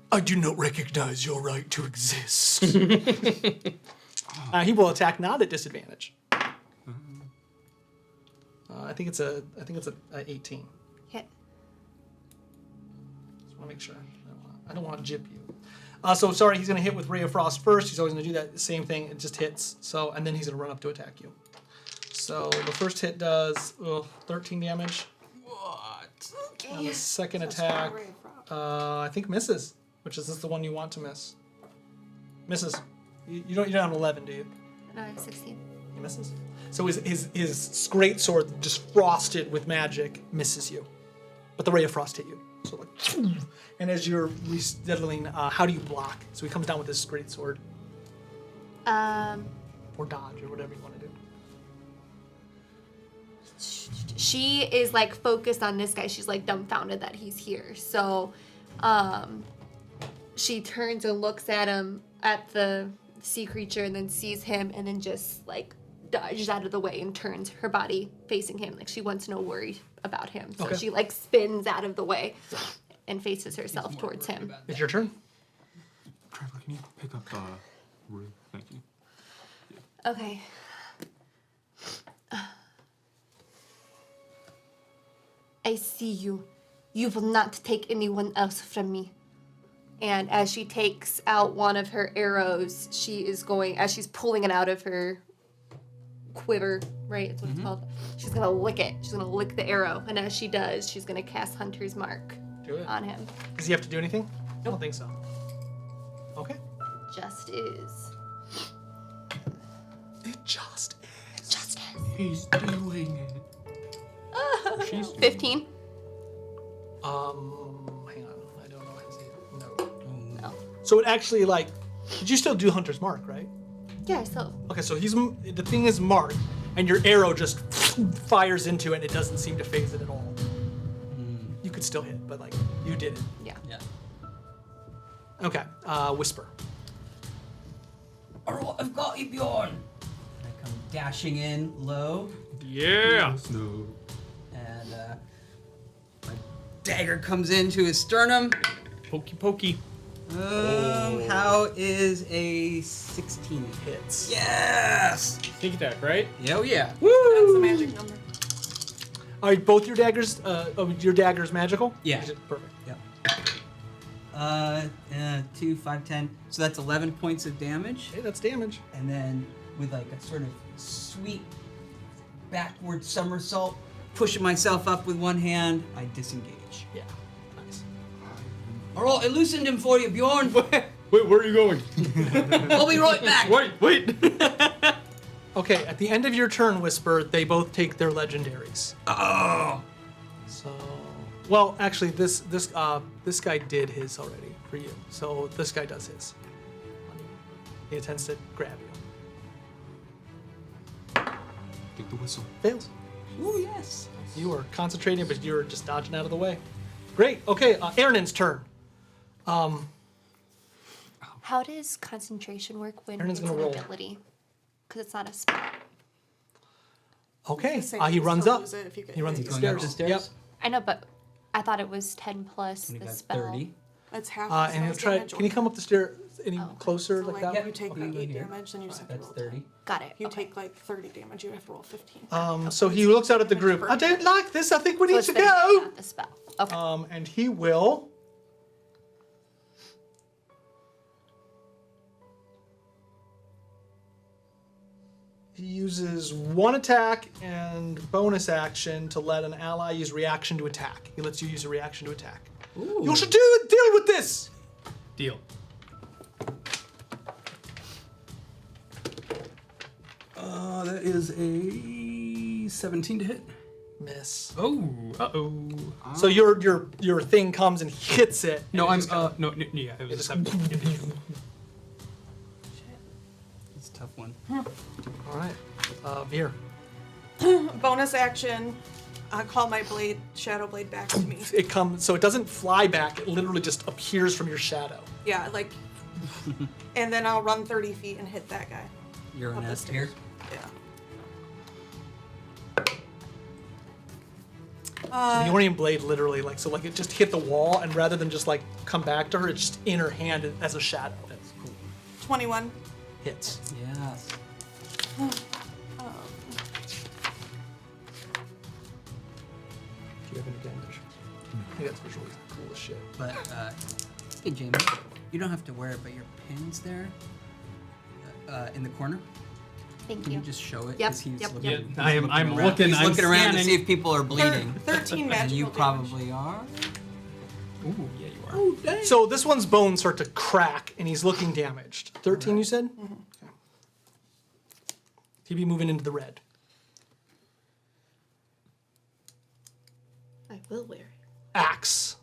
I do not recognize your right to exist. He will attack not at disadvantage. I think it's a 18. Hit. Just want to make sure. I don't want to jip you. So sorry, he's going to hit with Ray of Frost first. He's always going to do that same thing. It just hits. So and then he's going to run up to attack you. So the first hit does 13 damage. What? And the second attack, I think misses, which is this the one you want to miss? Misses. You don't have an 11, do you? No, I have 16. He misses. So his great sword, just frosted with magic, misses you, but the ray of frost hit you. So like, and as you're resettling, how do you block? So he comes down with his great sword, or dodge, or whatever you want to do. She is like focused on this guy. She's like dumbfounded that he's here. So, she turns and looks at him, at the sea creature, and then sees him, and then just like dodges out of the way and turns her body facing him. Like she wants no worry about him. So Okay. she like spins out of the way and faces herself towards him. It's your turn. Trevor, can you pick up Rue? Thank you. Okay. I see you. You will not take anyone else from me. And as she takes out one of her arrows, she is going, as she's pulling it out of her quiver, right? That's what it's called. She's gonna lick it. She's gonna lick the arrow. And as she does, she's gonna cast Hunter's Mark Do it. on him. Does he have to do anything? I don't think so. Okay. Just is. It just is. Just is. He's doing it. She's 15? Hang on. I don't know his no. No. So it actually like, did you still do Hunter's Mark, right? Yeah, so. Okay, so the thing is marked, and your arrow just fires into it, and it doesn't seem to phase it at all. You could still hit, but like, you did it. Yeah. Yeah. Okay, Whisper. Alright, I've got you, Bjorn. I come dashing in low, Yeah. no. and my dagger comes into his sternum. Pokey pokey. How is a 16? Hits. Yes! Sneak attack, right? Yeah, oh yeah. That's the magic number. Are both your daggers, your daggers magical? Yeah. Perfect. Yeah. 2, 5, 10. So that's 11 points of damage. Okay, that's damage. And then with like a sort of sweet backward somersault, pushing myself up with one hand, I disengage. Yeah. Nice. Alright, I loosened him for you, Bjorn. Wait, where are you going? I'll be right back. Wait. Okay, at the end of your turn, Whisper, they both take their legendaries. Oh. So, well, actually, this guy did his already for you. So this guy does his. He attempts to grab you. Take the whistle. Fails. Ooh, yes. You were concentrating, but you were just dodging out of the way. Great. Okay, Aaron's turn. How does concentration work when Aaron's it's gonna an roll. ability? Because it's not a spell. Okay. Say He you runs still up. lose it if you get He runs hit. up the Going up stairs. the stairs? Yep. I know, but I thought it was 10 plus And the he got spell. 30. That's half. And he'll try. Can he come up the stair any closer So like like that? if you take like Okay. 8 damage, then you just have to That's roll 30. Got it. If you okay. take like 30 damage, you have to roll 15. So he looks out at the group. I don't like this. I think we So need it's to the, go. not the spell. Okay. And he will. He uses one attack and bonus action to let an ally use reaction to attack. He lets you use a reaction to attack. Ooh. You should deal with this. Deal. That is a 17 to hit. Miss. Oh. Uh-oh. So your thing comes and hits it. No, and I'm, it just kinda- no, yeah, it was a just- 17. It's a tough one. All right. Veer. Bonus action. Call my blade, shadow blade, back to me. It comes, so it doesn't fly back. It literally just appears from your shadow Yeah, like, and then I'll run 30 feet and hit that guy. You're Up an the S here. stairs. The Yeah. Orient Blade literally, like, so, like, it just hit the wall, and rather than just, like, come back to her, it's just in her hand as a shadow. That's cool. 21. Hits. Yes. Do you have an advantage? I think that's visually cool as shit. But hey, Jamie, you don't have to wear it, but your pin's there in the corner. Thank Can you. you just show it? Yep, 'Cause he's yep, looking, yep. he's I'm around. looking, He's I'm looking around to see scanning. if people are bleeding. 13 And magical you damage. probably are. Ooh, yeah, you are. So this one's bones start to crack, and he's looking damaged. 13, you said? Mm-hmm. Okay. He'd be moving into the red. I will wear it. Axe.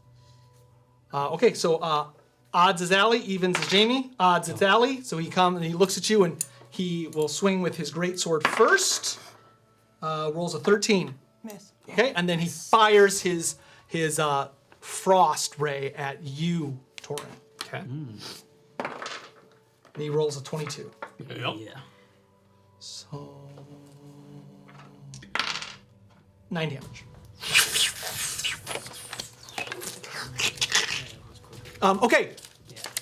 Okay, so odds is Allie, evens is Jamie. Odds it's Allie. So he comes and he looks at you, and he will swing with his greatsword first. Rolls a 13. Miss. Okay, and then he fires his frost ray at you, Torin. Okay. And he rolls a 22. Yep. Yeah. So 9 damage. Okay,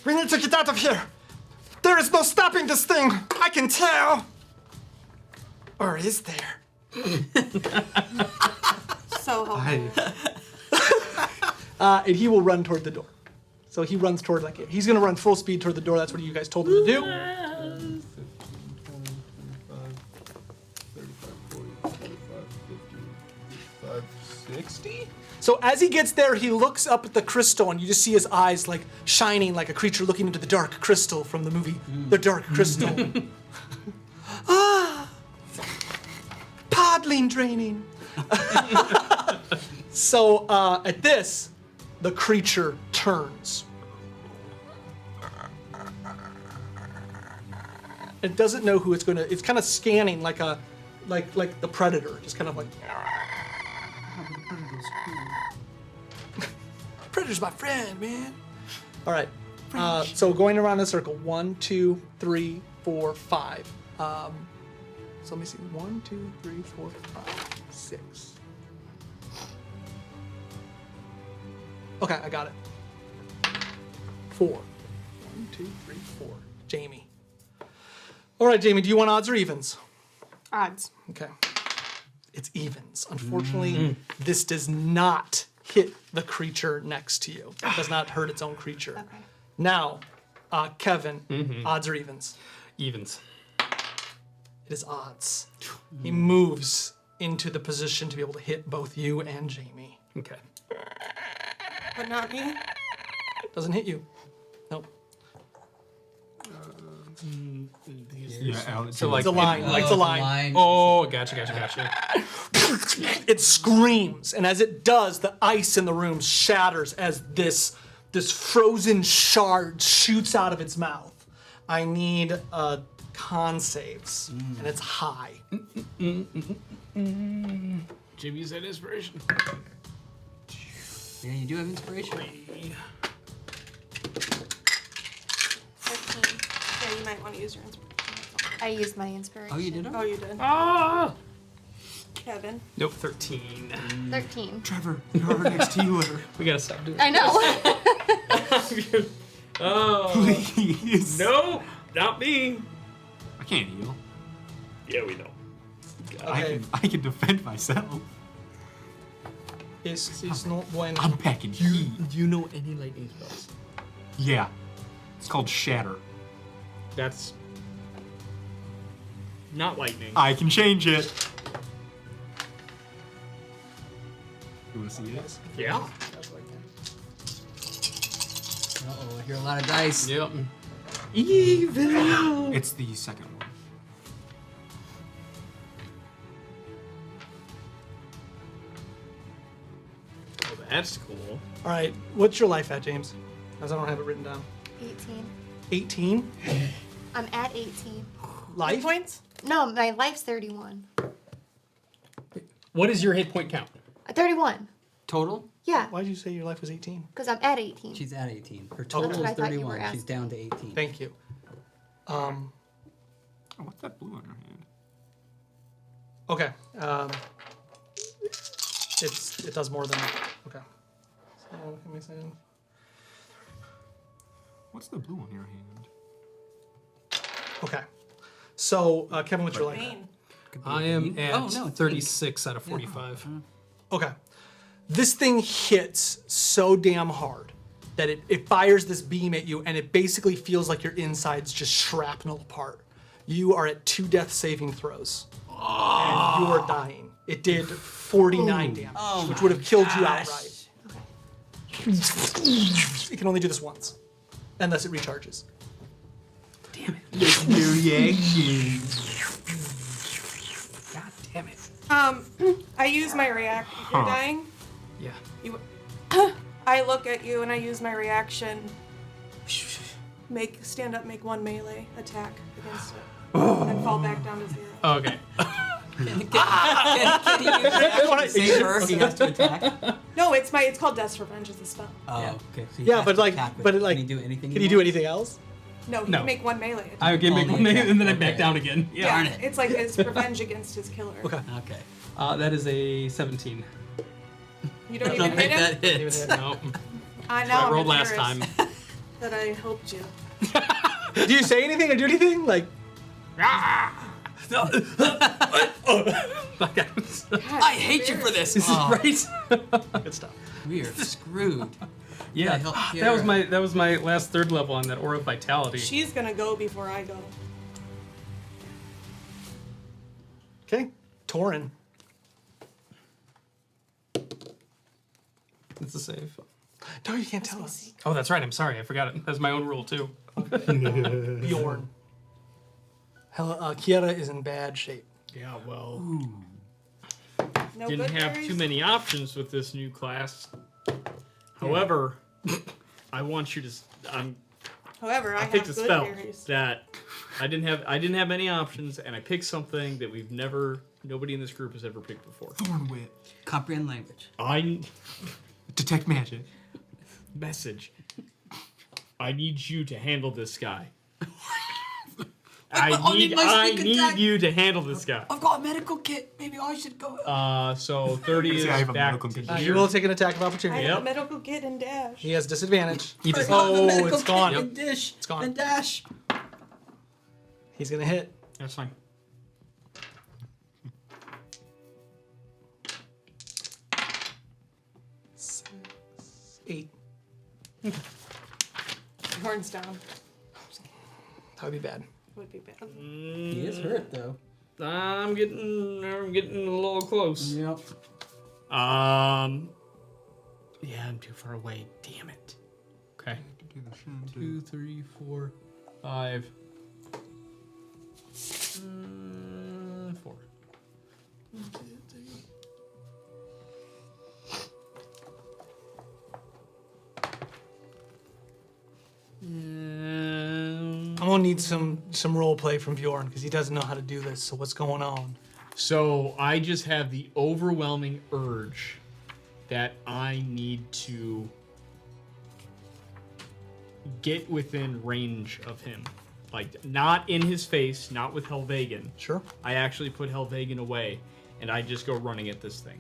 We need to get out of here. There is no stopping this thing. I can tell. Or is there? So helpful. and he will run toward the door. So he runs toward, like, he's gonna run full speed toward the door. That's what you guys told him to do. 15, 20, 25, 35, 40, 45, 50, 55, 60? So as he gets there, he looks up at the crystal, and you just see his eyes, like, shining like a creature looking into the dark crystal from the movie The Dark Crystal. Podling draining. So at this, the creature turns. It doesn't know who it's gonna. It's kind of scanning like the predator, just kind of like. Predator's my friend, man. All right. So going around in a circle. 1, 2, 3, 4, 5. So let me see. 1, 2, 3, 4, 5, 6. Okay, I got it. 4. 1, 2, 3, 4. Jamie. All right, Jamie. Do you want odds or evens? Odds. Okay. It's evens. Unfortunately, this does not hit the creature next to you. It does not hurt its own creature. Okay. Now, Kevin, odds or evens? Evens. It is odds. He moves into the position to be able to hit both you and Jamie. Okay. But not me. Doesn't hit you. Nope. Yeah, Alex. So, like, It's a line. Like, it's a line. Oh, gotcha. It screams, and as it does, the ice in the room shatters as this frozen shard shoots out of its mouth. I need con saves, and it's high. Jimmy's had inspiration. Yeah, you do have inspiration. 15. Yeah, you might want to use your inspiration. I used my inspiration. Oh, you did? Oh, you did. Ah! Kevin. Nope, 13. 13. Trevor, you're our next healer. We gotta stop doing I know. Oh. Please. No, not me. I can't heal. Yeah, we know. Okay. I can defend myself. Es no bueno. I'm packing heat. Do you know any lightning spells? Yeah. It's called Shatter. That's not lightning. I can change it. You want to see it? Yeah. Uh-oh, I hear a lot of dice. Yep. Evil. It's the second one. Oh, that's cool. All right, what's your life at, James? As I don't have it written down. 18. 18 I'm at 18. life. Points? No, my life's 31. What is your hit point count? 31. Total? Yeah, Why did you say your life was 18? because I'm at 18. She's at 18. Her That's total what is I thought you were 31. She's asking. down to 18. Thank you. Oh, what's that blue on your hand? Okay. It does more than. Okay. So, give me a second. What's the blue on your hand? Okay. So, Kevin, what's your life? Bane. I am at Oh, no, it's 36 out of 45. Okay. This thing hits so damn hard that it fires this beam at you, and it basically feels like your insides just shrapnel apart. You are at 2 death saving throws, and you are dying. It did 49 damage, which would have killed you outright. It can only do this once, unless it recharges. Legendary action. God damn it. I use my react. You're dying. Yeah. You. I look at you and I use my reaction. Stand up, make 1 melee attack against it, and fall back down to 0. Okay. Can he use it? Save her. He has to attack. No, it's called Death's Revenge is the spell. Oh, Yeah. okay. So he Yeah, has but to like, attack with but it. it like, Can he do anything? Can you do anything else? No, he No. can make 1 melee attack. I can make Only one attack. and then I back Okay. down again. Yeah. Darn it. It's like his revenge against his killer. Okay. Okay. That is a 17. You I don't don't even hit think him. that hits. No. I know. I rolled last time. That I helped you. Do you say anything or do anything? Like, I hate you for this. Oh, Right? good stuff. we are screwed. Yeah. help That was my last 3rd level on that Aura of Vitality. She's gonna go before I go. Okay. Torin. It's a save. No, you can't tell us. Oh, that's right. I'm sorry. I forgot it. That's my own rule too. Bjorn. Kiera is in bad shape. Yeah, well, No didn't good have berries? too many options with this new class. However, I want you to. However, I I picked a have good spell berries. that I didn't have many options, and I picked something that nobody in this group has ever picked before. Thorn whip. Comprehend language. I Detect magic. message. I need you to handle this guy. I need you to handle this guy. I've got a medical kit. Maybe I should go. So 30 is I have a back medical to condition. You here. will take an attack of I opportunity. have Yep. a medical kit and dash. He has disadvantage. He does Oh, Medical it's kit gone. and dish. It's gone. And dash. He's gonna hit. That's fine. Eight. Horns down. That would be bad. Would be bad. He is hurt though. I'm getting a little close. Yep. Yeah, I'm too far away. Damn it. Okay. 2, 3, 4, 5. 4. I'm gonna need some role play from Bjorn because he doesn't know how to do this. So what's going on? So I just have the overwhelming urge that I need to get within range of him. Like, not in his face, not with Helvegan. Sure. I actually put Helvegan away, and I just go running at this thing.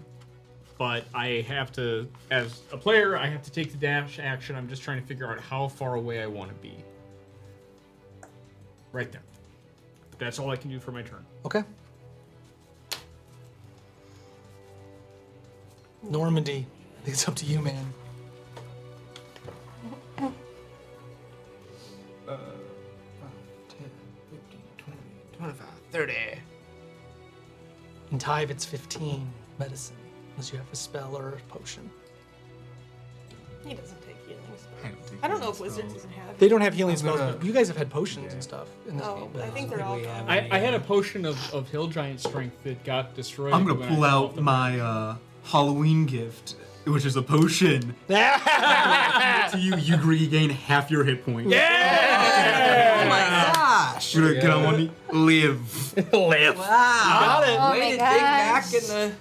But I have to, as a player, I have to take the dash action. I'm just trying to figure out how far away I want to be. Right there. That's all I can do for my turn. Okay. Normandy. I think it's up to you, man. 10, 15, 20, 25, 30. In Tyve, it's 15 medicine, unless you have a spell or a potion. He doesn't take healing spells. I don't take I don't know if healing wizards spells. even have. They don't have healing spells, gonna- but you guys have had potions and stuff in this Oh, game. I think they're all we have gone. I had a potion of Hill Giant Strength that got destroyed. I'm gonna when I pull fell out off the my Halloween gift, which is a potion. To you, you regain half your hit points. Oh my gosh! You're gonna get on one knee. Live. Live. Wow. Got it. Oh Way my to dig gosh. back in the.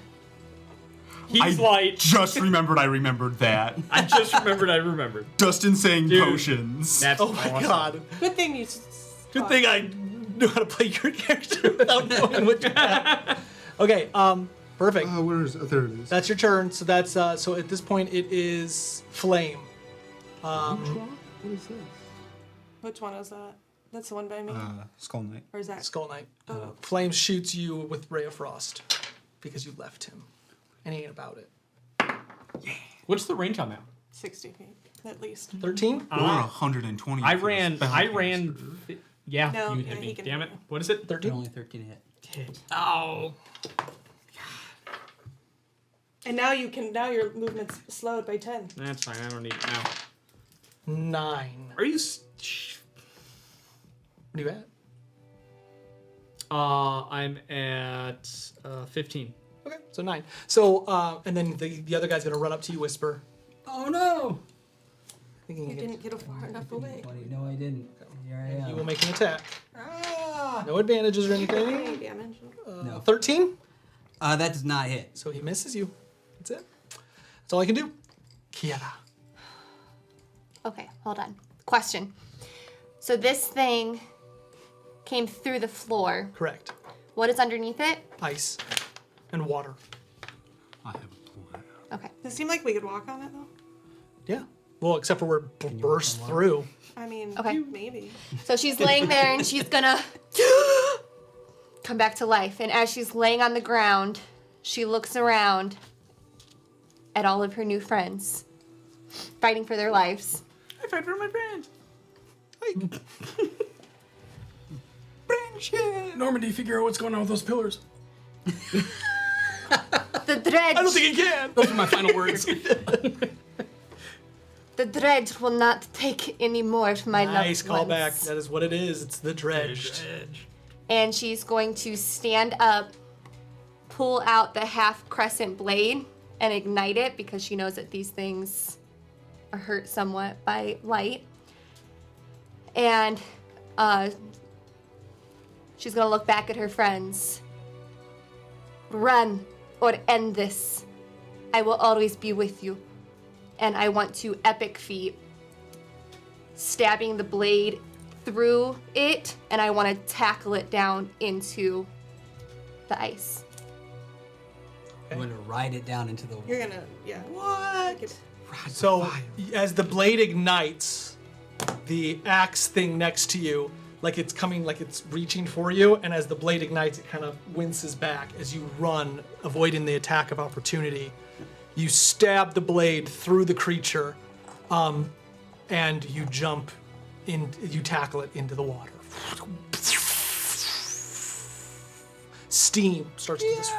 He's I light. just remembered I remembered that. I just remembered. I remembered. Dustin saying Dude. potions. That's Oh my awesome. god. Good thing you. Good thing I knew how to play your character without knowing what you had. Okay, perfect. Where is it? There it is. That's your turn. So that's so at this point it is Flame. What is this? Which one is that? That's the one by me. Skull Knight. Or is that? Skull Knight. Flame shoots you with Ray of Frost because you left him, and he ain't about it. What's the range on that? 60 feet, at least. 13. Or 120. I for ran. the I spellcaster. ran. Yeah, No, you yeah, hit he me. can Damn hit it. me. What is it? 13. Only 13 hit. Oh. And now you can. Now your movement's slowed by 10. That's fine. I don't need it now. 9. Are you? What are you at? I'm at 15. Okay, so 9. So and then the other guy's gonna run up to you, whisper. Oh no! I think he You can get. didn't get far enough away. 20. No, I didn't. Here I He am. will make an attack. Ah! No advantages or Any anything. damage? No. 13. That does not hit. So he misses you. That's it. That's all I can do. Kiara. Okay, hold on. Question. So this thing came through the floor. Correct. What is underneath it? Ice and water. I have a plan. Okay. Does it seem like we could walk on it though? Yeah. Well, except for we're burst through. I mean, Okay. maybe. So she's laying there and she's gonna come back to life. And as she's laying on the ground, she looks around at all of her new friends fighting for their lives. I fight for my friends. Normandy, figure out what's going on with those pillars. The dredge. I don't think he can. Those are my final words. The dredge will not take any more of my Nice loved ones. callback. That is what it is. It's the dredged. And she's going to stand up, pull out the half crescent blade, and ignite it because she knows that these things are hurt somewhat by light. And she's going to look back at her friends. Run or end this. I will always be with you. And I want to epic feat, stabbing the blade through it, and I want to tackle it down into the ice. I'm gonna ride it down into the. You're gonna, yeah. What? So as the blade ignites, the axe thing next to you, like it's coming, like it's reaching for you, and as the blade ignites, it kind of winces back as you run, avoiding the attack of opportunity. You stab the blade through the creature, and you jump in. You tackle it into the water. Steam starts to just.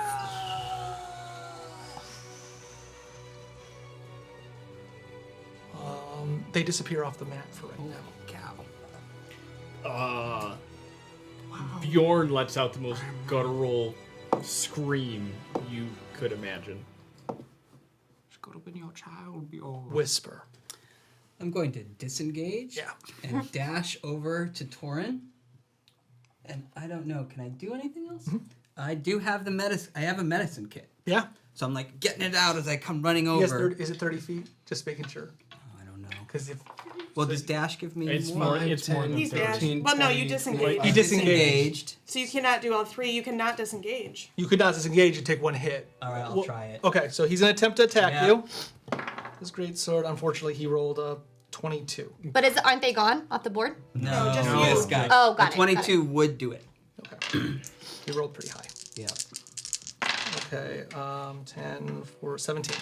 They disappear off the map for right now. Cow. Bjorn lets out the most guttural scream you could imagine. Could have been your child, Bjorn. Whisper. I'm going to disengage. Yeah. And dash over to Torin. And I don't know. Can I do anything else? I do have the medicine. I have a medicine kit. Yeah. So I'm like getting it out as I come running over. Yes, is it 30 feet? Just making sure. Oh, I don't know. Because if Well, does dash give me It's more? more. It's more than He's 30. dashed. Well, no, you disengaged. You disengaged. So you cannot do all three. You cannot disengage. you could not disengage, you take one hit. All right, I'll Well, try it. Okay, so he's gonna attempt to attack Yeah. you. His great sword, unfortunately, he rolled a 22. But aren't they gone off the board? No, just no, you. this guy. Oh, got A it, 22 would do it. Okay. He rolled pretty high. Yeah. Okay, 10 for 17.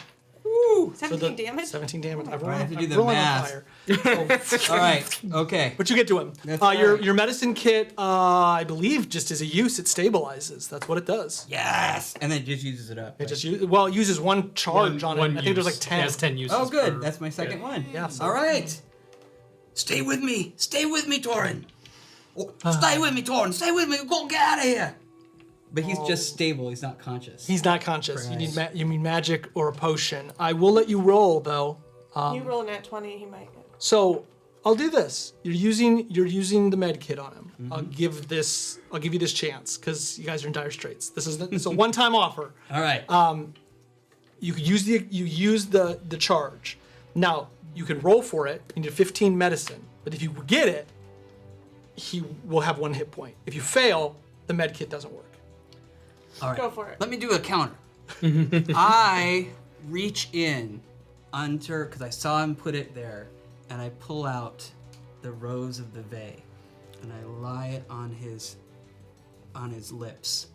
Woo! 17 damage. 17 damage. I have to do I'm the rolling math. on fire. All right. Okay. But you get to him. That's Your right. your medicine kit, I believe, just as a use, it stabilizes. That's what it does. Yes. And then just uses it up. It just it uses one charge on it. I think there's like 10. It has 10 uses. Oh, good. per- That's my second one. Yeah, so- All right. Stay with me. Stay with me, Torin. Oh, stay with me, Torin. Stay with me. Go get out of here. But he's just stable. He's not conscious. He's not conscious. You Right. need you mean magic or a potion. I will let you roll though. You roll a nat 20, he might get. So I'll do this. You're using the med kit on him. Mm-hmm. I'll give you this chance because you guys are in dire straits. This is it's a one-time offer. All right. you could use the charge. Now you can roll for it. You need 15 medicine, but if you get it, he will have 1 hit point. If you fail, the med kit doesn't work. All right. Go for it. Let me do a counter. I reach in under, because I saw him put it there, and I pull out the rose of the Vey, and I lie it on his lips,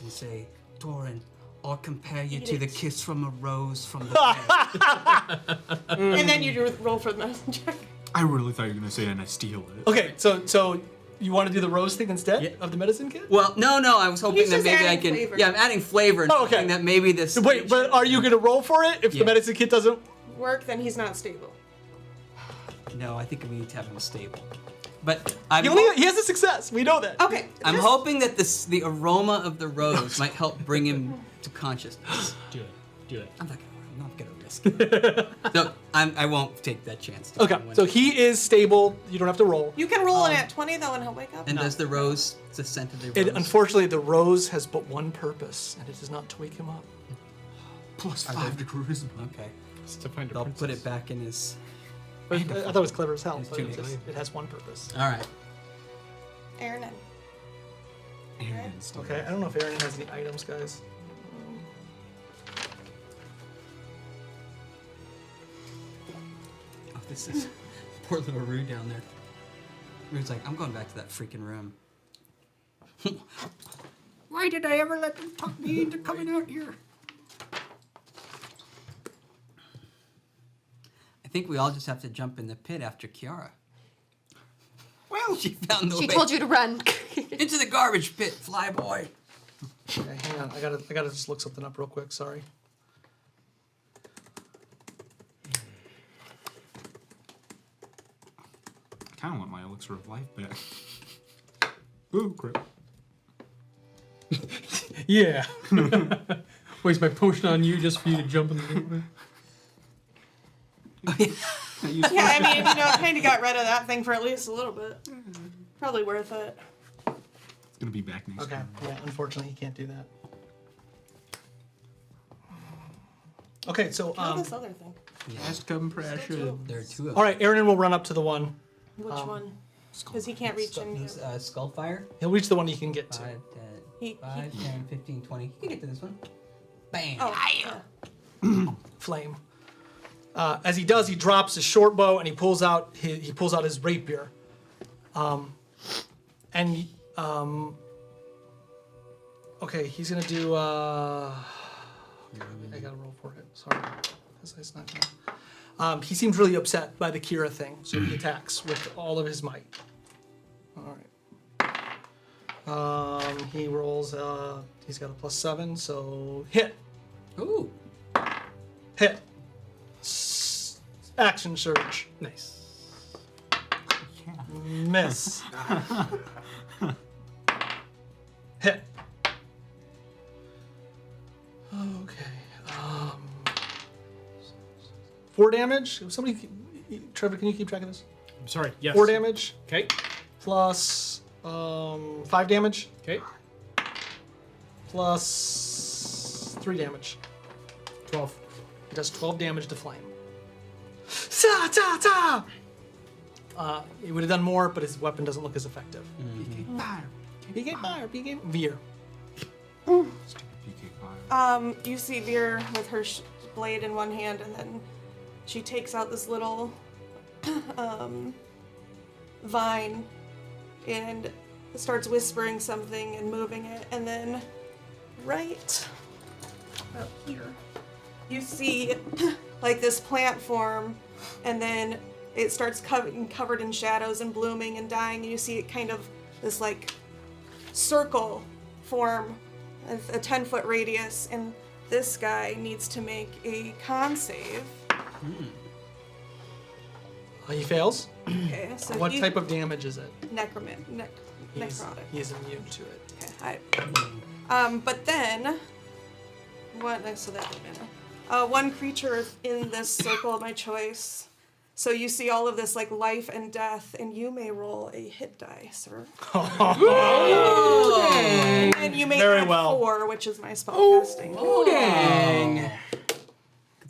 and say, Doran, I'll compare you to the kiss from a rose from the Vey. And then you do roll for the medicine check. I really thought you were gonna say, and I steal it. Okay, so you want to do the rose thing instead Yeah. of the medicine kit? Well, no, I was hoping He's that just maybe I adding can. flavor. Yeah, I'm adding flavor and Oh, okay. hoping that maybe this. Wait, but are you gonna roll for it if the Yeah. medicine kit doesn't? Work, then he's not stable. No, I think we need to have him stable. But I'm, He has a success. We know that. Okay. I'm hoping that the aroma of the rose might help bring him to consciousness. Do it. I'm not gonna risk it. So I won't take that chance. To Okay, win. so he is stable. You don't have to roll. You can roll an at 20 though, and he'll wake up. And does the rose, the scent of the rose? Unfortunately, the rose has but one purpose, and it is not to wake him up. Plus 5 to charisma. Okay. It's to find a I'll princess. put it back in his. I thought it was clever as hell, It's but too it has one purpose. All right. Aaron. Okay, I don't know if Aaron has any items, guys. Oh, this is poor little Rue down there. Rue's like, I'm going back to that freaking room. Why did I ever let them talk me into coming out here? I think we all just have to jump in the pit after Kiara. Well, she found the She way told you to run. into the garbage pit, fly boy. Okay, hang on. I gotta just look something up real quick. Sorry. I kind of want my elixir of life back. Ooh, crap. Yeah. Waste my potion on you just for you to jump in the water. Yeah, I mean, I kind of got rid of that thing for at least a little bit. Probably worth it. It's gonna be back next Okay. time. Yeah, unfortunately, he can't do that. Okay, so Kill this other thing. Last come pressure. There are two of all right, Aaron will run up to the one. Which one? Because he can't reach in. them. Skullfire. He'll reach the one he can get to. 5, 10, He- 5, 10, 15, 20. You can get to this one. Bam. Oh, yeah. Flame. As he does, he drops his short bow and he pulls out his rapier. Okay, he's gonna do. I gotta roll for it. Sorry, it's not gonna. He seems really upset by the Kira thing, so he attacks with all of his might. All right. He rolls. He's got a +7, so hit. Ooh. Hit. Action surge. Nice. Miss. Hit. Okay. 4 damage. Somebody, Trevor, can you keep track of this? I'm sorry. Yes. 4 damage Okay. plus 5 damage Okay. plus 3 damage. 12. He does 12 damage to flame. Sa ta ta. He would have done more, but his weapon doesn't look as effective. Fire. PK fire, PK Veer. Stupid PK fire. You see Veer with her blade in one hand, and then she takes out this little vine and starts whispering something and moving it, and then right up here, you see like this plant form, and then it starts covered in shadows and blooming and dying, and you see it kind of this like circle form of a 10-foot radius, and this guy needs to make a con save. He fails. Okay, so What type of damage is it? necrotic? He's immune to it. Okay, but then what? So that didn't matter. One creature in this circle of my choice. So you see all of this like life and death, and you may roll a hit die, sir. And you may Very add well. 4, which is my spell casting. Dang.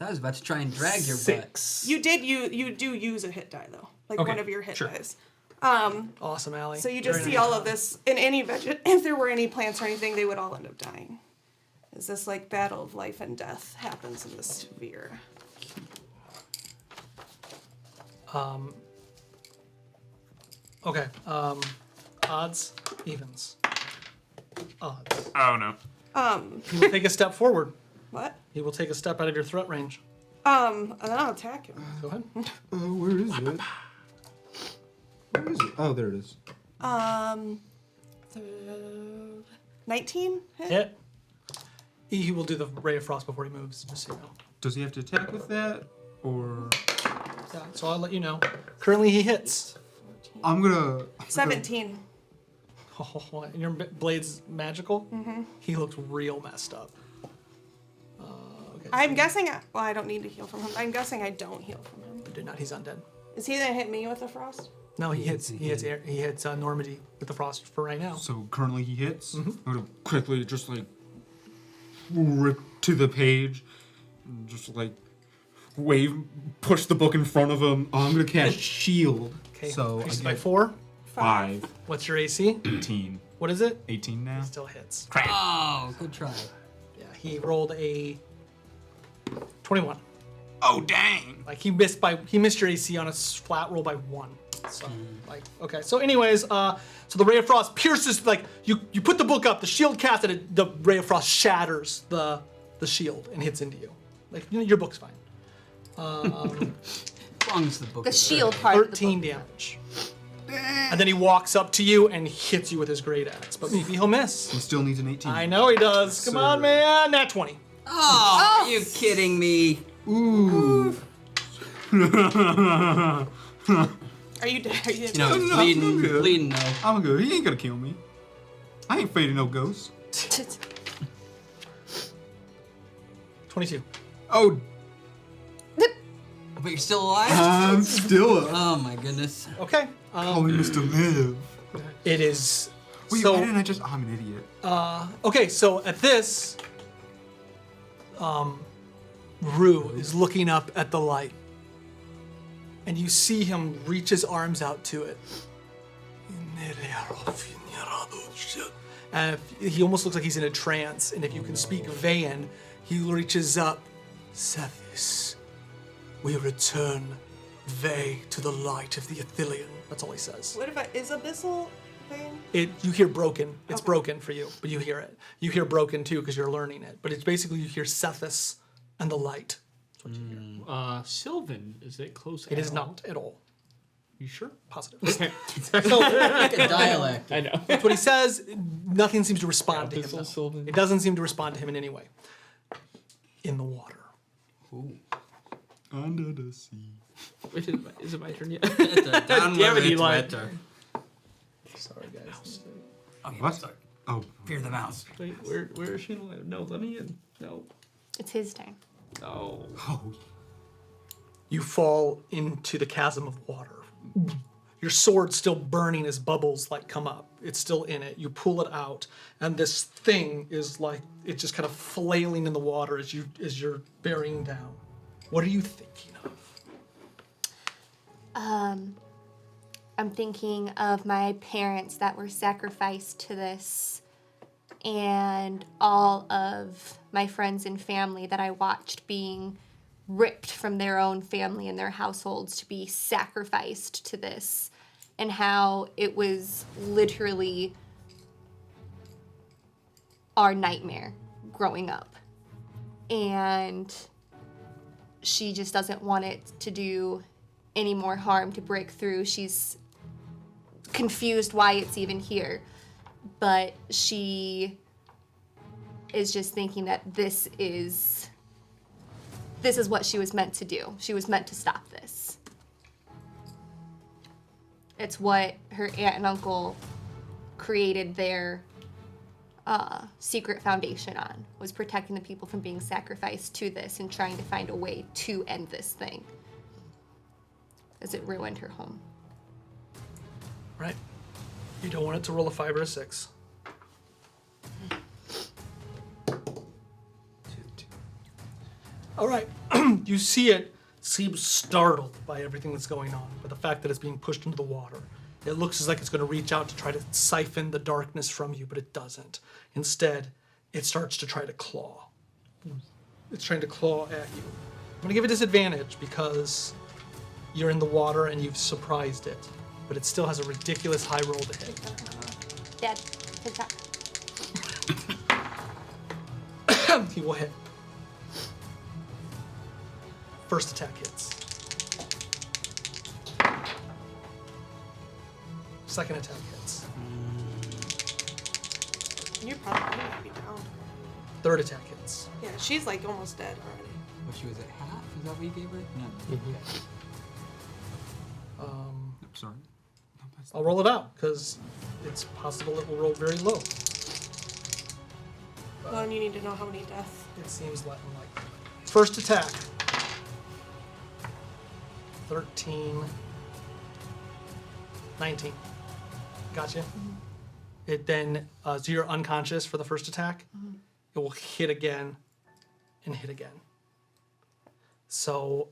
I was about to try and drag your butt. 6. You do use a hit die though, like Okay, one of your hit sure. dies. Awesome, Allie. So you just Very see nice. all of this in any if there were any plants or anything, they would all end up dying. As this like battle of life and death happens in this sphere. Okay. Odds, evens. Odds. Oh no. He will take a step forward. What? He will take a step out of your threat range. And then I'll attack him. Go ahead. Where is it? Where is it? Oh, there it is. 19 Hit. He will do the Ray of Frost before he moves, just so you know. Does he have to attack with that, or? Yeah, so I'll let you know. Currently, he hits. I'm gonna. 17. Oh, and your blade's magical? Mm-hmm. He looks real messed up. Okay. I'm guessing. I don't need to heal from him. I'm guessing I don't heal from him. Do not. He's undead. Is he gonna hit me with the frost? No, he hits. He hits Normandy with the frost for right now. So currently he hits. I'm gonna quickly just like rip to the page, and just like push the book in front of him. I'm gonna cast shield. Okay. So I Increases by get 4. 5, What's your AC? 18, What is it? 18 now. Still hits. Oh, good try. Yeah, he rolled a 21. Oh dang! Like he missed your AC on a flat roll by 1. So like okay. So anyways, so the Ray of Frost pierces like you put the book up, the shield cast, and the Ray of Frost shatters the shield and hits into you. Like your book's fine. As long as the book The is shield part of the 13 book. damage. And then he walks up to you and hits you with his great axe. But maybe he'll miss. He still needs an 18. I know he does. Come on, man. Nat 20. Oh, are you kidding me? Ooh. Are you dead? Are you dead? No, No, bleeding, I'm good. bleeding no. I'm good. He ain't gonna kill me. I ain't afraid of no ghosts. 22. Oh, But you're still alive? I'm still up. Oh my goodness. Okay. Call me Mr. Live. It is. Wait, so why didn't I just? I'm an idiot. okay. So at this, Rue is looking up at the light, and you see him reach his arms out to it. And he almost looks like he's in a trance. And if you can speak Vayan, he reaches up. Sethis, we return Vay to the light of the Ithilien. That's all he says. What if is abyssal thing? You hear broken. It's broken for you, but you hear it. You hear broken too because you're learning it. But it's basically you hear Sethis and the light. That's what you hear. Sylvan, is it close? It is not at all. You sure? Positive. Okay. Like a dialect. I know. That's what he says. Nothing seems to respond to him. Abyssal though. Sylvan. It doesn't seem to respond to him in any way. In the water. Under the sea. Wait, is it my turn yet? Damn Damn it, Eli. Sorry, guys. Okay, What? sorry. Oh, Fear the mouse. Wait, where is she? No, let me in. No. It's his turn. No. oh. You fall into the chasm of water. Your sword's still burning as bubbles like come up. It's still in it. You pull it out, and this thing is like it's just kind of flailing in the water as you're bearing down. What are you thinking of? I'm thinking of my parents that were sacrificed to this, and all of my friends and family that I watched being ripped from their own family and their households to be sacrificed to this, and how it was literally our nightmare growing up. And she just doesn't want it to do any more harm, to break through. She's confused why it's even here, but she is just thinking that this is what she was meant to do. She was meant to stop this. It's what her aunt and uncle created their secret foundation on, was protecting the people from being sacrificed to this and trying to find a way to end this thing, as it ruined her home. Right. You don't want it to roll a 5 or a 6. All right. You see it seems startled by everything that's going on, by the fact that it's being pushed into the water. It looks as like it's going to reach out to try to siphon the darkness from you, but it doesn't. Instead, it starts to try to claw. It's trying to claw at you. I'm going to give it disadvantage because you're in the water and you've surprised it, but it still has a ridiculous high roll to hit. Dead. Attack. He will hit. First attack hits. Second attack hits. You probably might be down. Third attack hits. Yeah, she's like almost dead already. Oh, she was at half? Is that what you gave her? No. Sorry. I'll roll it out because it's possible it will roll very low. Well, and you need to know how many deaths. It seems like first attack. 13, 19. Gotcha. It then, so you're unconscious for the first attack. It will hit again and hit again. So,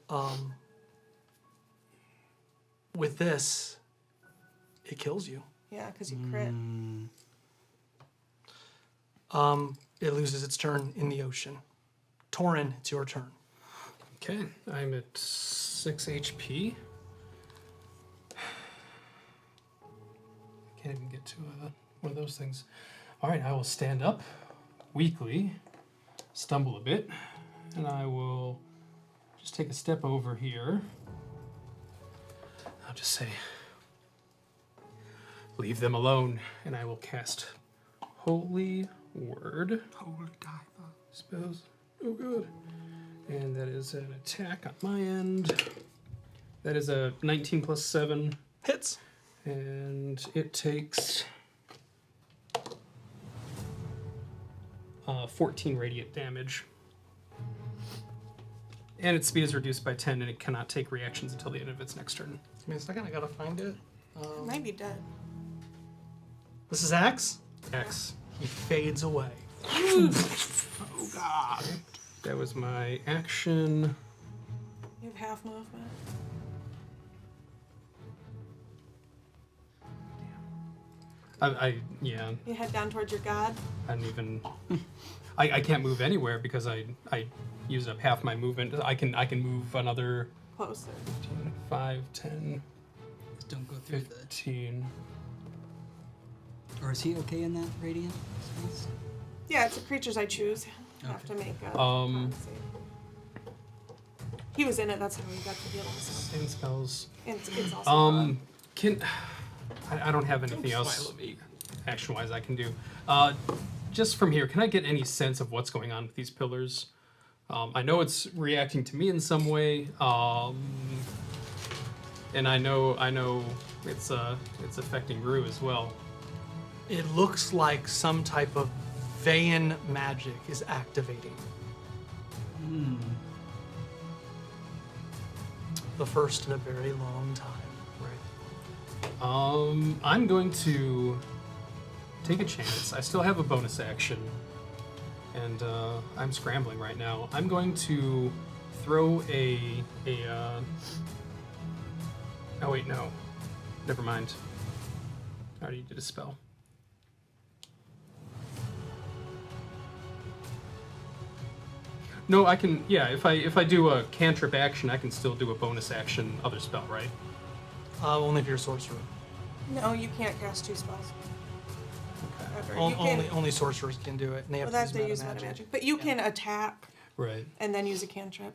with this, it kills you. Yeah, because you crit. It loses its turn in the ocean. Torin, it's your turn. Okay, I'm at 6 HP. Can't even get to one of those things. All right, I will stand up weakly, stumble a bit, and I will just take a step over here. I'll just say, leave them alone, and I will cast Holy Word. Holy Tyve. Spells. Oh, good. And that is an attack on my end. That is a 19 plus 7. Hits. And it takes 14 radiant damage. And its speed is reduced by 10, and it cannot take reactions until the end of its next turn. Give me a second, I gotta find it. It might be dead. This is Axe. X. He fades away. Oh God. That was my action. You have half movement. Yeah, You head down towards your god. I don't even. I can't move anywhere because I used up half my movement. I can move another Closer. 5, 10, Just don't go through 15. Or is he okay in that radiant space? Yeah, it's the creatures I choose. I have to make a Um, save. He was in it, that's how he got to deal with stuff. Sand spells. And it's also Can I don't have anything else action-wise I can do. Just from here, can I get any sense of what's going on with these pillars? I know it's reacting to me in some way, and I know it's affecting Rue as well. It looks like some type of Vayan magic is activating. The first in a very long time. I'm going to take a chance. I still have a bonus action, and I'm scrambling right now. I'm going to throw a. Oh wait, no, never mind. I already did a spell. No, I can. Yeah, if I do a cantrip action, I can still do a bonus action other spell, right? Only if you're a sorcerer. No, you can't cast 2 spells. Ever. You Only, can, only sorcerers can do it, and they have well, that to they use use meta meta magic. magic. But you can attack Right. and then use a cantrip.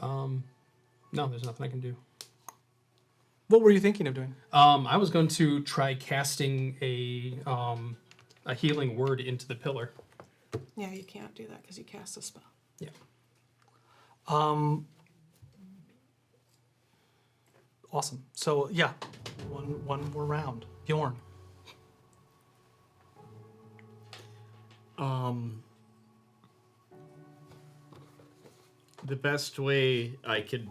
No, there's nothing I can do. What were you thinking of doing? I was going to try casting a healing word into the pillar. Yeah, you can't do that because you cast a spell. Yeah. Awesome. So yeah, one more round. Bjorn. The best way I could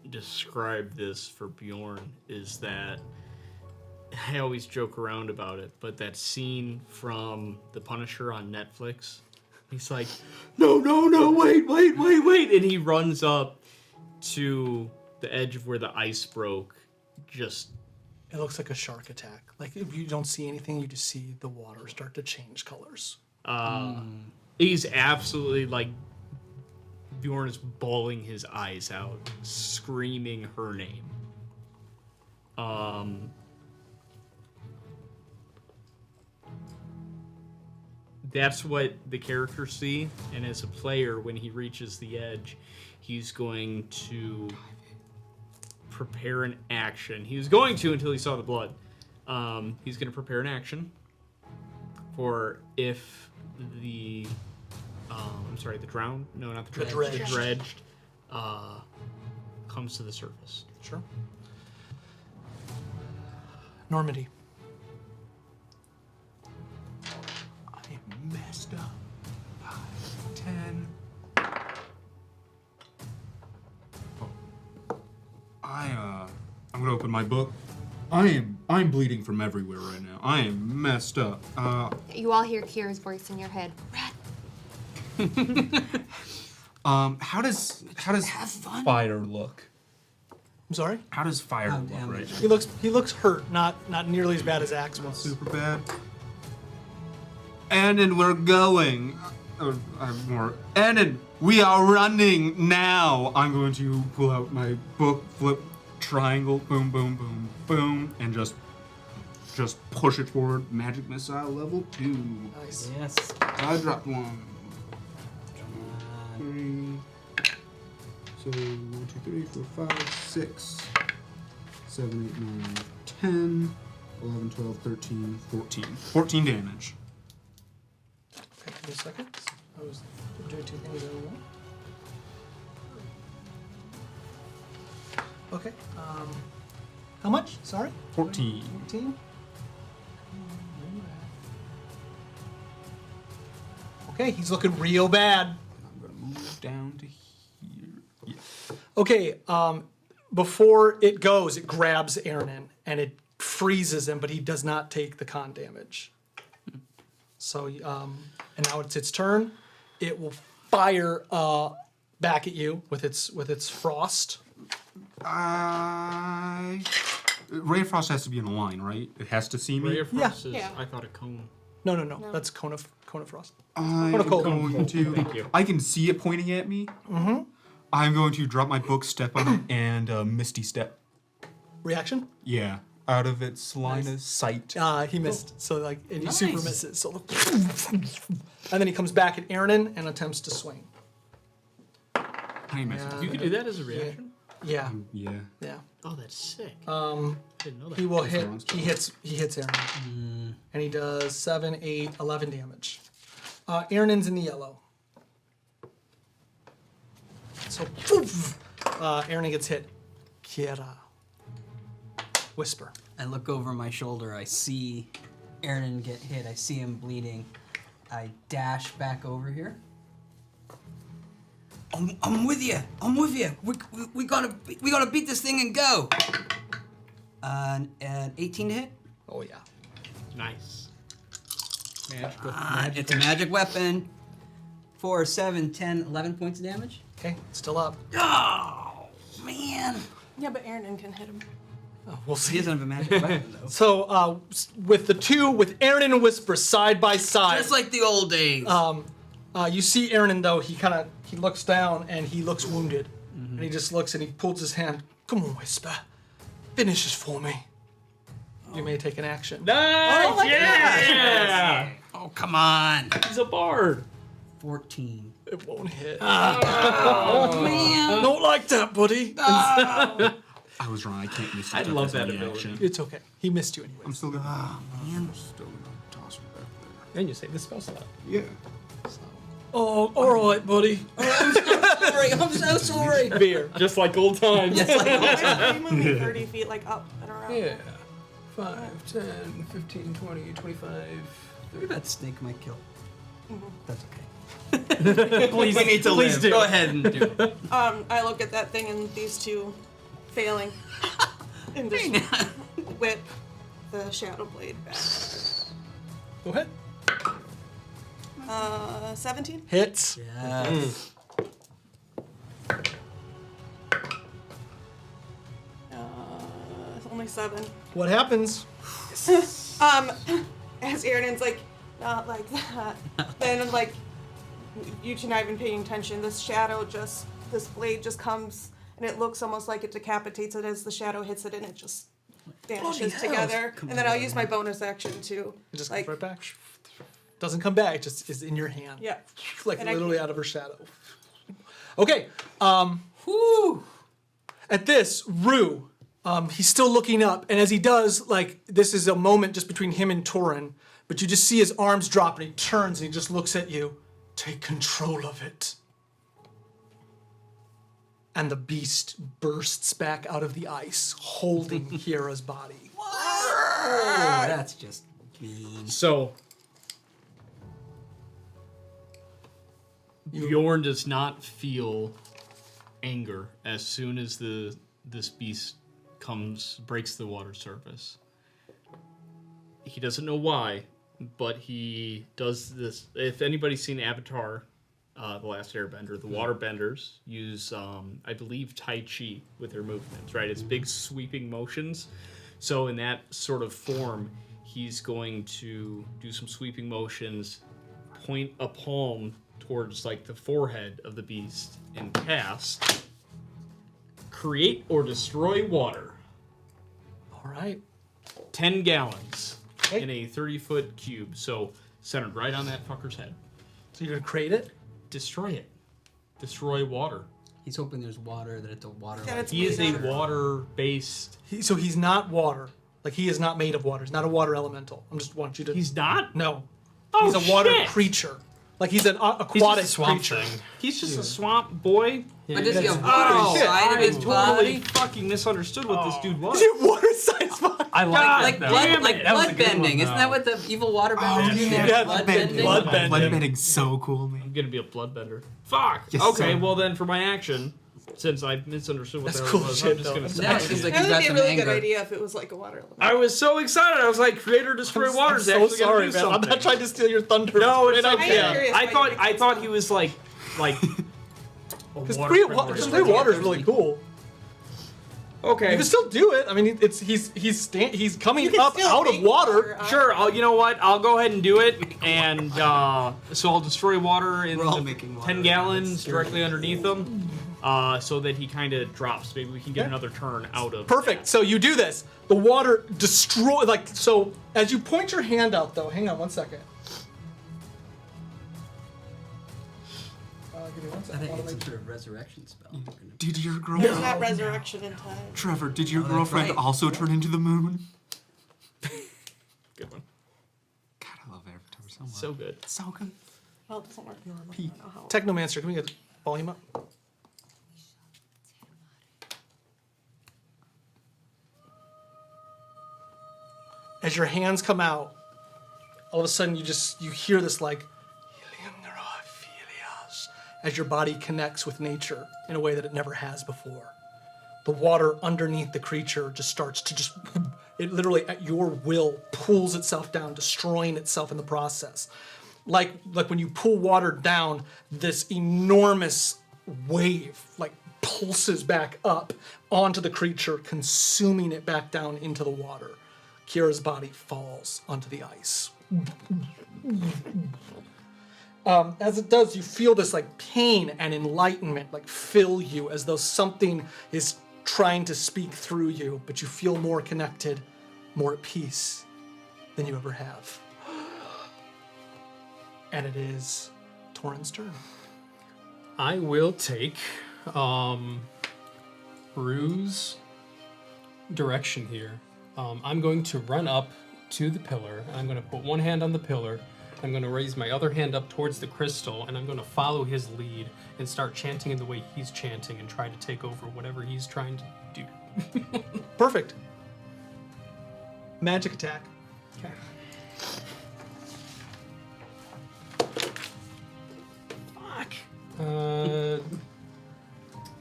describe this for Bjorn is that I always joke around about it, but that scene from The Punisher on Netflix He's like, no, wait. And he runs up to the edge of where the ice broke. Just, It looks like a shark attack. Like if you don't see anything, you just see the water start to change colors. he's absolutely like, Bjorn is bawling his eyes out, screaming her name. That's what the characters see, and as a player, when he reaches the edge, he's going to prepare an action. He was going to until he saw the blood. He's going to prepare an action for if the the drowned? No, not the dredged. The dredged comes to the surface. Sure. Normandy. I messed up. 5, 10. I'm gonna open my book. I'm bleeding from everywhere right now. I am messed up. You all hear Kira's voice in your head. How does fire look? I'm sorry. How does fire How look right damaged? now? He looks hurt. Not nearly as bad as Axe was. Super bad. Annan, we're going. Annan, we are running now. I'm going to pull out my book, flip, triangle, boom, boom, boom, boom, and just push it forward. Magic missile level 2. Nice. Yes. I dropped 1. 3. So 1, 2, 3, 4, 5, 6, 7, 8, 9, 10, 11, 12, 13, 14. 14 damage. Okay, give me a second. I was doing two things at once. Okay. How much? Sorry? 14. 14? Okay, he's looking real bad. I'm gonna move down to here. Yeah. Okay, before it goes, it grabs Aaron and it freezes him, but he does not take the con damage. So, and now it's its turn. It will fire back at you with its frost. Ray of Frost has to be in a line, right? It has to see me. Ray of Frost is, Yeah. I thought, a cone. No. That's cone of frost. I'm cold. going to. Thank you. I can see it pointing at me. Mm-hmm. I'm going to drop my book, step on it, and Misty Step. Reaction? Yeah, out of its line of sight. He missed. So like, and he Nice. super misses. So, and then he comes back at Aaron and attempts to swing. I missed. You can do that as a reaction? Yeah. Yeah. Oh, that's sick. I didn't know that. He will That's hit. the wrong He hits Aaron, and he does 7, 8, 11 damage. Aaron's in the yellow. So, poof, Aaron gets hit. Kira. Whisper. I look over my shoulder. I see Aaron get hit. I see him bleeding. I dash back over here. I'm with you. I'm with you. We gotta beat this thing and go. An 18 to hit. Oh yeah. Nice. It's a magic weapon. 4, 7, 10, 11 points of damage. Okay, still up. Oh man. Yeah, but Aaron can hit him. We'll He see. doesn't have a magic weapon though. So, with Aaron and Whisper side by side. Just like the old days. You see Aaron though, he looks down and he looks wounded. And he just looks and he pulls his hand. Come on, Whisper. Finish this for me. You may take an action. Nice! Yeah! Oh come on. He's a bard. 14. It won't hit. Oh man. Don't like that, buddy. I was wrong. I can't miss. I love that ability. It's okay. He missed you anyway. I'm still gonna. Man. Still gonna toss her back And you say the spell slot. there. Yeah. Oh, all right, buddy. I'm so sorry. Beer. Just like old times. Actually, moving 30 feet, like up and around. Yeah. 5, 10, 15, 20, 25. Maybe that snake might kill. That's okay. Please, We need to please live. do. Go ahead and do it. I look at that thing and these two failing, and just whip the shadow blade back. Go ahead. 17? Hits. Yes. It's only 7. What happens? As Aaron's like, not like that. Then like, you two not even paying attention. This blade just comes, and it looks almost like it decapitates it as the shadow hits it, and it just vanishes together. And then I'll use my bonus action to It just like, comes right back. Doesn't come back. It just is in your hand. yeah. Like And I literally can't- out of her shadow. Okay. Whew. At this, Rue, he's still looking up, and as he does, like this is a moment just between him and Torin, but you just see his arms drop, and he turns and he just looks at you. Take control of it. And the beast bursts back out of the ice, holding Kiera's body. Oh, that's just mean. So Bjorn does not feel anger as soon as this beast breaks the water surface. He doesn't know why, but he does this. If anybody's seen Avatar, The Last Airbender, the waterbenders use, I believe, Tai Chi with their movements, right? It's big sweeping motions. So in that sort of form, he's going to do some sweeping motions, point a palm towards like the forehead of the beast, and cast Create or Destroy Water. All right. 10 gallons Okay. in a 30-foot cube, so centered right on that fucker's head. So you're gonna create it? Destroy it. Destroy water. He's hoping there's water, that it's a water. That it's He is a made out of- water-based... So he's not water. Like he is not made of water. He's not a water elemental. I'm just want you to. He's not? No. Oh, He's a water shit! creature. Like he's an aquatic He's just a swamp creature. thing. He's just a swamp boy. But does he have Oh, water shit. inside of I his totally body? fucking misunderstood what this dude was. Is it water signs? I like God, that Like though. blood, Damn it, like that was a blood good one, bending. Isn't that though. what the evil water benders do? yeah. They're blood bending. Bloodbending's so cool, man. I'm gonna be a bloodbender. Fuck! Yes, okay, sir. well then for my action, since I misunderstood what That's the hell cool it was, shit, I'm just though. gonna That's say. That seems like That you would got be a some really anger. good idea if it was like a water element. I was so excited. I was like, Create or Destroy Water is I'm actually so sorry, gonna do man. I'm something. not trying to steal your thunder. No, it's Great okay. idea. curious I why thought you I picked thought this he was like Because water free primordial. water is really cool. Okay. You can still do it. I mean, he's coming can up still out of make water. Sure, you know what? I'll go ahead and do it, and so I'll destroy water in We're all the making water. 10 It's gallons scary. directly underneath him, so that he kind of drops. Maybe we can get another turn out of. Perfect. So you do this. The water destroy so as you point your hand out though. Hang on one second. Give me one I second. think I wanna it's some make- sort of resurrection spell. Did your It's girlfriend, not resurrection in time. Trevor? Did your Oh, that's girlfriend right. also turn into the moon? Good one. God, I love Avatar so much. So good. So good. Well, it doesn't work normally. I don't know how. Technomancer, can we get the volume up? As your hands come out, all of a sudden you hear this like as your body connects with nature in a way that it never has before. The water underneath the creature just starts to it literally at your will pulls itself down, destroying itself in the process. Like when you pull water down, this enormous wave like pulses back up onto the creature, consuming it back down into the water. Kira's body falls onto the ice. As it does, you feel this like pain and enlightenment like fill you, as though something is trying to speak through you, but you feel more connected, more at peace than you ever have. And it is Torin's turn. I will take Rue's direction here. I'm going to run up to the pillar, and I'm going to put one hand on the pillar. I'm going to raise my other hand up towards the crystal, and I'm going to follow his lead and start chanting in the way he's chanting and try to take over whatever he's trying to do. Perfect. Magic attack. Okay. Fuck.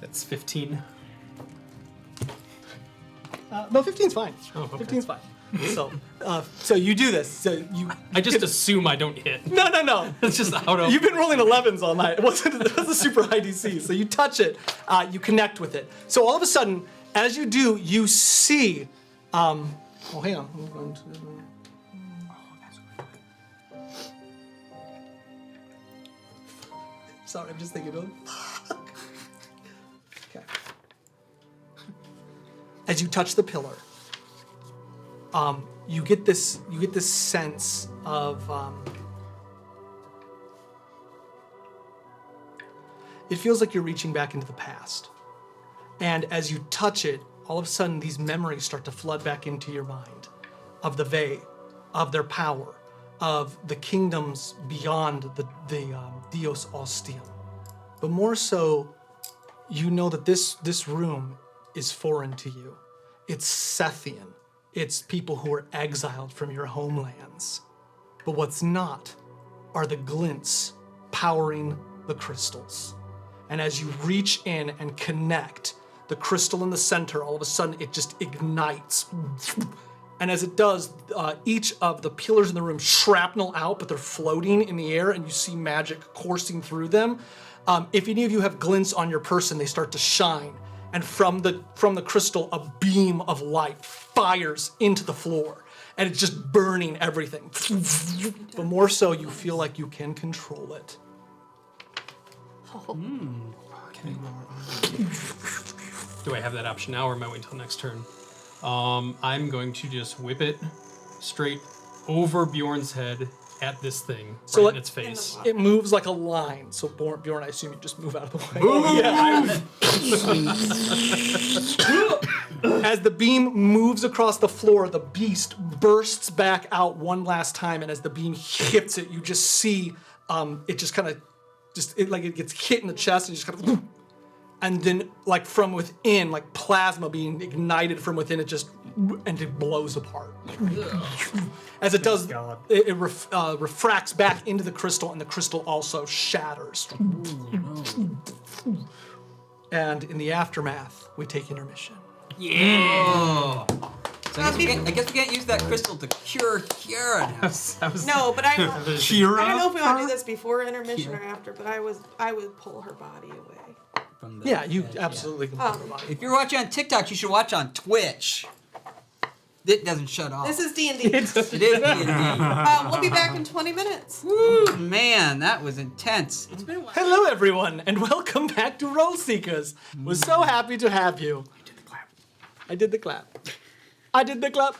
That's 15. No, 15's fine. Oh, okay. 15's fine. So you do this. So you. I just assume I don't hit. No. It's just out of. You've been rolling 11s all night. It wasn't a super high DC. So you touch it, you connect with it. So all of a sudden, as you do, you see. Oh, hang on. I'm going to. Sorry, I'm just thinking. Okay. As you touch the pillar, you get this sense of. It feels like you're reaching back into the past. And as you touch it, all of a sudden these memories start to flood back into your mind of the Vey, of their power, of the kingdoms beyond the Dios Ostium. But more so, you know that this room is foreign to you. It's Sethian. It's people who are exiled from your homelands. But what's not are the glints powering the crystals. And as you reach in and connect, the crystal in the center, all of a sudden it just ignites. And as it does, each of the pillars in the room shrapnel out, but they're floating in the air and you see magic coursing through them. If any of you have glints on your person, they start to shine. And from the crystal, a beam of light fires into the floor. And it's just burning everything. But more so, you feel like you can control it. Do I have that option now, or am I waiting until next turn? I'm going to just whip it straight over Bjorn's head at this thing, So right let- in its face. It moves like a line. So Bjorn, I assume you just move out of the way. Oh, yeah. As the beam moves across the floor, the beast bursts back out one last time, and as the beam hits it, you just see it just kind of it gets hit in the chest and just kind of, and then like from within, like plasma being ignited from within, it blows apart. As it does, it refracts back into the crystal, and the crystal also shatters. And in the aftermath, we take intermission. Yeah. So I guess we can't use that crystal to cure Kira now. No, but I don't know if we want to Kira? do this before intermission or after, but I would pull her body away. From the Yeah, you edge, absolutely can pull the body. If you're watching on TikTok, you should watch on Twitch. It doesn't shut off. This is D&D. It is D&D. We'll be back in 20 minutes. Woo, man, that was intense. It's been a while. Hello, everyone, and welcome back to Roll Seekers. We're so happy to have you. I did the clap. I did the clap.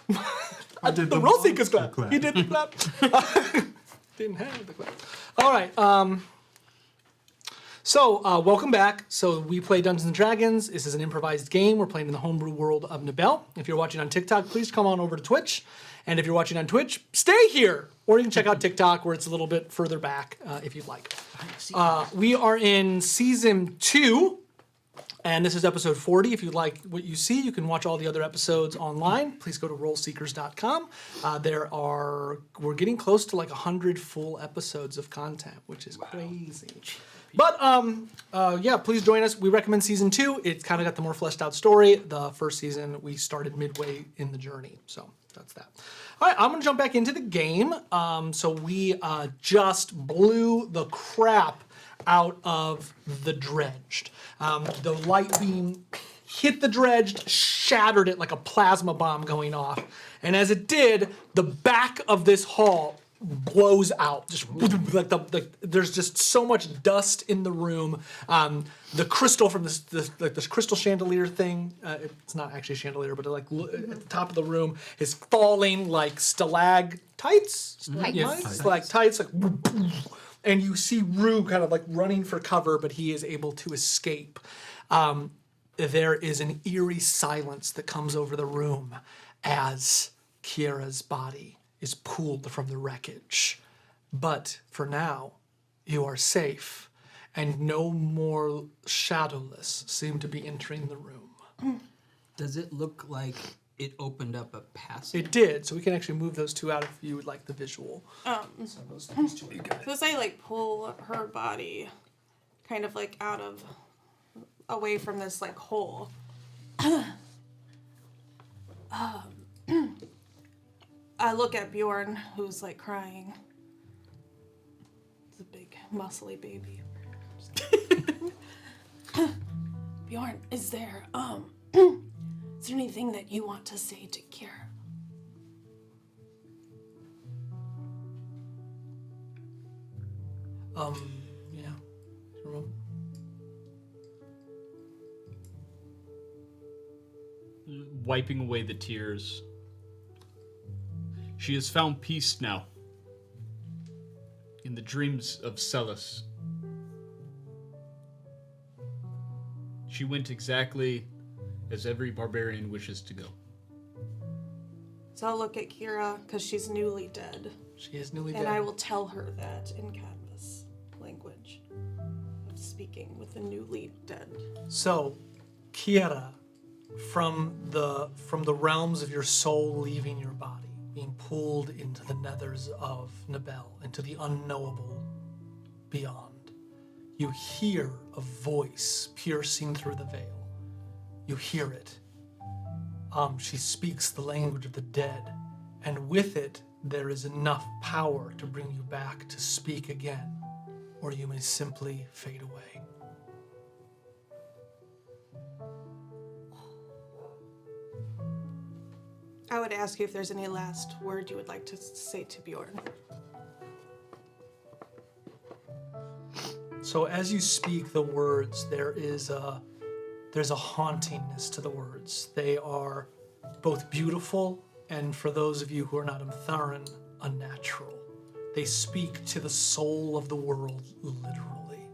I did the Roll Seekers clap. He did the clap. Didn't have the clap. All right. So, welcome back. So, we play Dungeons & Dragons. This is an improvised game. We're playing in the homebrew world of Nabell. If you're watching on TikTok, please come on over to Twitch. And if you're watching on Twitch, stay here. Or you can check out TikTok, where it's a little bit further back, if you'd like. We are in Season 2, and this is Episode 40. If you like what you see, you can watch all the other episodes online. Please go to rollseekers.com. We're getting close to like 100 full episodes of content, which is crazy. But yeah, please join us. We recommend Season 2. It's kind of got the more fleshed out story. The first season, we started midway in the journey. So that's that. All right, I'm going to jump back into the game. So we just blew the crap out of the Dredged. The light beam hit the Dredged, shattered it like a plasma bomb going off. And as it did, the back of this hall blows out. Just like there's just so much dust in the room. The crystal from this crystal chandelier thing. It's not actually a chandelier, but at the top of the room is falling like stalactites, stalactites, and you see Rue kind of like running for cover, but he is able to escape. There is an eerie silence that comes over the room as Kira's body is pulled from the wreckage. But for now, you are safe, and no more Shadowless seem to be entering the room. Does it look like it opened up a passage? It did, so we can actually move those two out if you would like the visual. So as I like pull her body kind of like away from this like hole. I look at Bjorn, who's like crying. It's a big, muscly baby. Bjorn, is there anything that you want to say to Kira? Yeah. Sure. Wiping away the tears. She has found peace now. In the dreams of Celis. She went exactly as every barbarian wishes to go. So I'll look at Kira, because she's newly dead. She is newly And dead. I will tell her that in Canvas language. I'm speaking with the newly dead. So, Kiera, from the realms of your soul leaving your body, being pulled into the nethers of Nabell, into the unknowable beyond, you hear a voice piercing through the veil. You hear it. She speaks the language of the dead, and with it, there is enough power to bring you back to speak again, or you may simply fade away. I would ask you if there's any last word you would like to say to Bjorn. So as you speak the words, there's a hauntingness to the words. They are both beautiful and, for those of you who are not Umtharan, unnatural. They speak to the soul of the world, literally.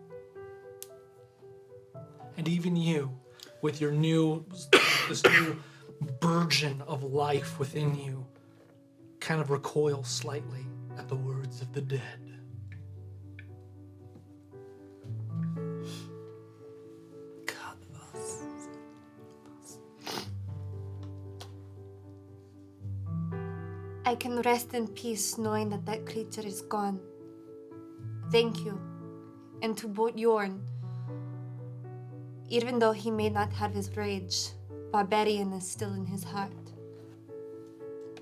And even you, with your this new burgeon of life within you, kind of recoil slightly at the words of the dead. I can rest in peace knowing that that creature is gone. Thank you. And to Bjorn, even though he may not have his rage, barbarian is still in his heart.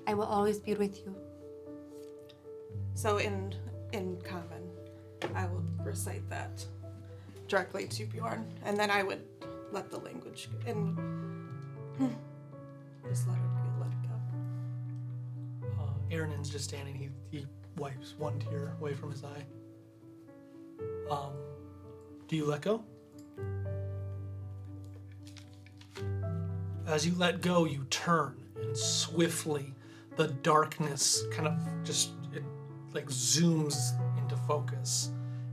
I will always be with you. So in common, I will recite that directly to Bjorn, and then I would let the language go, and just let it go. Aaron's just standing. He wipes one tear away from his eye. Do you let go? As you let go, you turn, and swiftly the darkness kind of just zooms into focus.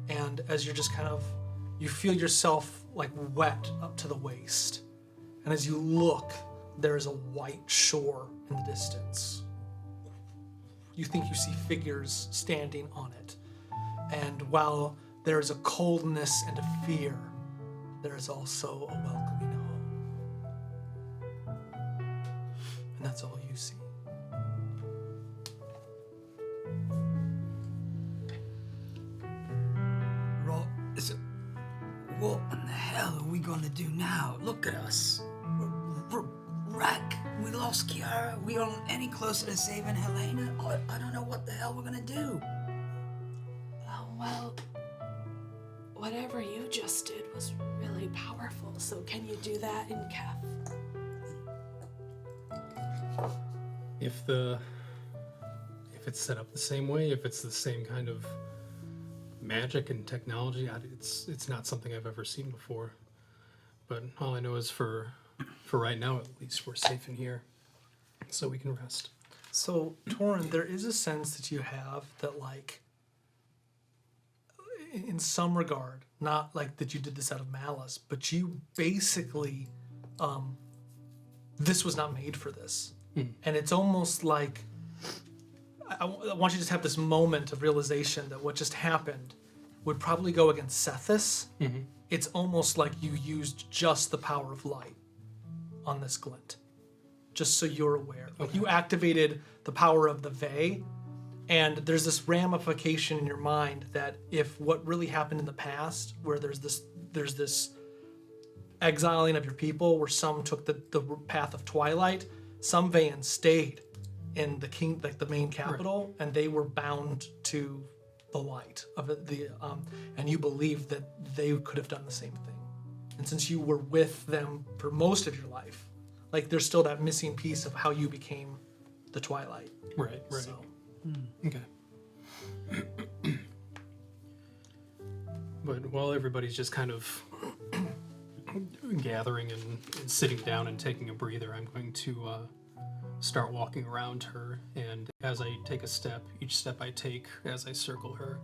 And as you're just you feel yourself like wet up to the waist. And as you look, there's a white shore in the distance. You think you see figures standing on it. And while there is a coldness and a fear, there is also a welcoming home. And that's all you see. What in the hell are we gonna do now? Look at us. We're wreck. We lost Kiara. We aren't any closer to saving Helena. I don't know what the hell we're gonna do. Oh, well, whatever you just did was really powerful, so can you do that in Kef? If it's set up the same way, if it's the same kind of magic and technology, it's not something I've ever seen before. But all I know is for right now, at least, we're safe in here, so we can rest. So, Torin, there is a sense that you have that, in some regard, not like that you did this out of malice, but you basically, this was not made for this. And it's almost like, I want you to just have this moment of realization that what just happened would probably go against Sethis. It's almost like you used just the power of light on this glint, just so you're aware. Like you activated the power of the Vey, and there's this ramification in your mind that if what really happened in the past, where there's this exiling of your people, where some took the path of twilight, some Veyans stayed, in the king, like the main capital, and they were bound to the light of it. And you believe that they could have done the same thing. And since you were with them for most of your life, like there's still that missing piece of how you became the Twilight. Right. So, Okay. But while everybody's just kind of gathering and sitting down and taking a breather, I'm going to start walking around her. And as I take a step, each step I take as I circle her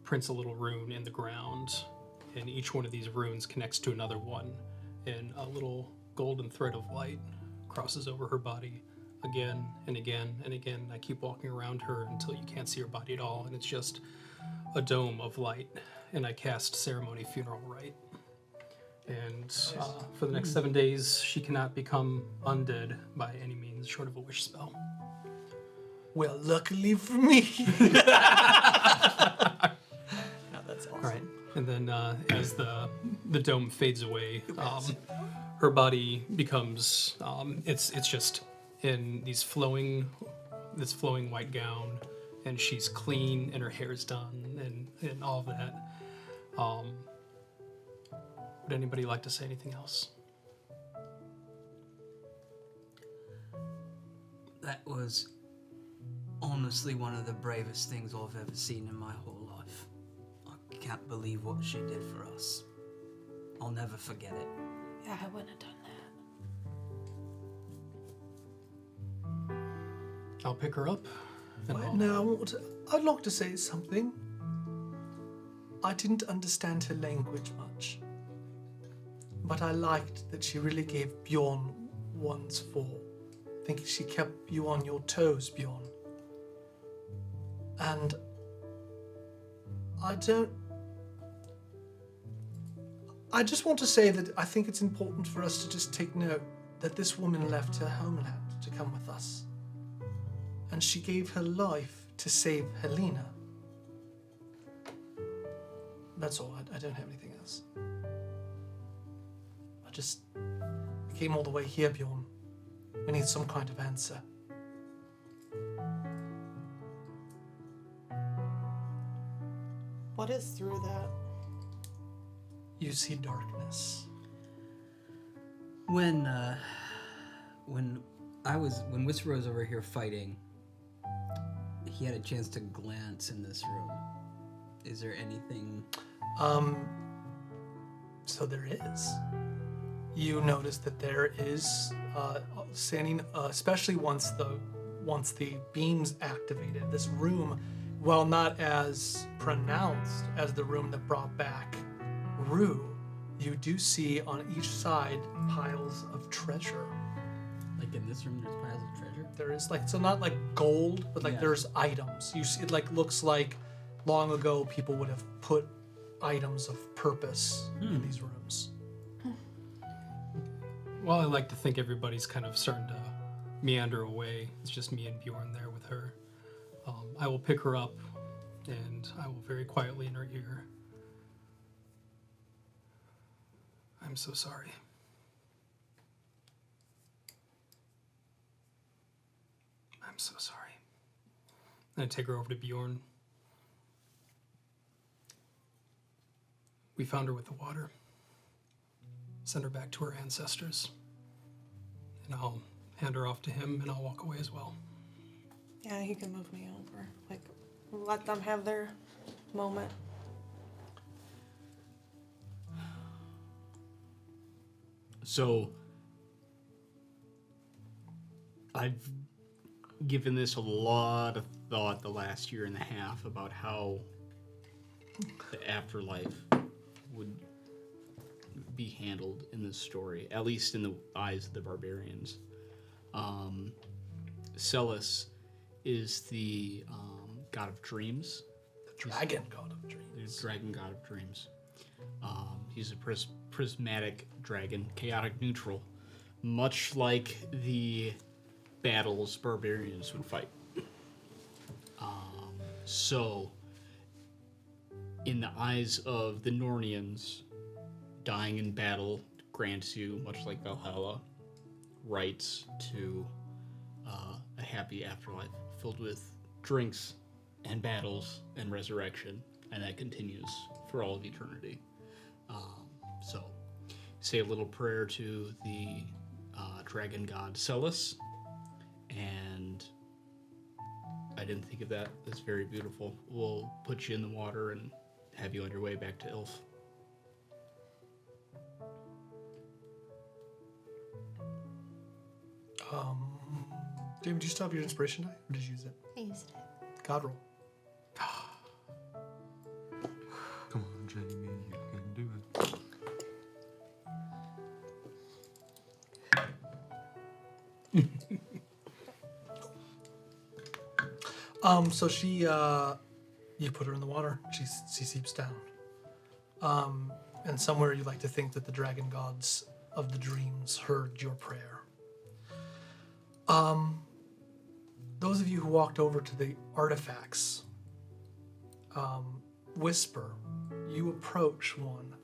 prints a little rune in the ground. And each one of these runes connects to another one. And a little golden thread of light crosses over her body again and again and again. I keep walking around her until you can't see her body at all. And it's just a dome of light. And I cast Ceremony Funeral Rite. And for the next 7 days, she cannot become undead by any means, short of a wish spell. well, luckily for me. No, that's awesome. All right. And then as the dome fades away, her body becomes it's just in this flowing white gown, and she's clean, and her hair is done, and all of that. Would anybody like to say anything else? That was honestly one of the bravest things I've ever seen in my whole life. I can't believe what she did for us. I'll never forget it. Yeah, I wouldn't have done that. I'll pick her up. And Right I'll- now, I'd like to say something. I didn't understand her language much, but I liked that she really gave Bjorn one's fall. I think she kept you on your toes, Bjorn. And I just want to say that I think it's important for us to just take note that this woman left her homeland to come with us. And she gave her life to save Helena. That's all. I don't have anything else. I came all the way here, Bjorn. We need some kind of answer. What is through that? You see darkness. When Whisper was over here fighting, he had a chance to glance in this room. Is there anything? So there is. You notice that there is standing, especially once the beams activated. This room, while not as pronounced as the room that brought back Rue, you do see on each side piles of treasure. Like in this room, there's piles of treasure. There is so not like gold, but Yeah. there's items. You see, it looks like long ago people would have put items of purpose in these rooms. Well, I like to think everybody's kind of starting to meander away. It's just me and Bjorn there with her. I will pick her up, and I will very quietly in her ear. I'm so sorry. I'm so sorry. And I take her over to Bjorn. We found her with the water. Send her back to her ancestors. And I'll hand her off to him, and I'll walk away as well. Yeah, he can move me over. Let them have their moment. So, I've given this a lot of thought the last year and a half about how the afterlife would be handled in this story, at least in the eyes of the barbarians. Celis is the god of dreams. The dragon god of dreams. The dragon god of dreams. He's a prismatic dragon, chaotic neutral, much like the battles barbarians would fight. So, in the eyes of the Nornians, dying in battle grants you, much like Valhalla, rights to a happy afterlife filled with drinks and battles and resurrection, and that continues for all of eternity. So, say a little prayer to the dragon god Celis, and I didn't think of that. That's very beautiful. We'll put you in the water and have you on your way back to Ilf. David, did you still have your inspiration die, or did you use it? I used it. God roll. Come on, Jamie, you can do it. So she, you put her in the water. She seeps down. And somewhere you like to think that the dragon gods of the dreams heard your prayer. Those of you who walked over to the artifacts, Whisper, you approach one,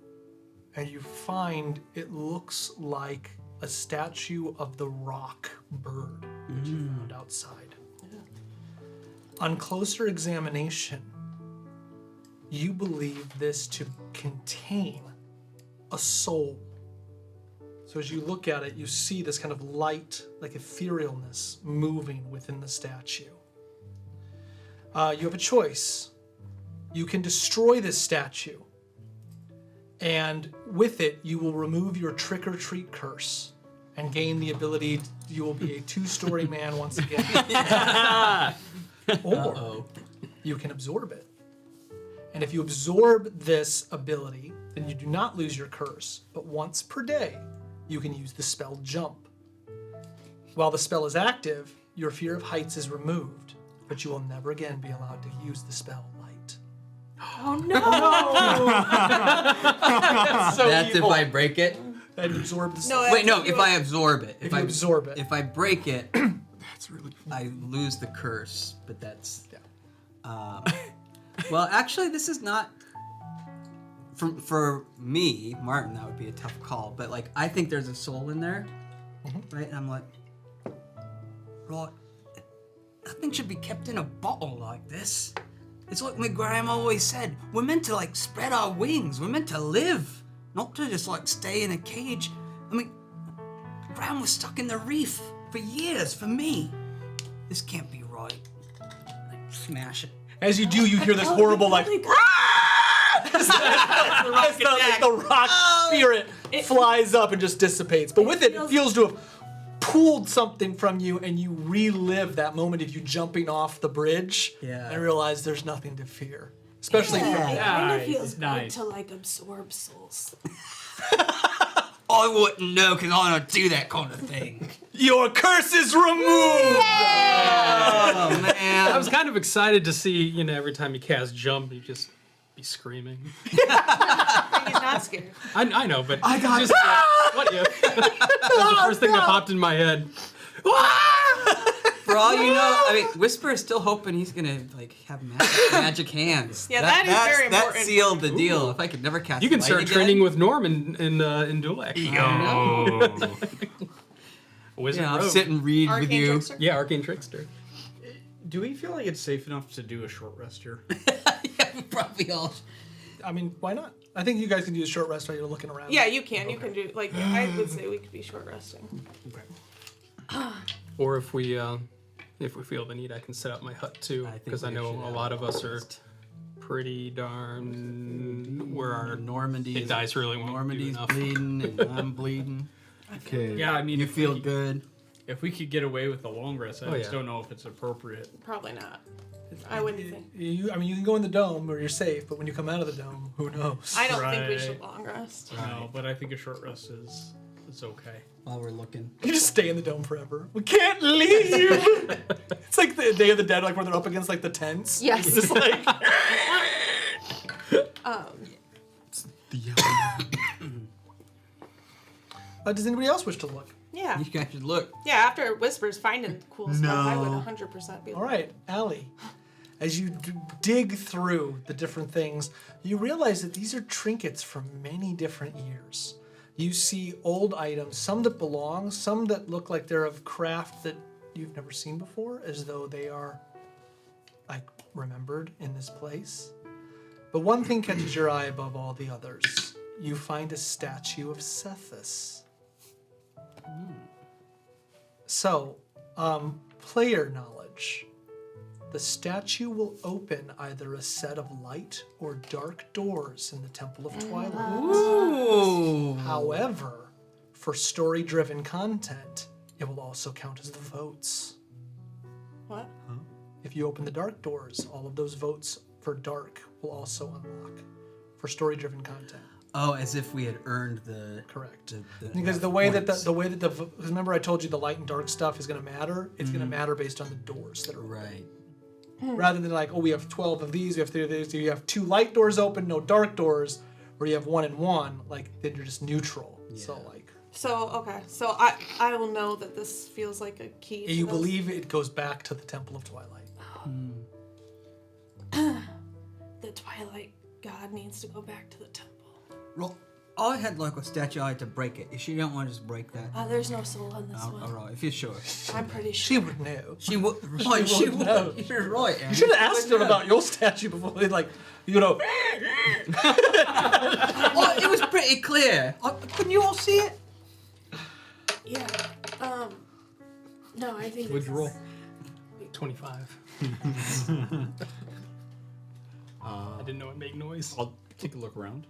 and you find it looks like a statue of the rock bird that you found outside. On closer examination, you believe this to contain a soul. So as you look at it, you see this kind of light, like etherealness, moving within the statue. You have a choice. You can destroy this statue, and with it, you will remove your trick-or-treat curse and gain the ability, you will be a two-story man once again. Or you can absorb it. And if you absorb this ability, then you do not lose your curse, but once per day, you can use the spell Jump. While the spell is active, your fear of heights is removed, but you will never again be allowed to use the spell Light. Oh no! So That's evil. if I break it. And absorb the No, Wait, no, if I absorb it. If you absorb it. If I break it, That's really fun. I lose the curse, but that's... Yeah. Well, actually, this is not... For me, Martin, that would be a tough call, but, like, I think there's a soul in there, right? And I'm like, right, nothing should be kept in a bottle like this. It's like my grandma always said, we're meant to, like, spread our wings. We're meant to live, not to just, like, stay in a cage. I mean, Graham was stuck in the reef for years, for me. This can't be right. Like, smash it. As you do, you hear this horrible, like, as the rock spirit flies up and just dissipates. But with it, it feels to have pulled something from you, and you relive that moment of you jumping off the bridge and realize there's nothing to fear. Especially It from kind of Nice, feels nice. good to like absorb souls. I wouldn't know because I don't do that kind of thing. your curse is removed! Oh, man. I was kind of excited to see, you know, every time you cast Jump, you just be screaming. He's not scared. I know, but I got just, what if? That was the first thing that popped in my head. For all you know, I mean, Whisper is still hoping he's gonna like have magic hands. Yeah, that is very important. That sealed the deal. If I could never cast, You can light start again, training with Norm in duel action. Wizard I'll Rogue. sit and read with Arcane you. trickster. Yeah, Arcane Trickster. Do we feel like it's safe enough to do a short rest here? Yeah, we probably all. I mean, why not? I think you guys can do a short rest while you're looking around. Yeah, you can. You can do like I would say we could be short resting. Or if we feel the need, I can set up my hut too, I think because I we know should a have lot of us are rest. pretty darn. Where our Normandy hit is dice really won't do Normandy's enough. bleeding, and I'm bleeding. Okay. Yeah, I mean, You if feel we, good. If we could get away with the long rest, I Oh, just yeah. don't know if it's appropriate. Probably not. I wouldn't think. I mean, you can go in the dome where you're safe, but when you come out of the dome, who knows? I don't think we Right. should long rest. No, but I think a short rest is okay. While we're looking. You just stay in the dome forever. We can't leave. It's like the Day of the Dead, like where they're up against like the tents. Yes. It's just like The yellow. does anybody else wish to look? Yeah. You guys should look. Yeah, after Whispers finding cool stuff, I would No. 100% be All right, Allie. As you dig through the different things, you realize that these are trinkets from many different years. You see old items, some that belong, some that look like they're of craft that you've never seen before, as though they are like remembered in this place. But one thing catches your eye above all the others. You find a statue of Sethus. So, player knowledge. The statue will open either a set of light or dark doors in the Temple of Twilight. Ooh. However, for story-driven content, it will also count as the votes. What? If you open the dark doors, all of those votes for dark will also unlock for story-driven content. Oh, as if we had earned the Correct. the Because the way that because remember I told you the light and dark stuff is going to matter. It's going to matter based on the doors that are open. right. Rather than like, oh, we have 12 of these, we have 3 of these. You have 2 light doors open, no dark doors, or you have 1 and 1. Like then you're just neutral. So like. So okay, so I will know that this feels like a key. To You those. believe it goes back to the Temple of Twilight. The Twilight God needs to go back to the temple. Well, I had like a statue. I had to break it. If you don't want to just break that, There's no soul in this one. all right. If you're sure, I'm pretty She sure. would know. she would. Right, she would know. would. You're right. You should have asked her about your statue before they like, you know. Well, it was pretty clear. Couldn't you all see it? Yeah. No, I think. What'd you roll? 25. I didn't know it made noise. I'll take a look around.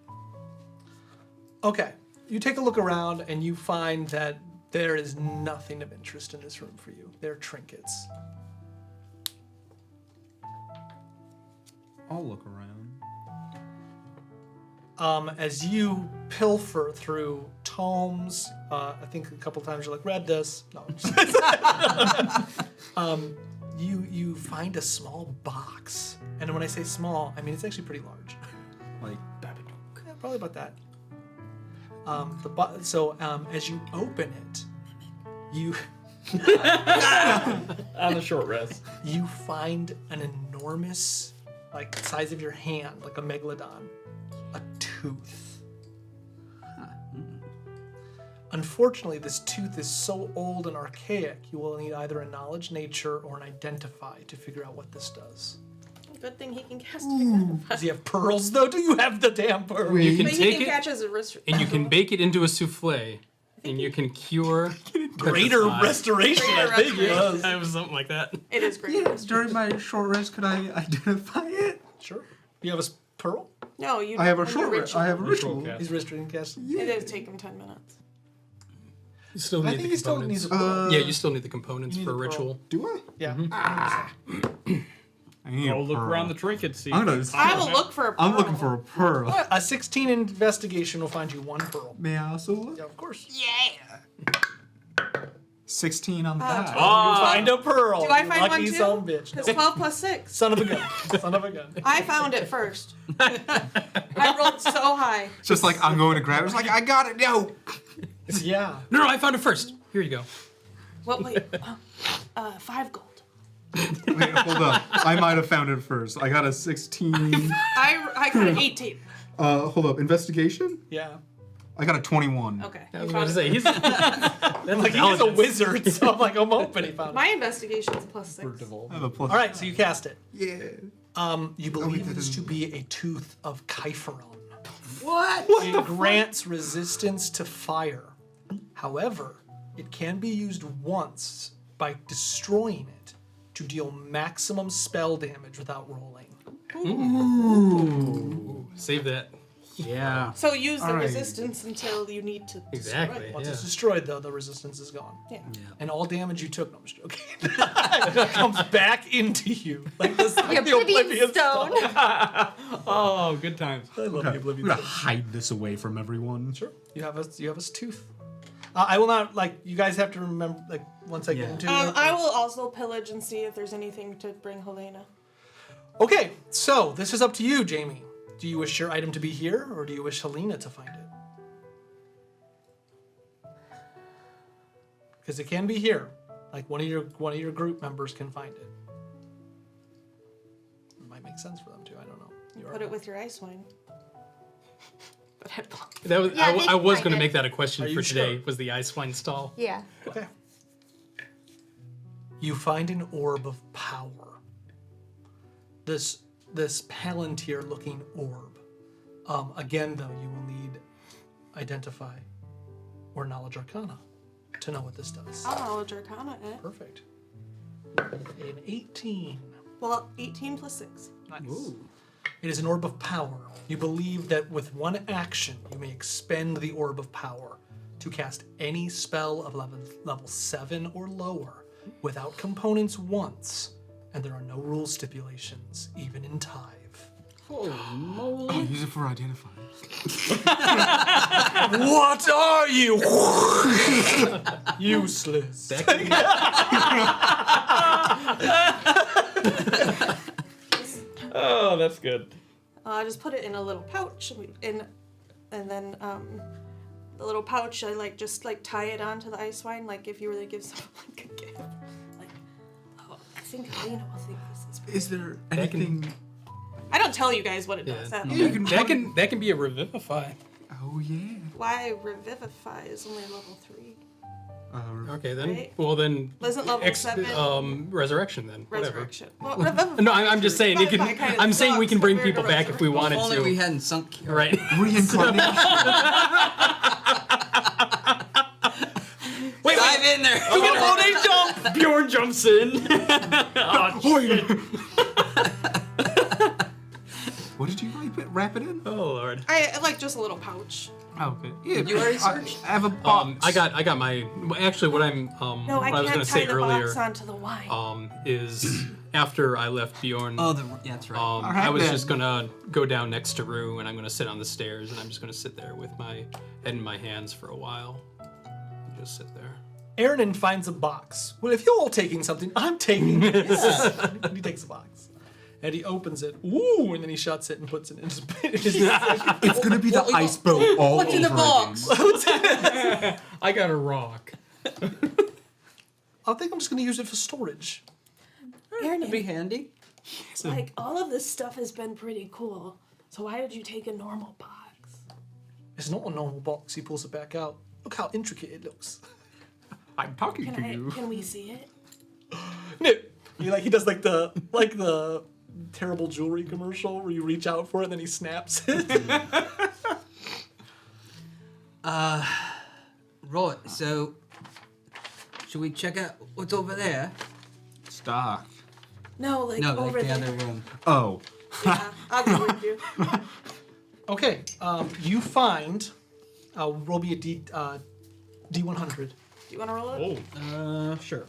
Okay, you take a look around and you find that there is nothing of interest in this room for you. They're trinkets. I'll look around. As you pilfer through tomes, I think a couple times you're like, read this. No. You find a small box. And when I say small, I mean it's actually pretty large. Like, Yeah, probably about that. As you open it, you On the short rest. you find an enormous, like size of your hand, like a megalodon, a tooth. Unfortunately, this tooth is so old and archaic, you will need either a knowledge nature or an identify to figure out what this does. Good thing he can cast it. Does he have pearls though? Do you have the damn pearls? You can But he take can it catch as a wrist. and you can bake it into a souffle, and you can cure Greater restoration, I think. Greater Yes. It was something like that. It is great. during my short rest, could I identify it? Sure. You have a pearl? No, you. I have a under short rest. ritual. I have a Ritual ritual. cast. He's restoring cast. It does take him 10 minutes. You still I need think the he still components. needs a pearl. Yeah, you still need the components You need for a the pearl. ritual. Do I? Yeah. I need I'll a look pearl. around the trinket, see. I'm gonna. I will look for a pearl. I'm looking for a pearl. A 16 investigation will find you 1 pearl. May I also look? Yeah, of course. 16 on the die. You find a pearl. Do I you find lucky one too? son of a bitch. Because No. 12 plus 6. Son of a gun. Son of a gun. I found it first. I rolled so high. It's just like I'm going to grab it. It's like I got it. No. Yeah. No, I found it first. Here you go. What? Wait. 5 gold. Wait, hold up. I might have found it first. I got a 16. I got an 18. Hold up. Investigation? Yeah. I got a 21. Okay. I you was found about to it. say he's Like he's a wizard, so I'm like, I'm hoping he found it. My investigation's plus 6. I have a plus. All right, so you cast it. Yeah. You believe it is to be a tooth of Kypheron. What? It grants resistance to fire. However, it can be used once by destroying it to deal maximum spell damage without rolling. save that. Yeah. So use the All right. resistance until you need to Exactly. destroy it. Once Yeah. it's destroyed, though, the resistance is gone. Yeah. And all damage you took, no, I'm just joking, comes back into you. Like this, The Oblivion Stone. Oh, good times. I love the I'm Oblivion gonna Stone. hide this away from everyone. Sure. You have a tooth. I will not, like, you guys have to remember, like, once I get into it. I will also pillage and see if there's anything to bring Helena. Okay, so this is up to you, Jamie. Do you wish your item to be here, or do you wish Helena to find it? Because it can be here. Like one of your group members can find it. It might make sense for them too. I don't know. You Put it with your ice wine. But That was Yeah, they I was can going to find make it. that a question Are for you today. sure? Was the ice wine stall? Yeah. okay. you find an orb of power. This palantir-looking orb. Again, though, you will need identify or knowledge arcana to know what this does. I'll knowledge arcana it. Perfect. An 18. Well, 18 plus 6. Nice. It is an orb of power. You believe that with one action, you may expend the orb of power to cast any spell of level 7 or lower without components once, and there are no rule stipulations, even in Tyve. Holy moly. I'll use it for identifying. What are you? Useless. Oh, that's good. I just put it in a little pouch, and then the little pouch, I just tie it onto the ice wine, like if you were to give someone like a gift. Like, oh, I think Elena will think this is pretty. Is there anything? I don't tell you guys what it does. That That can be a revivify. Oh yeah. Why Revivify is only level 3. Okay, then. Right. Well, then. Wasn't level 7 Resurrection then. Resurrection? Well, Revivify. No, I'm just saying. It can, Revivify kinda I'm saying we can sucks bring compared people to back if we wanted If only to. we hadn't sunk Kira. Right. Reincarnation. Wait, Dive in there. we can hold a jump. Bjorn jumps in. Oh, shit. What did you wrap it in? Oh, Lord. I like just a little pouch. Oh, okay. Yeah. You already I searched? have a box. I got my. Actually, what I'm. No, what I was can't gonna tie say the earlier. box onto the wine. Is after I left Bjorn. Oh, yeah, that's right. I was just gonna go down next to Rue and I'm gonna sit on the stairs and I'm just gonna sit there with my head in my hands for a while. Just sit there. Aaron finds a box. Well, if you're all taking something, I'm taking this. And he takes a box. And he opens it. Ooh, and then he shuts it and puts it in his It's gonna be the ice boat all What's in the over box? I got a rock. I think I'm just gonna use it for storage. Aaron, Be handy. like all of this stuff has been pretty cool. So why did you take a normal box? It's not a normal box. He pulls it back out. Look how intricate it looks. I'm talking to you. Can we see it? No. He does like the terrible jewelry commercial where you reach out for it and then he snaps it. Right, so should we check out what's over there? Stock. No, like No, like over the there. other room. Oh. Yeah, I'll go with you. Okay, you find. Roll me a D100. Do you want to roll it? Oh, Sure.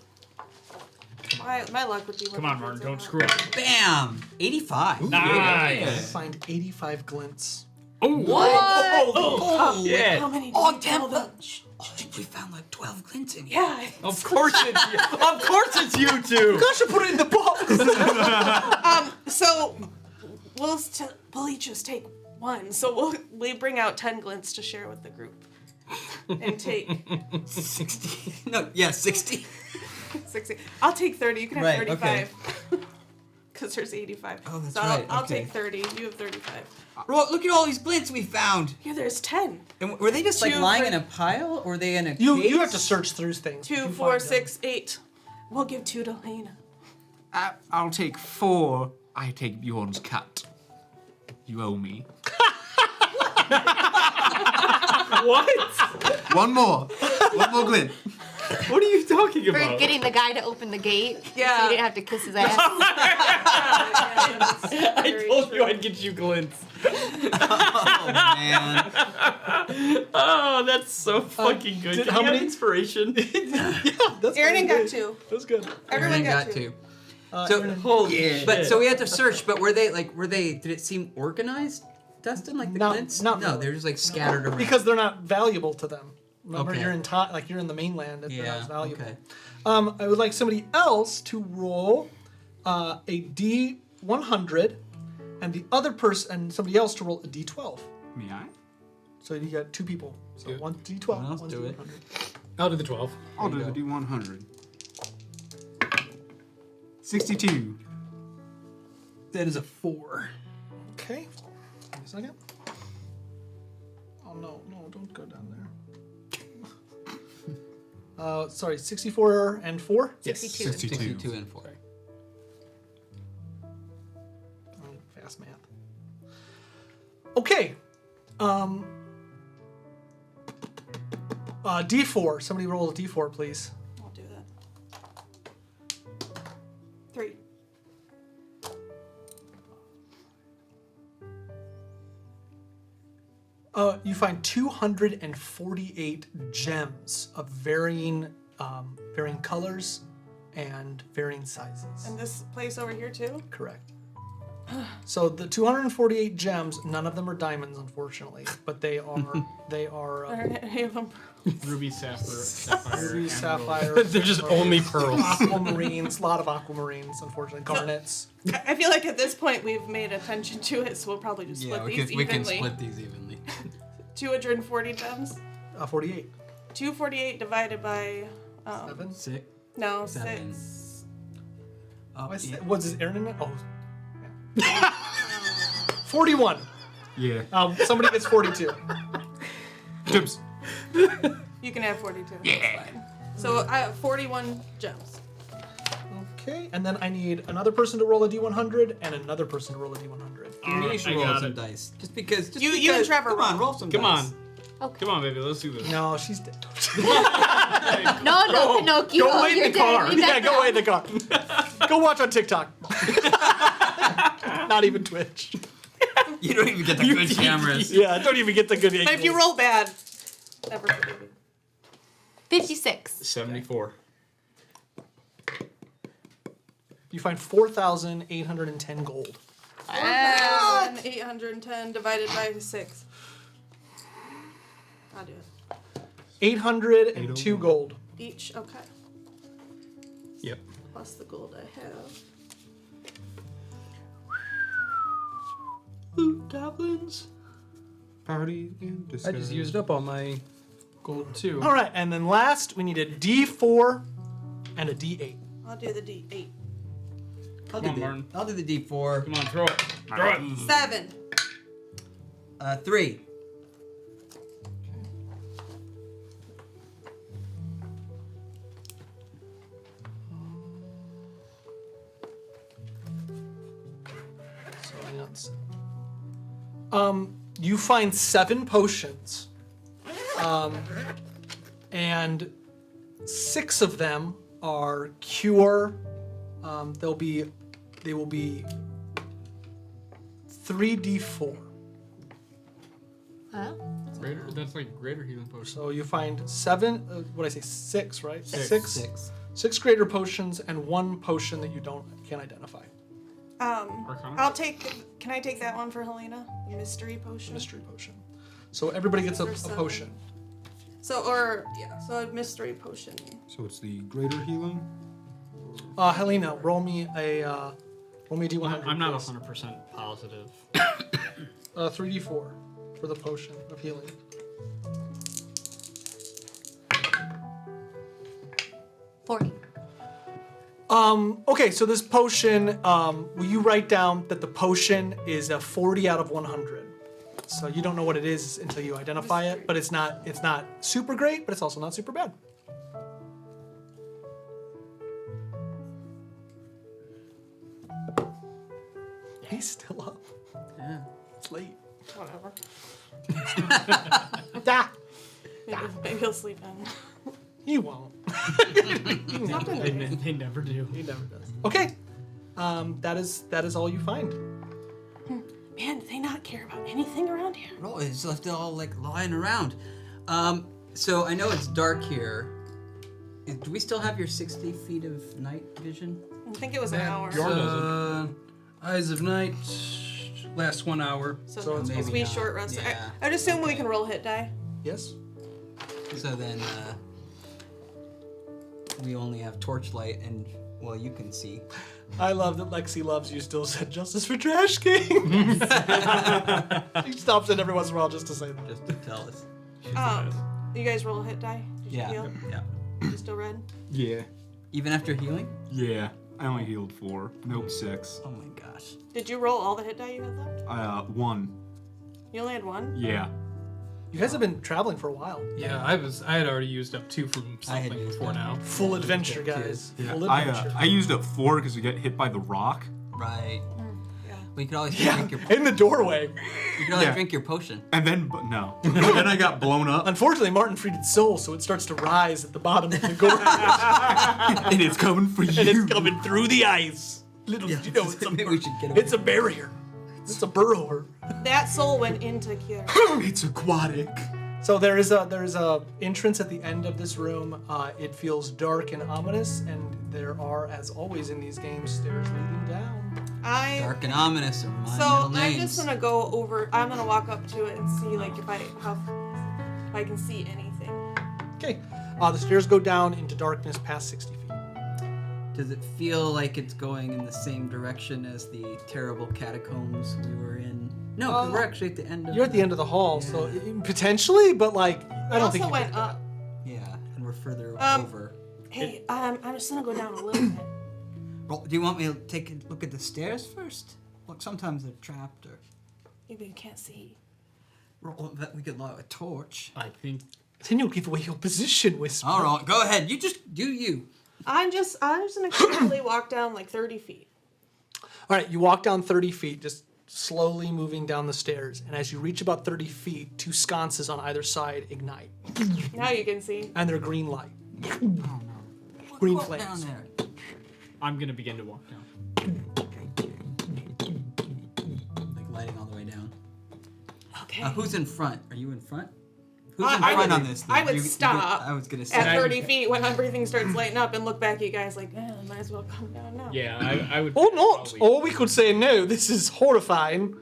My luck would be. come on, Martin. Don't screw up. Bam! 85. You Nice. find 85 glints. What? Yeah. How many? Oh, did you tell damn them? We found like 12 glints in here. Yeah. Of course it's you two. I should put it in the box. So we'll each just take one. So we bring out 10 glints to share with the group, and take 60. No, yeah, 60. 60. I'll take 30. You can have Right, 35. Because there's 85. Oh, that's so right, I'll okay. take 30. You have 35. Ro, look at all these glints we found. Yeah, there's 10. And were they just like Two lying for- in a pile, or were they in a You case? have to search through things. 2, You 4, find them. 6, 8. We'll give 2 to Lena. I'll take 4. I take Bjorn's cut. You owe me. What? One more glint. What are you talking For about? getting the guy to open the gate. Yeah. So you didn't have to kiss his ass. I told you I'd get you glints. Oh, man. Oh, that's so fucking good. did- Can how you have many- inspiration? That's Aaron very got good. 2. That's good. Everyone Got got 2. to. So, Holy but shit. so we had to search. But were they? Did it seem organized, Dustin? Like the Not- glints? not No, really. they're just like scattered around. Because they're not valuable to them. Remember, Okay. you're in you're in the mainland. They're not as valuable. Okay. I would like somebody else to roll a D100, and the other person and somebody else to roll a D12. Me, I? So you got 2 people. So Yeah. one D12, Someone else one do it. D100. I'll do the 12. I'll do the D100. 62. That is a 4. Okay. Give me a second. Oh no, don't go down there. Sorry, 64 and 4? Yes. 62. 62 and 4. Fast math. Okay. D4. Somebody roll a D4, please. I'll do that. 3. You find 248 gems of varying colors and varying sizes. And this place over here too? Correct. So the 248 gems, none of them are diamonds, unfortunately, but they are Are any of them? Ruby, sapphire, ruby, emerald. sapphire. They're just only pearls. Aquamarines, a lot of aquamarines, unfortunately. Garnets. I feel like at this point we've made attention to it, so we'll probably just split these we can evenly. split these evenly. 240 gems. 48. 248 divided by 7. 6. no 7. 6. Oh, yeah. What's his internet? Oh. 41. Yeah. Somebody gets 42. Gems. You can have 42. Yeah. Fine. So I have 41 gems. Okay, and then I need another person to roll a d100 and another person to roll a d100. You should I roll got some it. dice. Just because. You and Trevor Come on, roll. roll some Come dice. on. Okay. Come on, baby. Let's do this. No, she's dead. No, Pinocchio. Go wait you're in the car. dead. You're Yeah, dead go now. wait in the car. Go watch on TikTok. Not even Twitch. You don't even get the good cameras. Yeah, don't even get the good angles. But if you roll bad, never forgive you. 56. 74. You find 4,810 gold. 4,810 divided by 6. I'll do it. 802 gold. Each, okay. Yep. Plus the gold I have. Loot goblins. Party in I just used up all my gold too. All right, and then last, we need a D4 and a D8. I'll do the D8. Come on, Martin. I'll do the D4. Come on, throw it. Throw it. 7. 3. So that's, you find 7 potions, and 6 of them are cure. They will be 3d4. Huh? Greater, that's like greater healing potion. So you find 7. What did I say? 6, right? Six. 6 greater potions and 1 potion that you can't identify. Arcana? I'll take. Can I take that one for Helena? The mystery potion. Mystery potion. So everybody gets a For 7. potion. So a mystery potion. So it's the greater healing. Helena, roll me a d100. I'm not please. 100% positive. 3d4 for the potion of healing. Forty. Okay, so this potion, will you write down that the potion is a 40 out of 100? So you don't know what it is until you identify it, but it's not super great, but it's also not super bad. He's still up. Yeah. It's late. Whatever. Ah, Maybe he'll sleep in. he won't. They never do. He never does. Okay, that is all you find. Man, do they not care about anything around here? No, it's left it all like lying around. So I know it's dark here. Do we still have your 60 feet of night vision? I think it was an hour. Eyes of Night. Last 1 hour. So So it's it's supposed to maybe be not. short rest. Yeah. I'd assume we can roll hit die. Yes. So then we only have torchlight and, well, you can see. I love that Lexi loves you still said justice for Trash King. He stops in every once in a while just to say that. Just to tell us. You guys roll hit die? Did you Yeah. heal? Yeah. You still red? Yeah. Even after healing? Yeah. I only healed 4. Nope, 6. Oh my gosh. Did you roll all the hit die you had left? 1. You only had 1? Yeah. You guys have been traveling for a while. Yeah, I had already used up 2 from I had something used before up. now. Full adventure, guys. Full adventure. I used up 4 because we get hit by the rock. Right. Yeah. Well, you could always Yeah, drink your. in the doorway. You could always Yeah. drink your potion. And then, but no. And then I got blown up. Unfortunately, Martin freed its soul, so it starts to rise at the bottom of the gorge. And it's coming for you. And it's coming through the ice. Little did you know it's Maybe we should get away. it's a barrier. It's a burrower. That soul went into Kira. It's aquatic. So there is a entrance at the end of this room. It feels dark and ominous, and there are, as always in these games, stairs leading down. Dark and ominous are my So middle I'm names. just gonna go over. I'm gonna walk up to it and see like if I can see anything. Okay. The stairs go down into darkness past 60 feet. Does it feel like it's going in the same direction as the terrible catacombs we were in? No, because we're actually at the end of. You're at the end of the hall, so potentially, but like I don't also think you went can do up. Yeah, and we're further Um, over. Hey, I'm just gonna go down a little bit. Well, do you want me to take a look at the stairs first? Look, sometimes they're trapped or. Maybe you can't see. Well, that we could light a torch. I think Then you'll give away your position, Whisper. All right, go ahead. You just do you. I'm just gonna carefully walk down like 30 feet. All right, you walk down 30 feet, just slowly moving down the stairs. And as you reach about 30 feet, 2 sconces on either side ignite. Now you can see. And they're green light. Green Walk down flames. there. I'm gonna begin to walk down. Like lighting all the way down. Okay. Who's in front? Are you in front? Who's I in front would- on this thing? I would stop I was gonna At say. 30 feet when everything starts lighting up and look back at you guys like, eh, might as well come down now. Yeah, I would. Or not. probably- Or we could say, no, this is horrifying.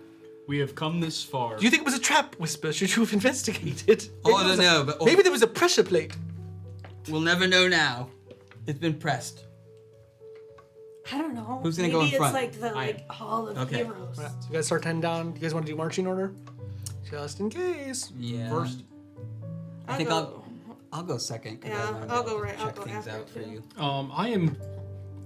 We have come this far. Do you think it was a trap, Whisper? Should you have investigated? Oh, Maybe no, it was a- no, but Maybe there was a pressure plate. we'll never know now. It's been pressed. I don't know. Who's gonna Maybe go in front? it's like the Hall of Okay. Heroes. All right, so you guys start heading down. You guys want to do marching order? Just in case. Yeah. First, I think go- I'll go second. 'Cause Yeah, I wanna be I'll able go to right- I'll check go things after out for too. you.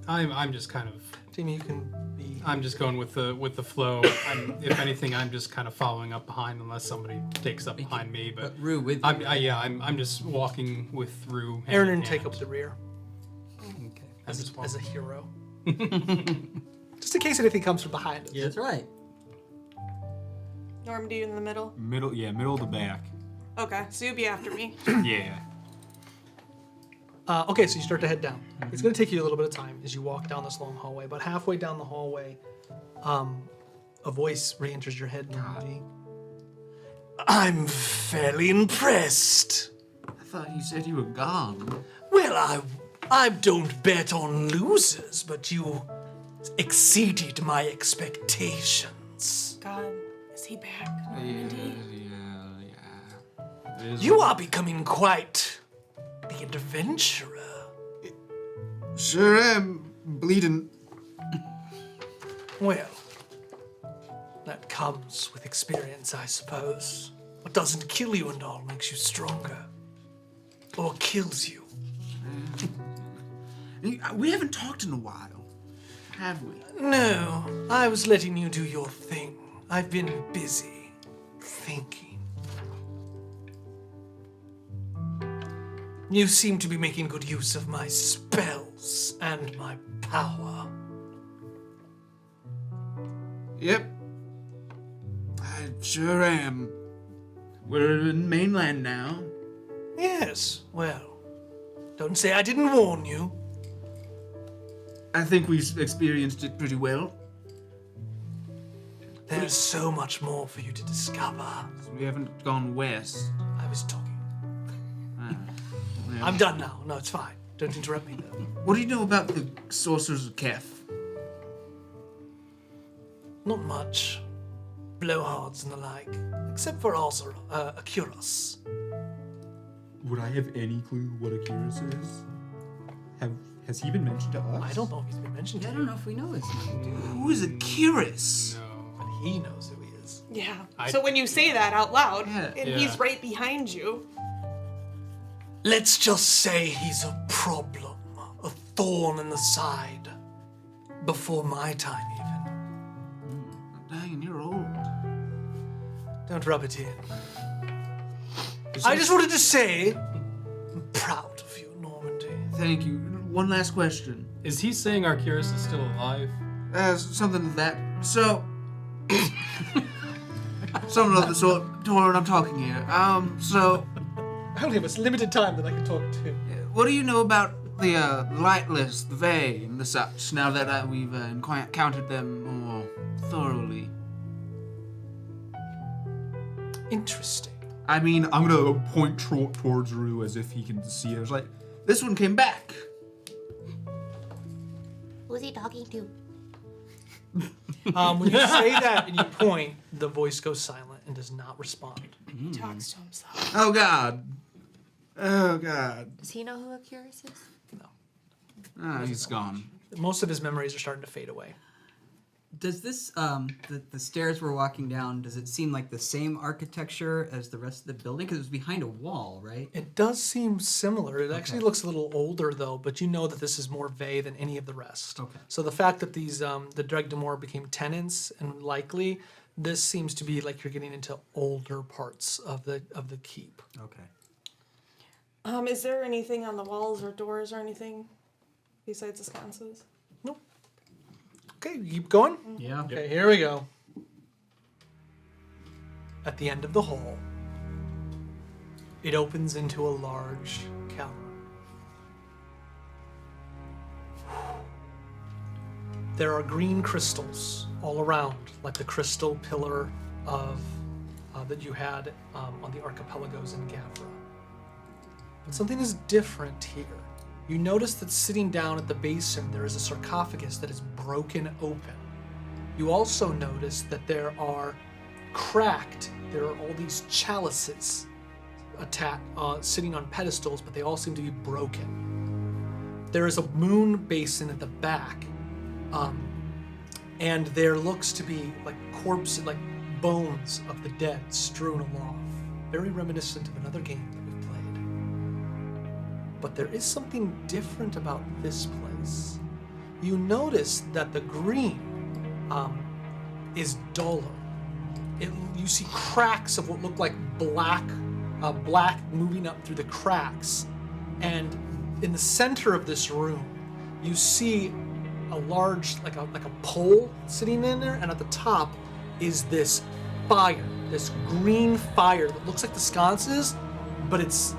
I'm just kind of Timmy, you can be. I'm just going with the flow. If anything, I'm just kind of following up behind unless somebody takes up behind me. But But Rue with you. I'm just walking with Rue. hand Aaron in and take hand. up the rear Okay. as a hero. Just in case anything comes from behind us. Yeah, that's right. Normandy in the middle. Middle to back. Okay, so you'll be after me. Yeah. Okay, so you start to head down. It's going to take you a little bit of time as you walk down this long hallway. But halfway down the hallway, a voice re-enters your head, Normandy. I'm fairly impressed. I thought you said you were gone. Well, I don't bet on losers, but you exceeded my expectations. God, is he back? Normandy? Yeah. You are becoming quite the adventurer. Sure am. Bleeding. Well, that comes with experience, I suppose. What doesn't kill you and all makes you stronger. Or kills you. We haven't talked in a while, have we? No, I was letting you do your thing. I've been busy thinking. You seem to be making good use of my spells and my power. Yep. I sure am. We're in mainland now. Yes, well, don't say I didn't warn you. I think we've experienced it pretty well. There's so much more for you to discover. We haven't gone west. I was talking. Well, I'm done now. No, it's fine. Don't interrupt me, though. What do you know about the sorcerers of Kef? Not much. Blowhards and the like. Except for Akuros. Would I have any clue what a Curious is? Has he been mentioned to us? I don't know if he's been mentioned I to don't you, know if we know his name, do we? Who is a Curious? but he knows who he is. Yeah. I- So when you say that out loud, Yeah. and Yeah. he's right behind you, Let's just say he's a problem. A thorn in the side. Before my time, even. Dang, you're old. Don't rub it in. I just wanted to say, I'm proud of you, Normandy. Thank you. One last question. Is he saying Arcurus is still alive? Something of that. So, something of the sort to what I'm talking here. So, I only have a limited time that I can talk to. what do you know about the Lightless, the Vey, and the such? Now that we've encountered them more thoroughly. Interesting. I mean, I'm gonna point towards Rue as if he can see it. I was like, this one came back. Who's he talking to? When you say that and you point, the voice goes silent and does not respond. He talks to himself. Oh God. Oh God. Does he know who Arcurus is? He's gone. Most of his memories are starting to fade away. Does this the stairs we're walking down? Does it seem like the same architecture as the rest of the building? Because it was behind a wall, right? It does seem similar. It actually looks a little older, though, but you know that this is more Vey than any of the rest. Okay. So the fact that these the Dreg'Damor became tenants, and likely this seems to be like you're getting into older parts of the keep. Okay. Is there anything on the walls or doors or anything besides the sconces? Nope. Okay, you keep going. Yeah. Okay, here we go. At the end of the hall, it opens into a large cavern. There are green crystals all around, like the crystal pillar of that you had on the archipelagos in Gavra. But something is different here. You notice that sitting down at the basin, there is a sarcophagus that is broken open. You also notice that there are all these chalices sitting on pedestals, but they all seem to be broken. There is a moon basin at the back, and there looks to be like corpses, like bones of the dead strewn aloft. Very reminiscent of another game that we've played. But there is something different about this place. You notice that the green is duller. You see cracks of what look like black moving up through the cracks. And in the center of this room, you see a large, like a pole sitting in there, and at the top is this fire, this green fire that looks like the sconces, but it's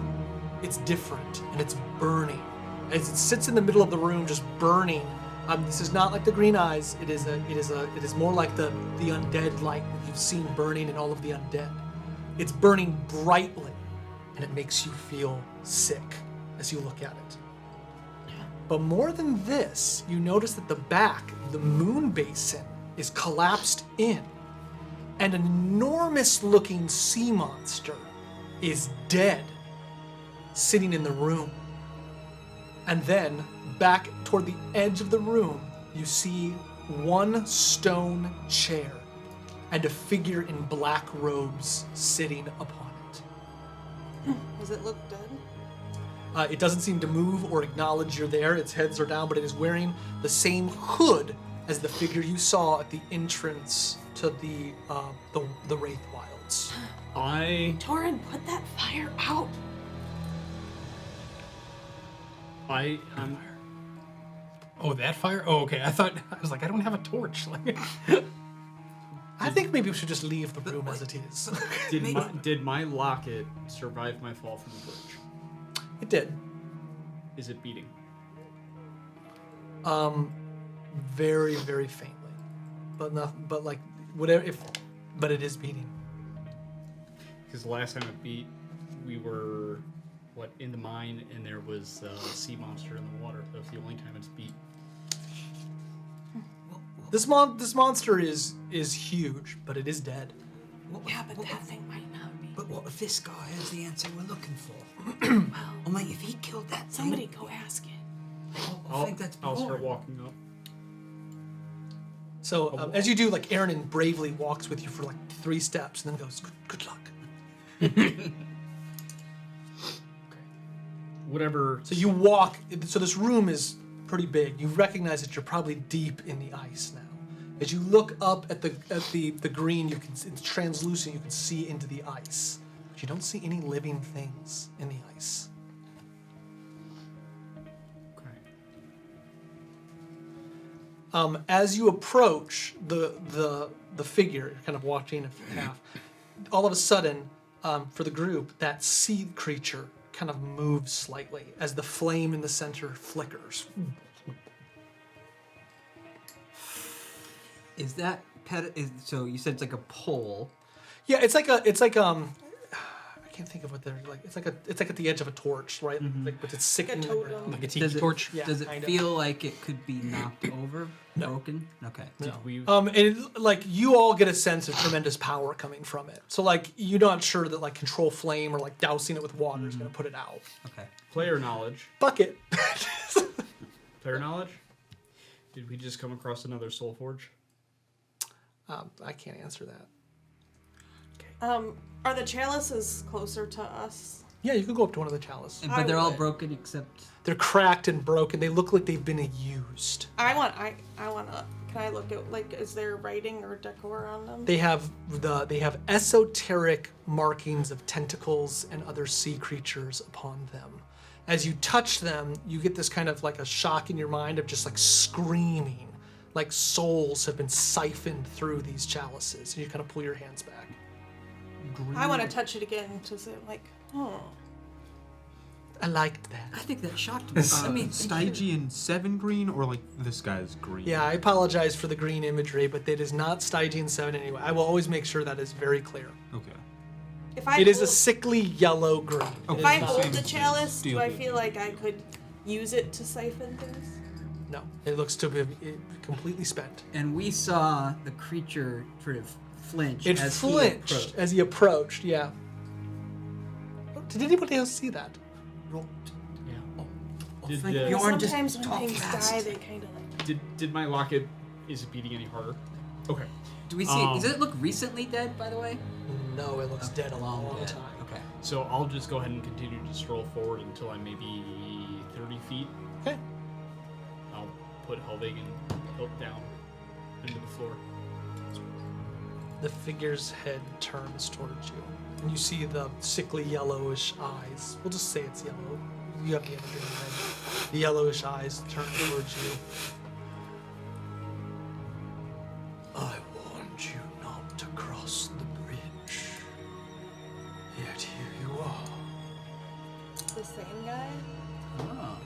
different and it's burning. As it sits in the middle of the room, just burning. This is not like the green eyes. It is more like the undead light that you've seen burning in all of the undead. It's burning brightly, and it makes you feel sick as you look at it. But more than this, you notice that the back, the moon basin, is collapsed in, and an enormous-looking sea monster is dead, sitting in the room. And then, back toward the edge of the room, you see one stone chair and a figure in black robes sitting upon it. Does it look dead? It doesn't seem to move or acknowledge you're there. Its heads are down, but it is wearing the same hood as the figure you saw at the entrance to the Wraith Wilds. Torin, put that fire out. Oh, that fire? Oh, okay. I was like, I don't have a torch. Like, I think maybe we should just leave the room as it is. Did my locket survive my fall from the bridge? It did. Is it beating? Very, very faintly, but like whatever. But it is beating. Because the last time it beat, we were in the mine, and there was a sea monster in the water. That was the only time it's beat. This monster is huge, but it is dead. Yeah, but that thing might not be. But what if this guy has the answer we're looking for? I mean, if he killed that thing, Somebody go ask it. I think that's I'll start boring. walking up. So as you do, like Aaron bravely walks with you for like 3 steps, and then goes, "Good luck." Whatever. So you walk. So this room is pretty big. You recognize that you're probably deep in the ice now. As you look up at the green, it's translucent. You can see into the ice. But you don't see any living things in the ice. Okay. As you approach the figure, you're kind of watching a half. All of a sudden, for the group, that sea creature kind of moves slightly as the flame in the center flickers. Is that so? You said it's like a pole. Yeah, it's like I can't think of what they're like. It's like at the edge of a torch, right? Like, but it's sickening. A totem. Like a tiki Does it, torch. Yeah, does it kind of. feel like it could be knocked over, No. broken? Okay. Did we? And like you all get a sense of tremendous power coming from it. So like you're not sure that like control flame or like dousing it with water is going to put it out. Okay. Player knowledge. Bucket. Player knowledge. Did we just come across another Soul Forge? I can't answer that. Are the chalices closer to us? Yeah, you can go up to one of the chalices. But they're all would. broken except. They're cracked and broken. They look like they've been used. I want to. Can I look at like? Is there writing or decor on them? They have esoteric markings of tentacles and other sea creatures upon them. As you touch them, you get this kind of like a shock in your mind of just like screaming, like souls have been siphoned through these chalices. And you kind of pull your hands back. I want to touch it again to say like, oh. I liked that. I think that shocked me. I mean, Stygian 7 green or like this guy's green? Yeah, I apologize for the green imagery, but it is not Stygian 7 anyway. I will always make sure that is very clear. Okay. If I It is a hold- sickly yellow green. Okay. If I It is not- hold Same the as chalice, steel do I blade. feel like I could use it to siphon things? No, it looks to be completely spent. and we saw the creature sort of flinch It as flinched he approached. as he approached, yeah. Did anybody else see that? Yeah. Thank Did, you. Bjorn, just Sometimes when talk things fast. die, they kind of like. Did my locket? Is it beating any harder? Okay. Do we see? Does it look recently dead, by the way? No, it looks dead a long dead. time. Okay. So I'll just go ahead and continue to stroll forward until I'm maybe 30 feet. Okay. I'll put Helvig and hilt down into the floor. The figure's head turns towards you, and you see the sickly yellowish eyes. We'll just say it's yellow. You have the imagery in your head. The yellowish eyes turn towards you. I warned you not to cross the bridge. Yet here you are. The same guy? Oh.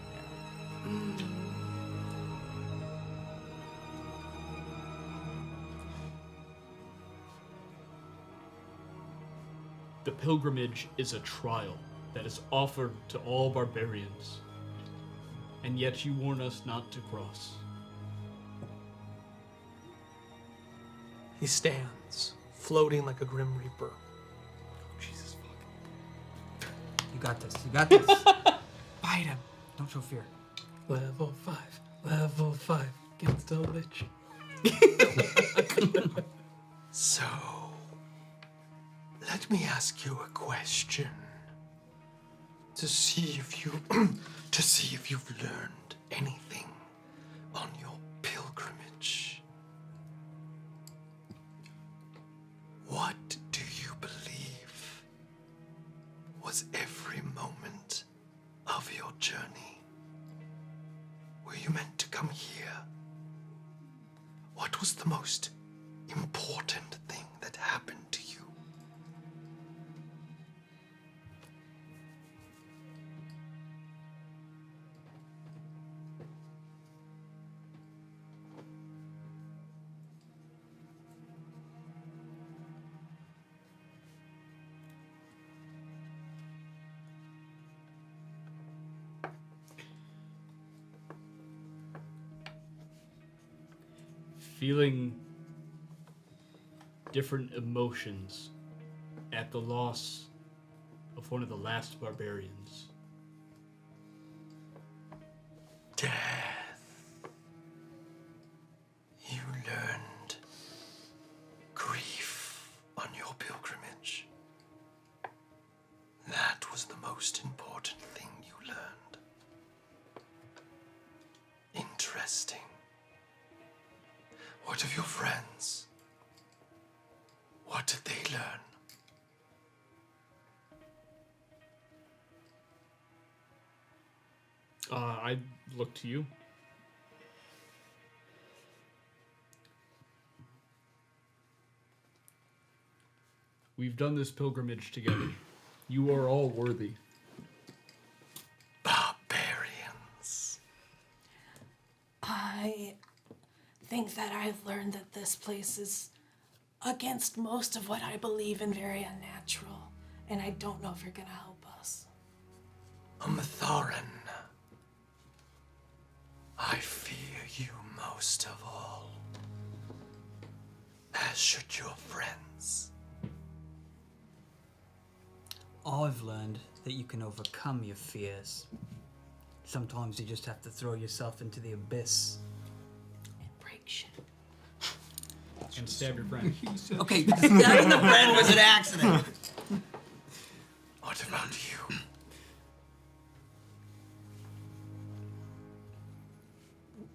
The pilgrimage is a trial that is offered to all barbarians, and yet you warn us not to cross. He stands, floating like a grim reaper. Jesus fuck. You got this. You got this. Bite him. Don't show fear. Level 5 against a lich. So, let me ask you a question. To see if you've learned anything on your pilgrimage. What do you believe was every moment of your journey? Were you meant to come here? What was the most important thing that happened to you? Feeling different emotions at the loss of one of the last barbarians. Death. You learned grief on your pilgrimage. That was the most important thing you learned. Interesting. What of your friends? What did they learn? I look to you. We've done this pilgrimage together. You are all worthy. Barbarians. I think that I've learned that this place is against most of what I believe in, very unnatural. And I don't know if you're gonna help us. Thorin. I fear you most of all. As should your friends. I've learned that you can overcome your fears. Sometimes you just have to throw yourself into the abyss. And break shit. And stab your friend. Okay, stabbing the friend was an accident. What about you?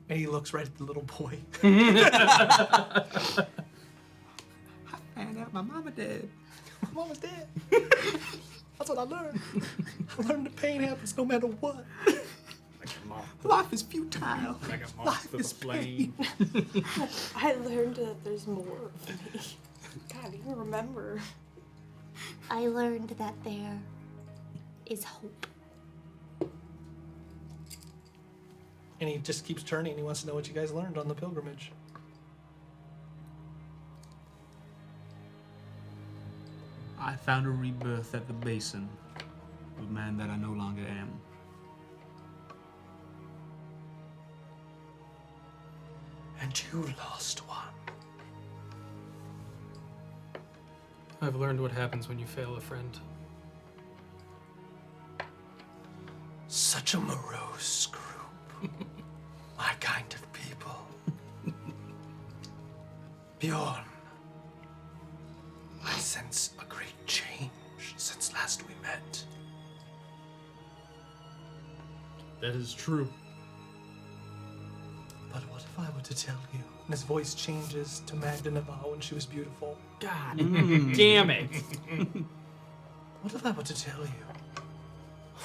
And he looks right at the little boy. Found out my mama dead. My mama's dead. That's what I learned. I learned that pain happens no matter what. Life is futile. Like a moth with a flame. I learned that there's more of me. God, you remember. I learned that there is hope. And he just keeps turning and he wants to know what you guys learned on the pilgrimage. I found a rebirth at the basin. A man that I no longer am. And you lost one. I've learned what happens when you fail a friend. Such a morose group. My kind of people. Bjorn. I sense a great change since last we met. That is true. But what if I were to tell you? And his voice changes to Magda Nabell when she was beautiful. God damn it. What if I were to tell you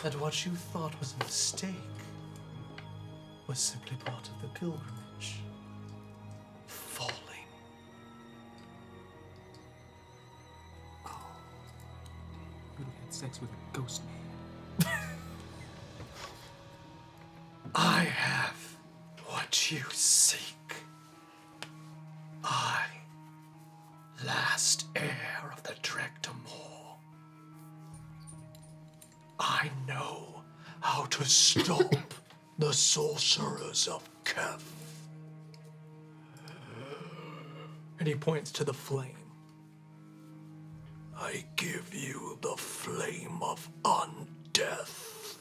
that what you thought was a mistake was simply part of the pilgrimage? Falling. Could have had sex with a ghost man. I have what you seek. I, last heir of the Dreg'Damor. I know how to stop the sorcerers of Kef. And he points to the flame. I give you the flame of undeath.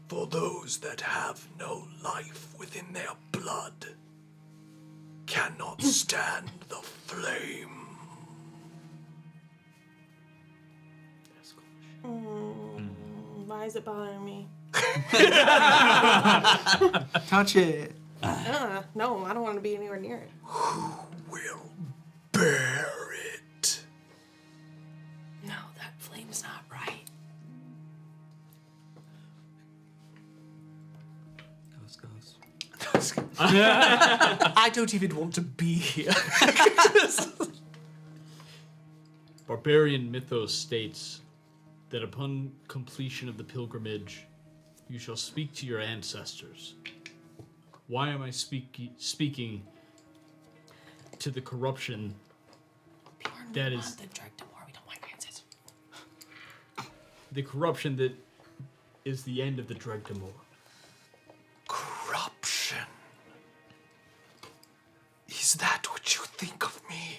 For those that have no life within their blood cannot stand the flame. Why is it bothering me? Touch it. No, I don't want to be anywhere near it. Will bear it. No, that flame's not right. Ghost. I don't even want to be here. Barbarian mythos states that upon completion of the pilgrimage, you shall speak to your ancestors. Why am I speaking to the corruption Bjorn, that we is want the Dreg'Damor. We don't want your ancestors. the corruption that is the end of the Dreg'Damor? Corruption. Is that what you think of me?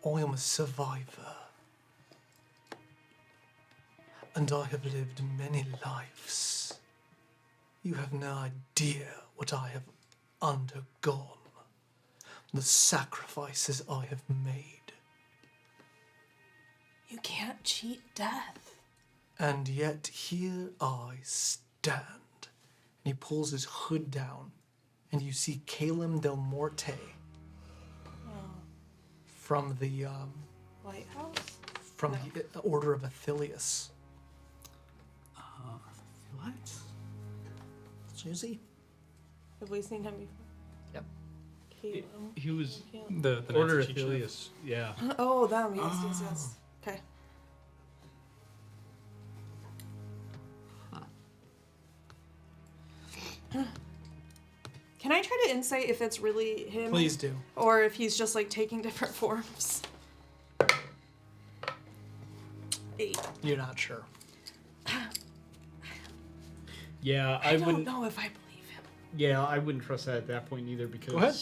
I am a survivor. And I have lived many lives. You have no idea what I have undergone, the sacrifices I have made. You can't cheat death. And yet here I stand. And he pulls his hood down, and you see Calum Del Morte from the Lighthouse? from the Order of Athelius. What? Susie? Have we seen him before? Yep. Caleb. He was The Order Nazi chief chef. Athelius. Yeah. Oh, them. Yes. Okay. Can I try to insight if it's really him? Please do. Or if he's just like taking different forms? 8. You're not sure. Yeah, I I don't wouldn't. know if I believe him. Yeah, I wouldn't trust that at that point either because Go ahead.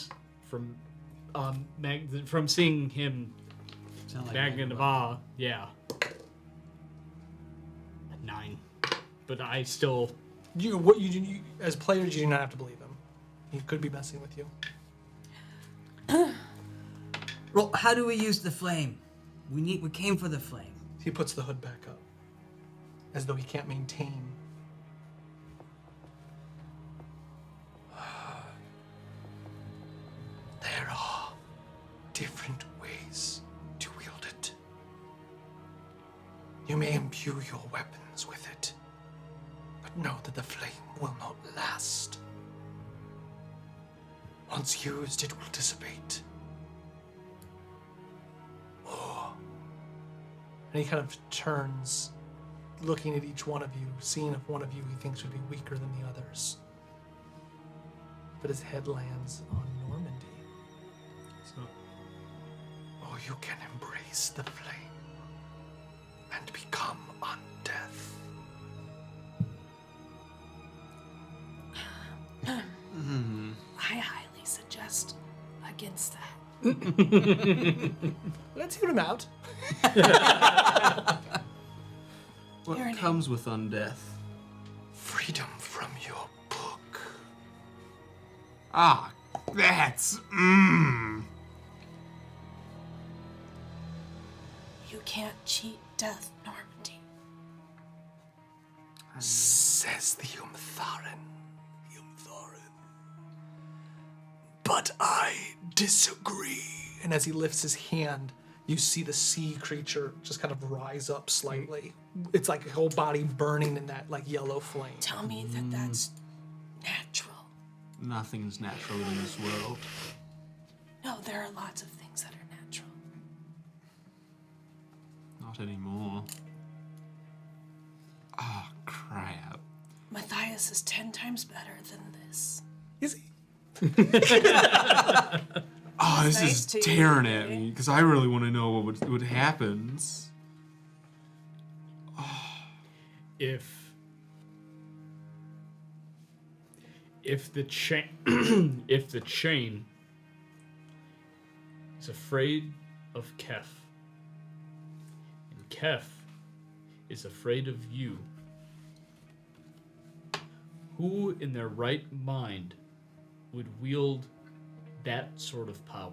from seeing him Sound like back in Magma. Nabell, yeah. 9. But I still You as players, you do not have to believe him. He could be messing with you. Well, how do we use the flame? We came for the flame. He puts the hood back up, as though he can't maintain. There are different ways to wield it. You may imbue your weapons with it, but know that the flame will not last. Once used, it will dissipate. And he kind of turns, looking at each one of you, seeing if one of you he thinks would be weaker than the others. But his head lands on Normandy. Or you can embrace the flame and become undeath. I highly suggest against that. Let's hear him out. What Your name. comes with undeath? Freedom from your book. Ah, that's You can't cheat death, Normandy. Says the Umtharan. But I disagree. And as he lifts his hand, you see the sea creature just kind of rise up slightly. It's like a whole body burning in that like yellow flame. Tell me that that's natural. Nothing's natural in this world. No, there are lots of things that are natural. Not anymore. Ah, crap. Matthias is 10 times better than this. Is he? Oh, this Nice is to you, tearing at okay? me because I really want to know what happens. if the chain if the chain is afraid of Kef and Kef is afraid of you, who in their right mind would wield that sort of power?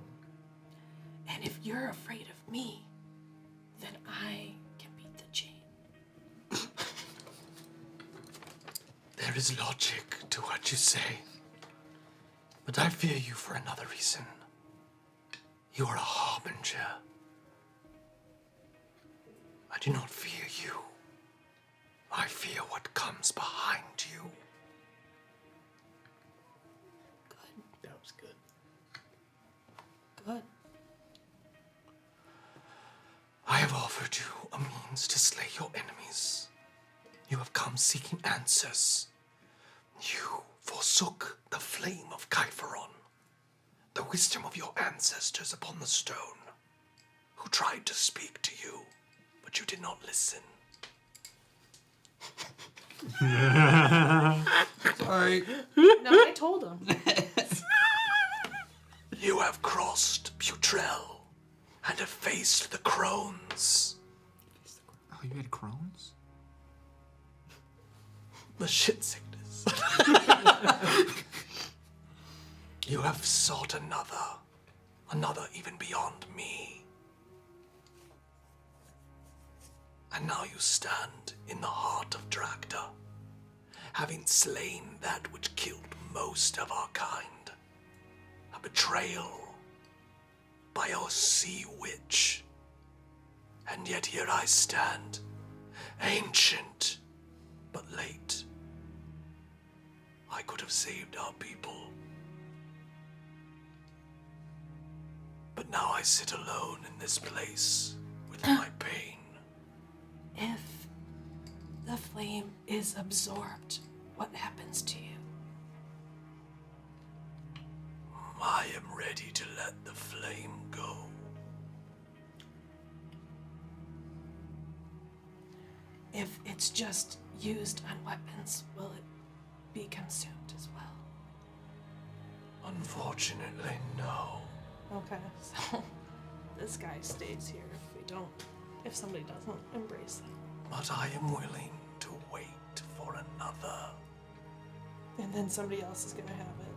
And if you're afraid of me, then I can beat the chain. There is logic to what you say. But I fear you for another reason. You are a harbinger. I do not fear you. I fear what comes behind you. That was good. Good. I have offered you a means to slay your enemies. You have come seeking answers. You forsook the flame of Kaiferon, the wisdom of your ancestors upon the stone, who tried to speak to you, but you did not listen. Sorry. No, I told him. You have crossed Butrell and have faced the crones. Oh, you had Crohn's? The shit sickness. You have sought another even beyond me. And now you stand in the heart of Dreg'Damor, having slain that which killed most of our kind. A betrayal by our sea witch. And yet here I stand, ancient, but late. I could have saved our people. But now I sit alone in this place with my pain. If the flame is absorbed, what happens to you? I am ready to let the flame go. If it's just used on weapons, will it be consumed as well? Unfortunately, no. Okay, so this guy stays here if somebody doesn't embrace him. But I am willing to wait for another. And then somebody else is gonna have it.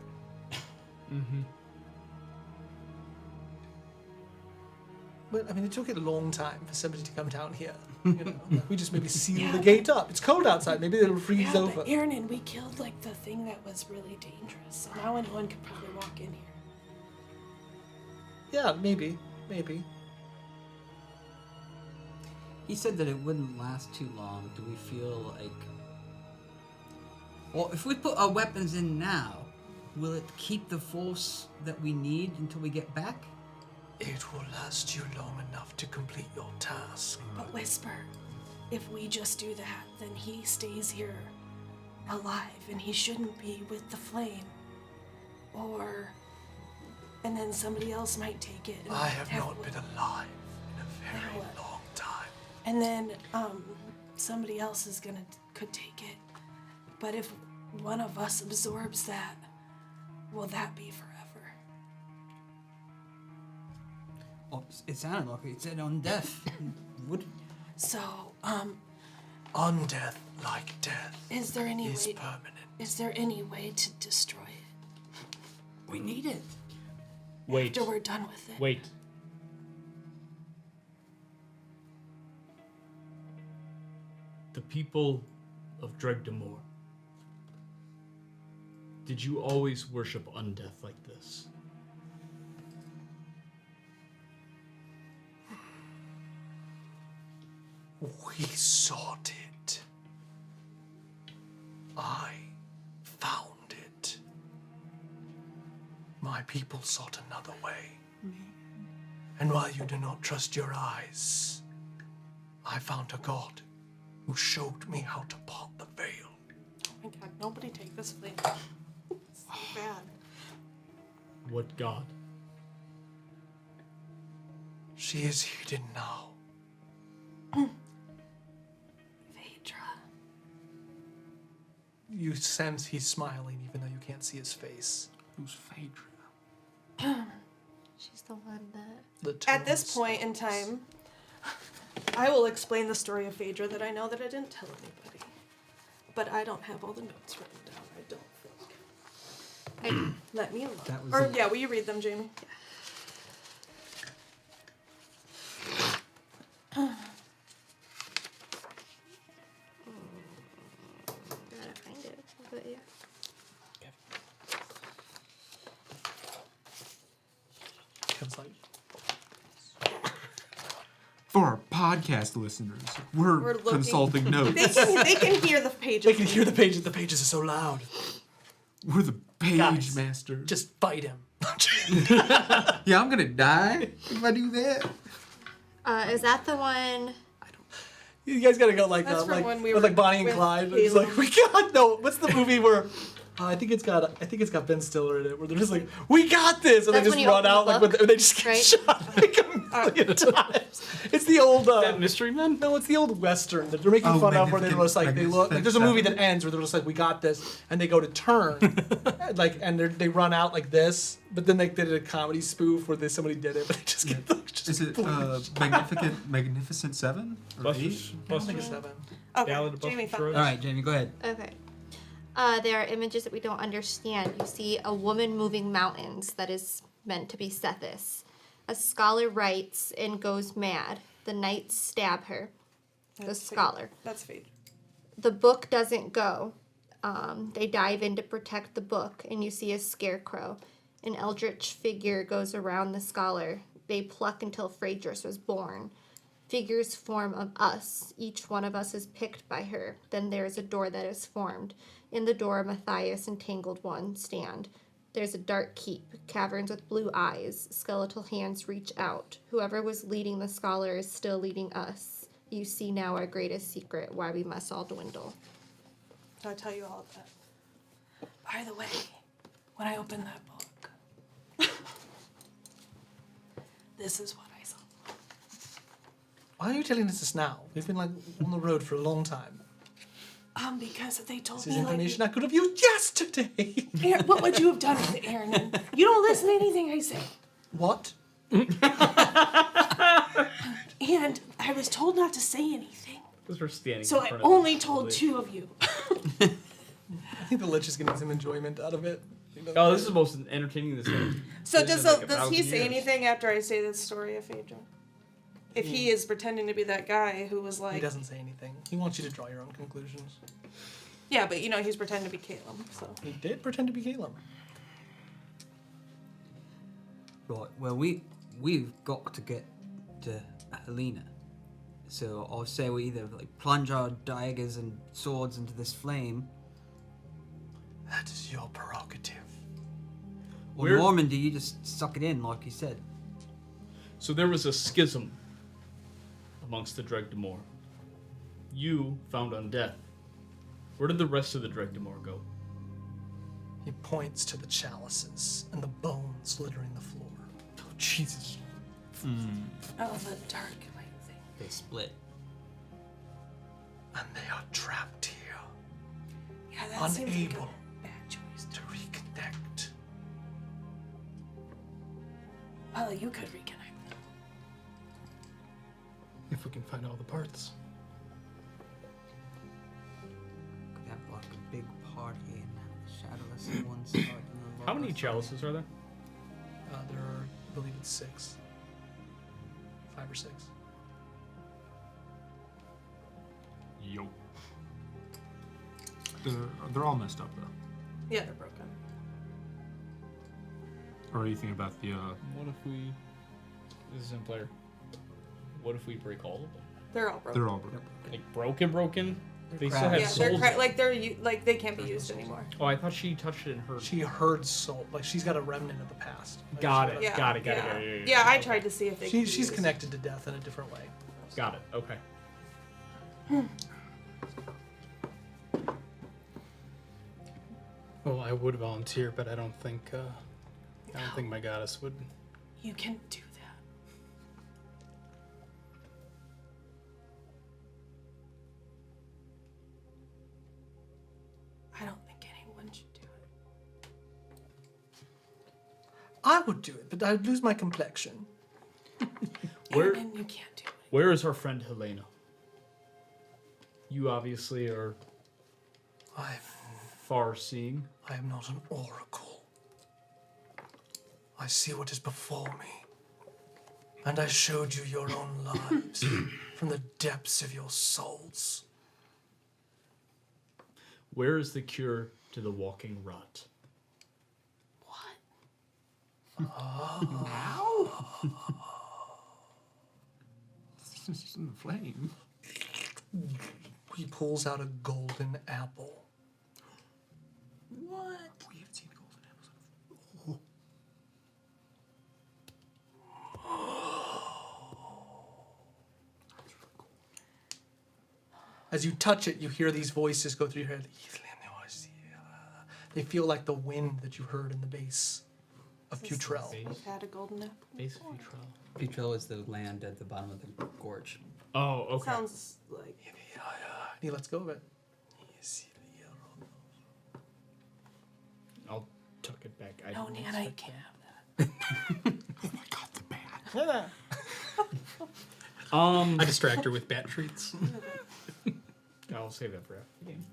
But, I mean, it took a long time for somebody to come down here. You know, we just maybe seal the gate up. It's cold outside. Maybe it'll freeze Yeah, over. but Aaron, we killed like the thing that was really dangerous. So now anyone could probably walk in here. Yeah, maybe. He said that it wouldn't last too long. Do we feel like... Well, if we put our weapons in now, will it keep the force that we need until we get back? It will last you long enough to complete your task. But Whisper, if we just do that, then he stays here alive and he shouldn't be with the flame. And then somebody else might take it. And I have not been alive in a very what? long time. And then somebody else could take it. But if one of us absorbs that, will that be forever? Oh, it sounded like it said on death. Would... So, On death, like death, is there any is way? permanent. Is there any way to destroy it We need it. Wait. after we're done with it? Wait. The people of Dreg'Damor. Did you always worship undeath like this? We sought it. I found it. My people sought another way. And while you do not trust your eyes, I found a god who showed me how to part the veil. Oh my god, nobody take this flame. It's so bad. What god? She is hidden now. Phaedra. You sense he's smiling even though you can't see his face. Who's Phaedra? She's the one that. The At this tones. point in time, I will explain the story of Phaedra that I know that I didn't tell anybody. But I don't have all the notes written down, I don't think. Let me look. That was Or, it. yeah, will you read them, Jamie? Gotta find it. But yeah. Kevin's like, For our podcast listeners, we're We're looking- consulting notes. They can hear the pages. they can hear the pages. The pages are so loud. We're the page Guys, master. Just fight him. Yeah, I'm gonna die if I do that. Is that the one? You guys gotta go like That's from like when we with, were like Bonnie and with Clyde. It's Caleb. like we got no. What's the movie where? I think it's got Ben Stiller in it, where they're just like, we got this, and That's they when just you run open the out like book, when they just get right? shot like a million times. It's the old. That Mystery Men? No, it's the old western that they're making Oh, fun of, where they're Magnificent- just like they look like there's a Magnificent movie that Seven. ends where they're just like, we got this, and they go to turn, like, and they run out like this, but then they did a comedy spoof where somebody did it, but they just get like, just Is it Magnificent Seven? Or Buster, Eight? I think it's Buster, 7. Okay, Ballad of Buster Jamie found Scruggs? All right, Jamie, go ahead. Okay. There are images that we don't understand. You see a woman moving mountains that is meant to be Sethis. A scholar writes and goes mad. The knights stab her. The That's scholar. That's Phaedra. The book doesn't go. They dive in to protect the book, and you see a scarecrow. An eldritch figure goes around the scholar. They pluck until Phaedrus was born. Figures form of us. Each one of us is picked by her. Then there is a door that is formed. In the door, Matthias and Tangled One stand. There's a dark keep, caverns with blue eyes. Skeletal hands reach out. Whoever was leading the scholar is still leading us. You see now our greatest secret, why we must all dwindle. So I tell you all of that. By the way, when I opened that book, this is what I saw. Why are you telling us this now? We've been like on the road for a long time. Because they told This is me information I could have used yesterday. Aaron, what would you have done with it, Aaron? You don't listen to anything I say. What? And I was told not to say anything. Because we're standing. So in I front of only the told lich. 2 of you. I think the lich is getting some enjoyment out of it. Oh, this is the most entertaining this thing. So This does is like does he 1,000 say years. anything after I say this story of Phaedra? If he is pretending to be that guy who was He like, doesn't say anything. He wants you to draw your own conclusions. yeah, but he's pretending to be Caleb. So He did pretend to be Caleb. Right. Well, we've got to get to Helena. So I'll say we either plunge our daggers and swords into this flame, That is your prerogative. or We're- Normandy, you just suck it in like you said. So there was a schism amongst the Dreg'Damor. You found undeath. Where did the rest of the Dreg'Damor go? He points to the chalices and the bones littering the floor. Oh, Jesus. oh, the dark light thing. They split. And they are trapped here, Yeah, that seems like unable a bad choice. to reconnect. Well, you could reconnect them. If we can find all the parts. Could have like a big party and have the shadowless one start. How many chalices are there? There are, I believe it's 6. 5 or 6. Yo. They're all messed up though. Yeah, they're broken. Or anything about the What if we... This is in player. What if we break all of them? They're all broken. they're all broken. Like broken? They still cracked. have Yeah, souls. they can't be used anymore. Oh, I thought she touched it in her. She heard soul, like she's got a remnant of the past. Like, Got she's it. Yeah, Got it. yeah. Yeah, I tried to see if they. could be She's used. connected to death in a different way. Got it. Okay. Well, I would volunteer, but I don't think my goddess would. You can do that. I don't think anyone should do it. I would do it, but I'd lose my complexion. Where And you can't do it. Where is our friend Helena? You obviously are far-seeing. I am not an oracle. I see what is before me. And I showed you your own lives from the depths of your souls. Where is the cure to the walking rot? It's just in the flame. He pulls out a golden apple. What? We haven't seen golden apples. As you touch it, you hear these voices go through your head. They feel like the wind that you heard in the base of Futrell. I've had a golden apple. Base of Futrell. Petrel is the land at the bottom of the gorge. Oh, okay. Sounds like He lets go of it. I'll tuck it back. I no, didn't Nana, you expect can't have that. Oh my god, the bat. I distract her with bat treats. I'll save that for after the game.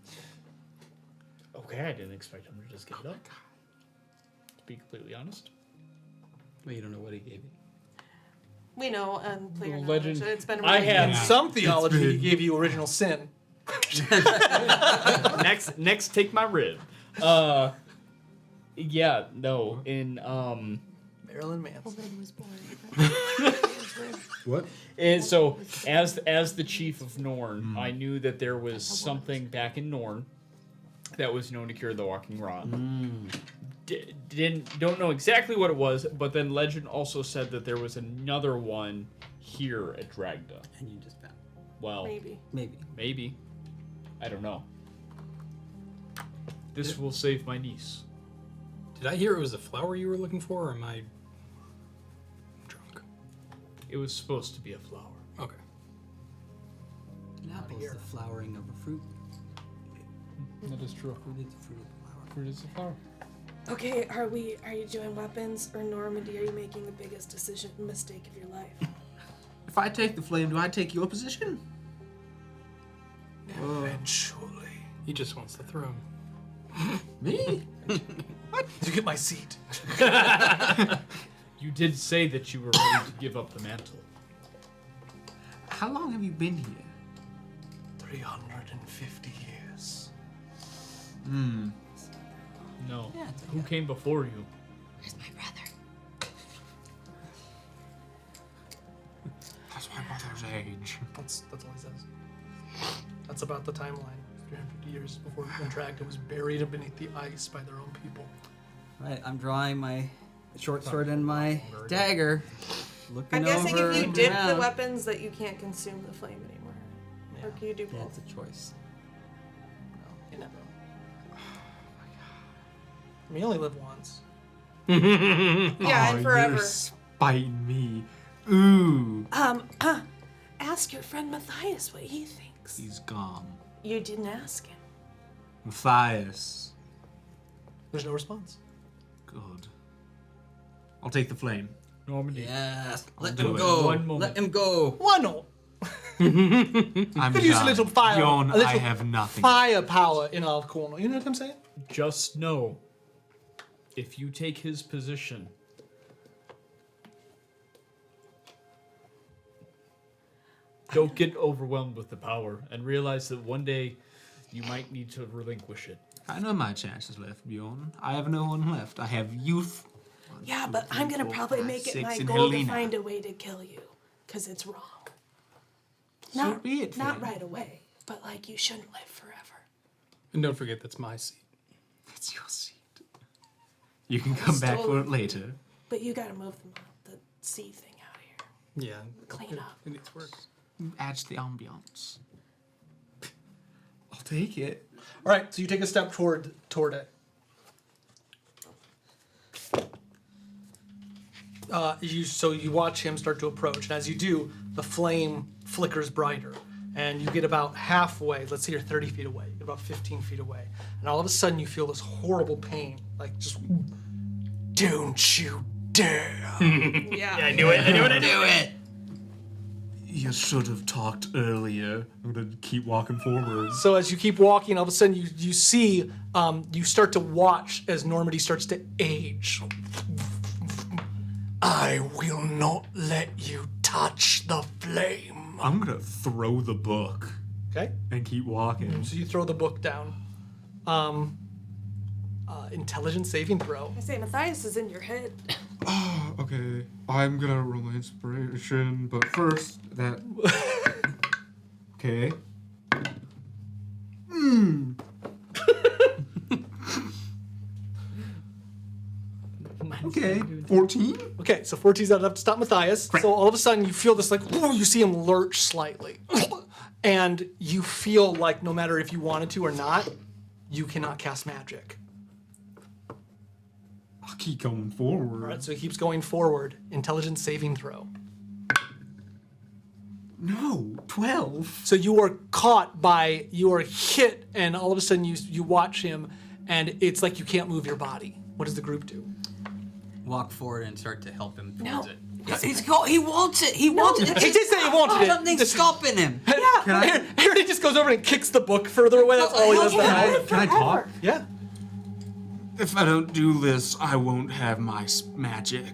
Okay, I didn't expect him to just give it up. To be completely honest. Well, you don't know what he gave you. We know, and player The knowledge. legend- It's been I really have- In some theology, he gave you original sin. next, take my rib. Yeah, no. In Marilyn Manson. Woman was born. What? And so, as the chief of Norn, I knew that there was something back in Norn that was known to cure the walking rot. Don't know exactly what it was, but then legend also said that there was another one here at Dreg'Damor. And you just found. Well, Maybe. I don't know. This will save my niece. Did I hear it was a flower you were looking for, or am I drunk? It was supposed to be a flower. Okay. An apple is the flowering of a fruit. That is true. Fruit is the fruit of the flower. Fruit is a flower. Okay, are you doing weapons, or Normandy, are you making the biggest mistake of your life? If I take the flame, do I take your position? Eventually. He just wants the throne. Me? You get my seat. You did say that you were ready to give up the mantle. How long have you been here? 350 years. No. Yeah, it's Who came before you? Where's my brother? That's my mother's age. That's all he says. That's about the timeline. 350 years before when Dreg'Damor was buried beneath the ice by their own people. Right, I'm drawing my short sword and my dagger. Looking I'm guessing over if you and dip the around. weapons that you can't consume the flame anymore. Or can you do Yeah, both? it's a choice. You never. I mean, you only live once. Yeah, and forever. You're spiting me. Ooh. Ask your friend Matthias what he thinks. He's gone. You didn't ask him. Matthias. There's no response. Good. I'll take the flame. Normandy. Yes. Let do him it. go. One moment. Let him go. Why not? I'm Could use a little fire. Bjorn, a little I have nothing. firepower in our corner. You know what I'm saying? Just know, if you take his position, don't get overwhelmed with the power and realize that one day you might need to relinquish it. I know my chances left, Bjorn. I have no one left. I have youth. Yeah, 1, but 2, I'm gonna 3, 4, probably 5, make it 6, my and goal to Helena. find a way to kill you. Because it's wrong. So be it, Not then. right away. But like, you shouldn't live forever. And don't forget, that's my seat. It's your seat. You can come back for it later. But you gotta move the sea thing out of here. Yeah. Clean up. It needs work. Adds the ambiance. I'll take it. All right, so you take a step toward it. You watch him start to approach, and as you do, the flame flickers brighter, and you get about halfway. Let's say you're 30 feet away. You get about 15 feet away, and all of a sudden you feel this horrible pain, like just. Don't you dare! Yeah. I knew it. Do it. You should have talked earlier. I'm gonna keep walking forward. So as you keep walking, all of a sudden you see, you start to watch as Normandy starts to age. I will not let you touch the flame. I'm gonna throw the book Okay? and keep walking. So you throw the book down. Intelligence saving throw. I say Matthias is in your head. Okay, I'm gonna roll my inspiration, but first that. Okay. Okay, 14. Okay, so 14's not enough to stop Matthias. So all of a sudden you feel this like, ooh, you see him lurch slightly. And you feel like no matter if you wanted to or not, you cannot cast magic. I'll keep going forward. All right, so he keeps going forward. Intelligence saving throw. No, 12. So you are you are hit, and all of a sudden you watch him, and it's like you can't move your body. What does the group do? Walk forward and start to help him No. towards it. He wants it. He wants it. He did say he wanted it. Something's Just- stopping him. Yeah. Harry just goes over and kicks the book further away. That's all he does. Can I talk? Yeah. If I don't do this, I won't have my magic.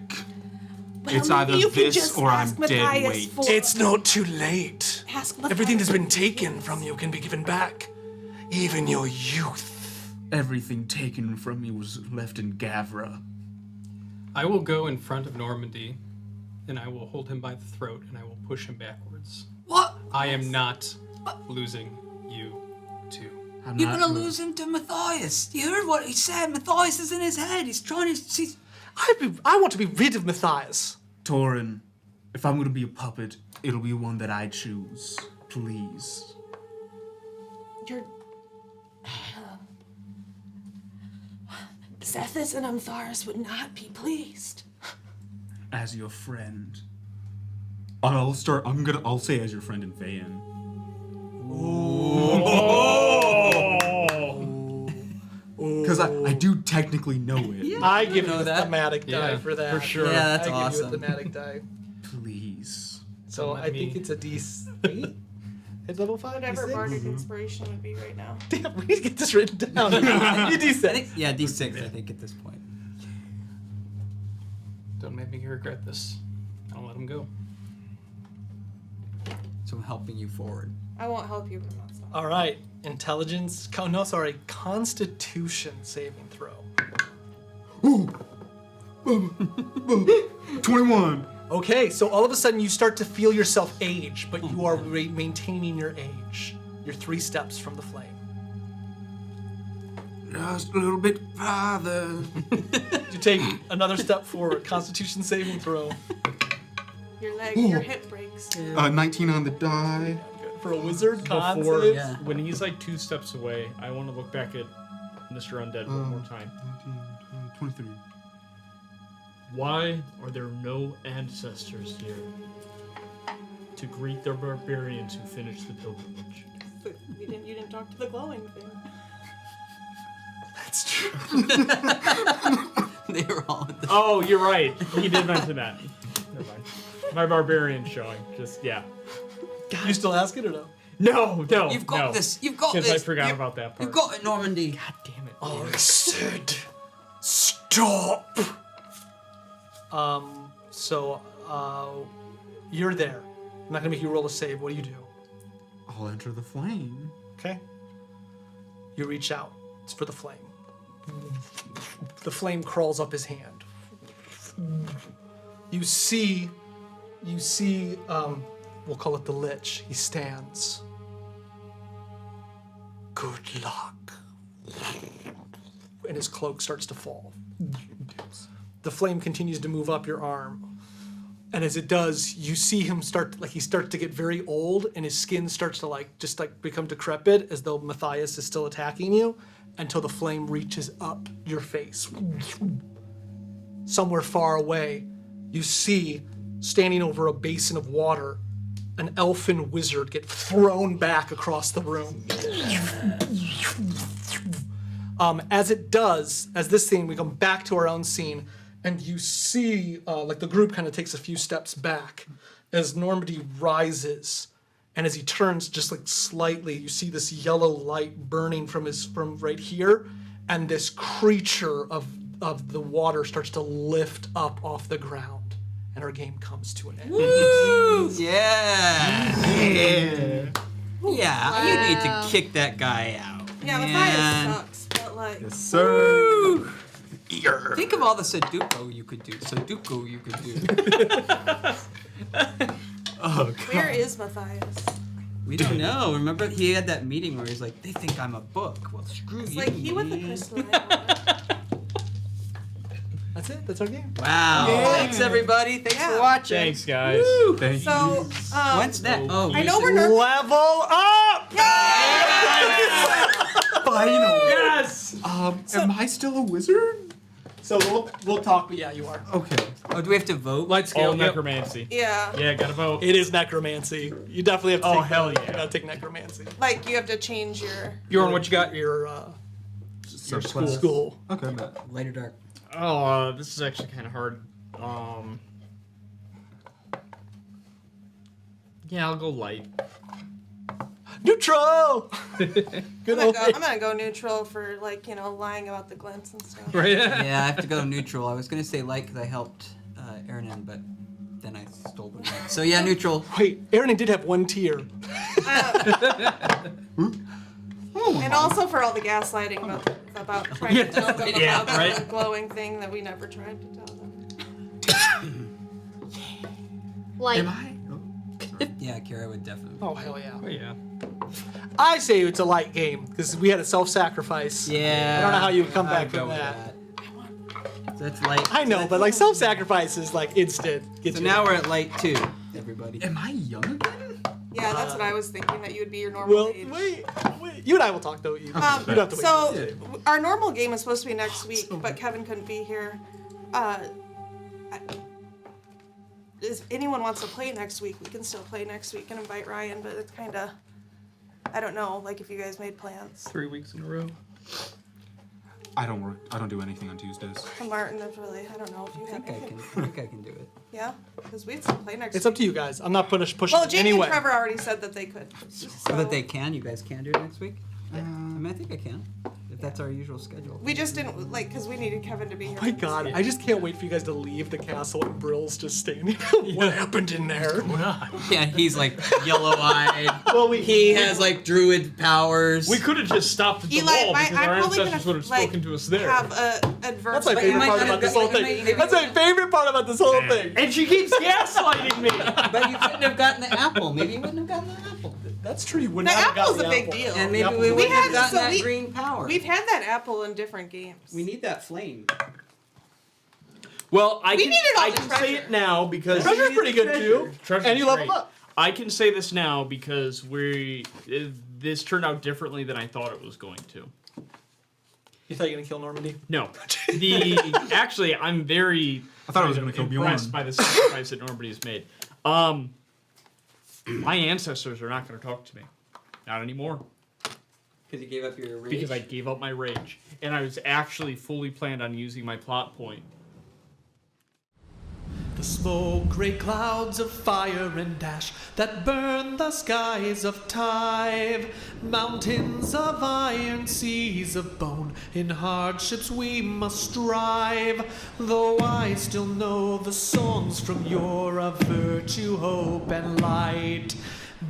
Well, It's maybe either you can this just or I'm ask dead Matthias weight. for- It's not too late. Ask Matthias. Everything that's been taken from you can be given back. Even your youth. Everything taken from me was left in Gavra. I will go in front of Normandy and I will hold him by the throat, and I will push him backwards. What? I am not losing you two. You're gonna lose him to Matthias. You heard what he said. Matthias is in his head. He's trying to see. I want to be rid of Matthias. Torin, if I'm gonna be a puppet, it'll be one that I choose. Please. You're. Zethus and Amtharis would not be pleased. As your friend. I'll say as your friend in Vayan. Because I do technically know it. I give you know the that. thematic die for that. for sure. Yeah, that's I awesome. give you a thematic die. Please. So let I me- think it's a D8. It's level 5, Whatever D6. bardic inspiration would be right now. Damn, we need to get this written down. You D6. I think, yeah, D6, I think, at this point. Don't make me regret this. I'll let him go. So I'm helping you forward. I won't help you, but I'm not stopping. All right, intelligence. Constitution saving throw. 21. Okay, so all of a sudden you start to feel yourself age, but you are maintaining your age. You're 3 steps from the flame. Just a little bit farther. You take another step forward. Constitution saving throw. Your hip breaks. 19 on the die. For a wizard, con Before, save. Yeah. when he's like 2 steps away, I want to look back at Mr. Undead one more time. 19, 20, 23. Why are there no ancestors here to greet the barbarians who finished the pilgrimage? But you didn't talk to the glowing thing. That's true. They were all at the Oh, you're right. He did mention that. Never mind. My barbarian's showing. Just, yeah. You still asking or no? No. You've got this. You've got this. Because I forgot You- about that part. You've got it, Normandy. God damn it. I said, stop. So, you're there. I'm not gonna make you roll a save. What do you do? I'll enter the flame. Okay. You reach out. It's for the flame. The flame crawls up his hand. You see, we'll call it the lich. He stands. Good luck. And his cloak starts to fall. The flame continues to move up your arm. And as it does, you see him he starts to get very old, and his skin starts to become decrepit, as though Matthias is still attacking you, until the flame reaches up your face. Somewhere far away, you see, standing over a basin of water, an elfin wizard get thrown back across the room. As it does, as this scene, we come back to our own scene, and you see, the group kind of takes a few steps back as Normandy rises, and as he turns just slightly, you see this yellow light burning from right here, and this creature of the water starts to lift up off the ground, and our game comes to an end. Yeah. Yeah. You need to Wow. kick that guy out. Yeah, Man. Matthias sucks, but Sir. Think of all the Sudoku you could do. Oh, where is Matthias? We don't know. Remember, he had that meeting where he's like, "They think I'm a book." Well, screw It's you. like he with the man. crystalline. That's it. That's our game. Wow. Thanks, everybody. Thanks for Yeah. watching. Thanks, guys. Thank So, What's that? Oh, I know we're nervous. Level up! Final. Yes! Am I still a wizard? So we'll talk, but yeah, you are. Okay. Oh, do we have to vote? Let's All go. Yep. necromancy. Yeah. Yeah, gotta vote. It is necromancy. You definitely have to Oh, take hell that. yeah. You gotta take necromancy. Like you have to change your. Bjorn, what you got? Your Subclass. school. Okay, Matt. Light or dark? Oh, this is actually kind of hard. Yeah, I'll go light. Neutral! Good old. I'm gonna go neutral for lying about the glints and stuff. Right. Yeah, I have to go neutral. I was gonna say light because I helped Aaron, but then I stole the light. So yeah, neutral. Wait, Aaron did have one tier. And also for all the gaslighting about trying to tell them Yeah, about right. the glowing thing that we never tried to tell them. Like, Am I? Yeah, Kira would definitely. Oh hell yeah! Oh yeah. I say it's a light game because we had a self-sacrifice. Yeah. I don't know how you would come back I'd go from with that. That's light. I know, but like self-sacrifice is like instant. So now we're at light 2, everybody. Am I young again? Yeah, that's what I was thinking, that you would be your normal Well, age. wait. You and I will talk though. You don't have to wait. So our normal game is supposed to be next week, but Kevin couldn't be here. If anyone wants to play next week, we can still play next week and invite Ryan, but it's kind of, I don't know, like if you guys made plans. 3 weeks in a row. I don't work. I don't do anything on Tuesdays. And Martin, if really, I don't know if you I have think I anything. can. I think I can do it. Yeah, because we'd still play next It's week. up to you guys. I'm not pushing Well, Jamie anyway. and Trevor already said that they could. So But they can. You guys can do it next week. I mean, I think I can. If that's our usual schedule. We just didn't, like, because we needed Kevin to be here. My God, I just can't wait for you guys to leave the castle and Brill's just standing. What happened in there? Yeah, he's like yellow-eyed. Well, He has like druid powers. We could have just stopped at the Eli, wall because I'm our probably ancestors would gonna have spoken to us there. have a adverse. That's my But you favorite might part not about have this got- whole maybe- thing. That's my favorite part about this whole thing. And she keeps gaslighting me. But you couldn't have gotten the apple. Maybe you wouldn't have gotten the apple. That's true. You would The not have gotten apple's the a big apple. deal. And maybe Apple. we wouldn't have had- gotten so that we- green power. We've had that apple in different games. We need that flame. Well, I We can, needed all I the can say treasure. it now because Treasure's pretty good too. Treasure's And you leveled great. up. I can say this now because this turned out differently than I thought it was going to. You thought you were gonna kill Normandy? No, actually, I'm very. I thought it was gonna kill impressed Bjorn. by the sacrifice that Normandy's made. My ancestors are not going to talk to me, not anymore, Because you gave up your rage. because I gave up my rage, and I was actually fully planned on using my plot point. The smoke, grey clouds of fire and ash that burn the skies of Tyve, mountains of iron, seas of bone, in hardships we must strive. Though I still know the songs from yore of virtue, hope, and light,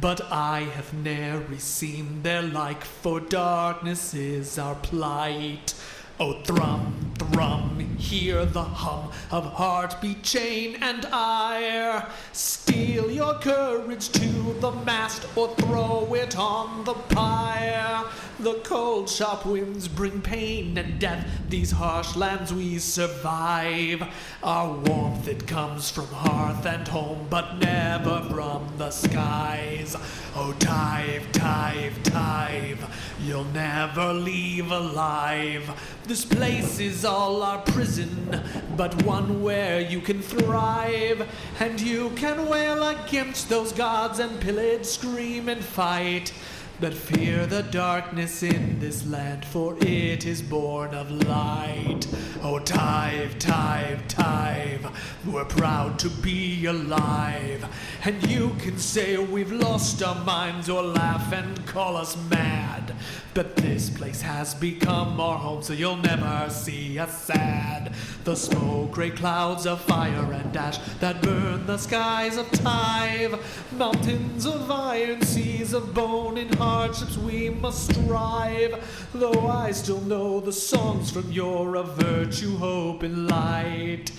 but I have ne'er seen their like, for darkness is our plight. Oh, thrum, thrum, hear the hum of heartbeat, chain, and ire. Steel your courage to the mast, or throw it on the pyre. The cold, sharp winds bring pain and death, these harsh lands we survive. Our warmth, it comes from hearth and home, but never from the skies. Oh, Tyve, Tyve, Tyve, you'll never leave alive. This place is all our prison, but one where you can thrive, and you can wail against those gods and pillage, scream, and fight. But fear the darkness in this land, for it is born of light. Oh, Tyve, Tyve, Tyve, we're proud to be alive. And you can say we've lost our minds, or laugh and call us mad, but this place has become our home, so you'll never see us sad. The smoke, grey clouds of fire and ash that burn the skies of Tyve, mountains of iron, seas of bone, in hardships we must strive. Though I still know the songs from yore of virtue, hope, and light,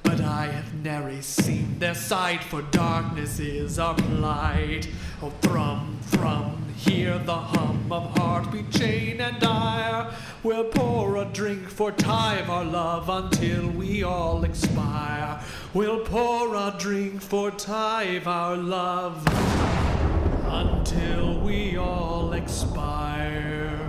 but I have ne'er seen their sight, for darkness is our plight. Oh, thrum, thrum, hear the hum of heartbeat, chain, and ire. We'll pour a drink for Tyve, our love, until we all expire. We'll pour a drink for Tyve, our love, until we all expire.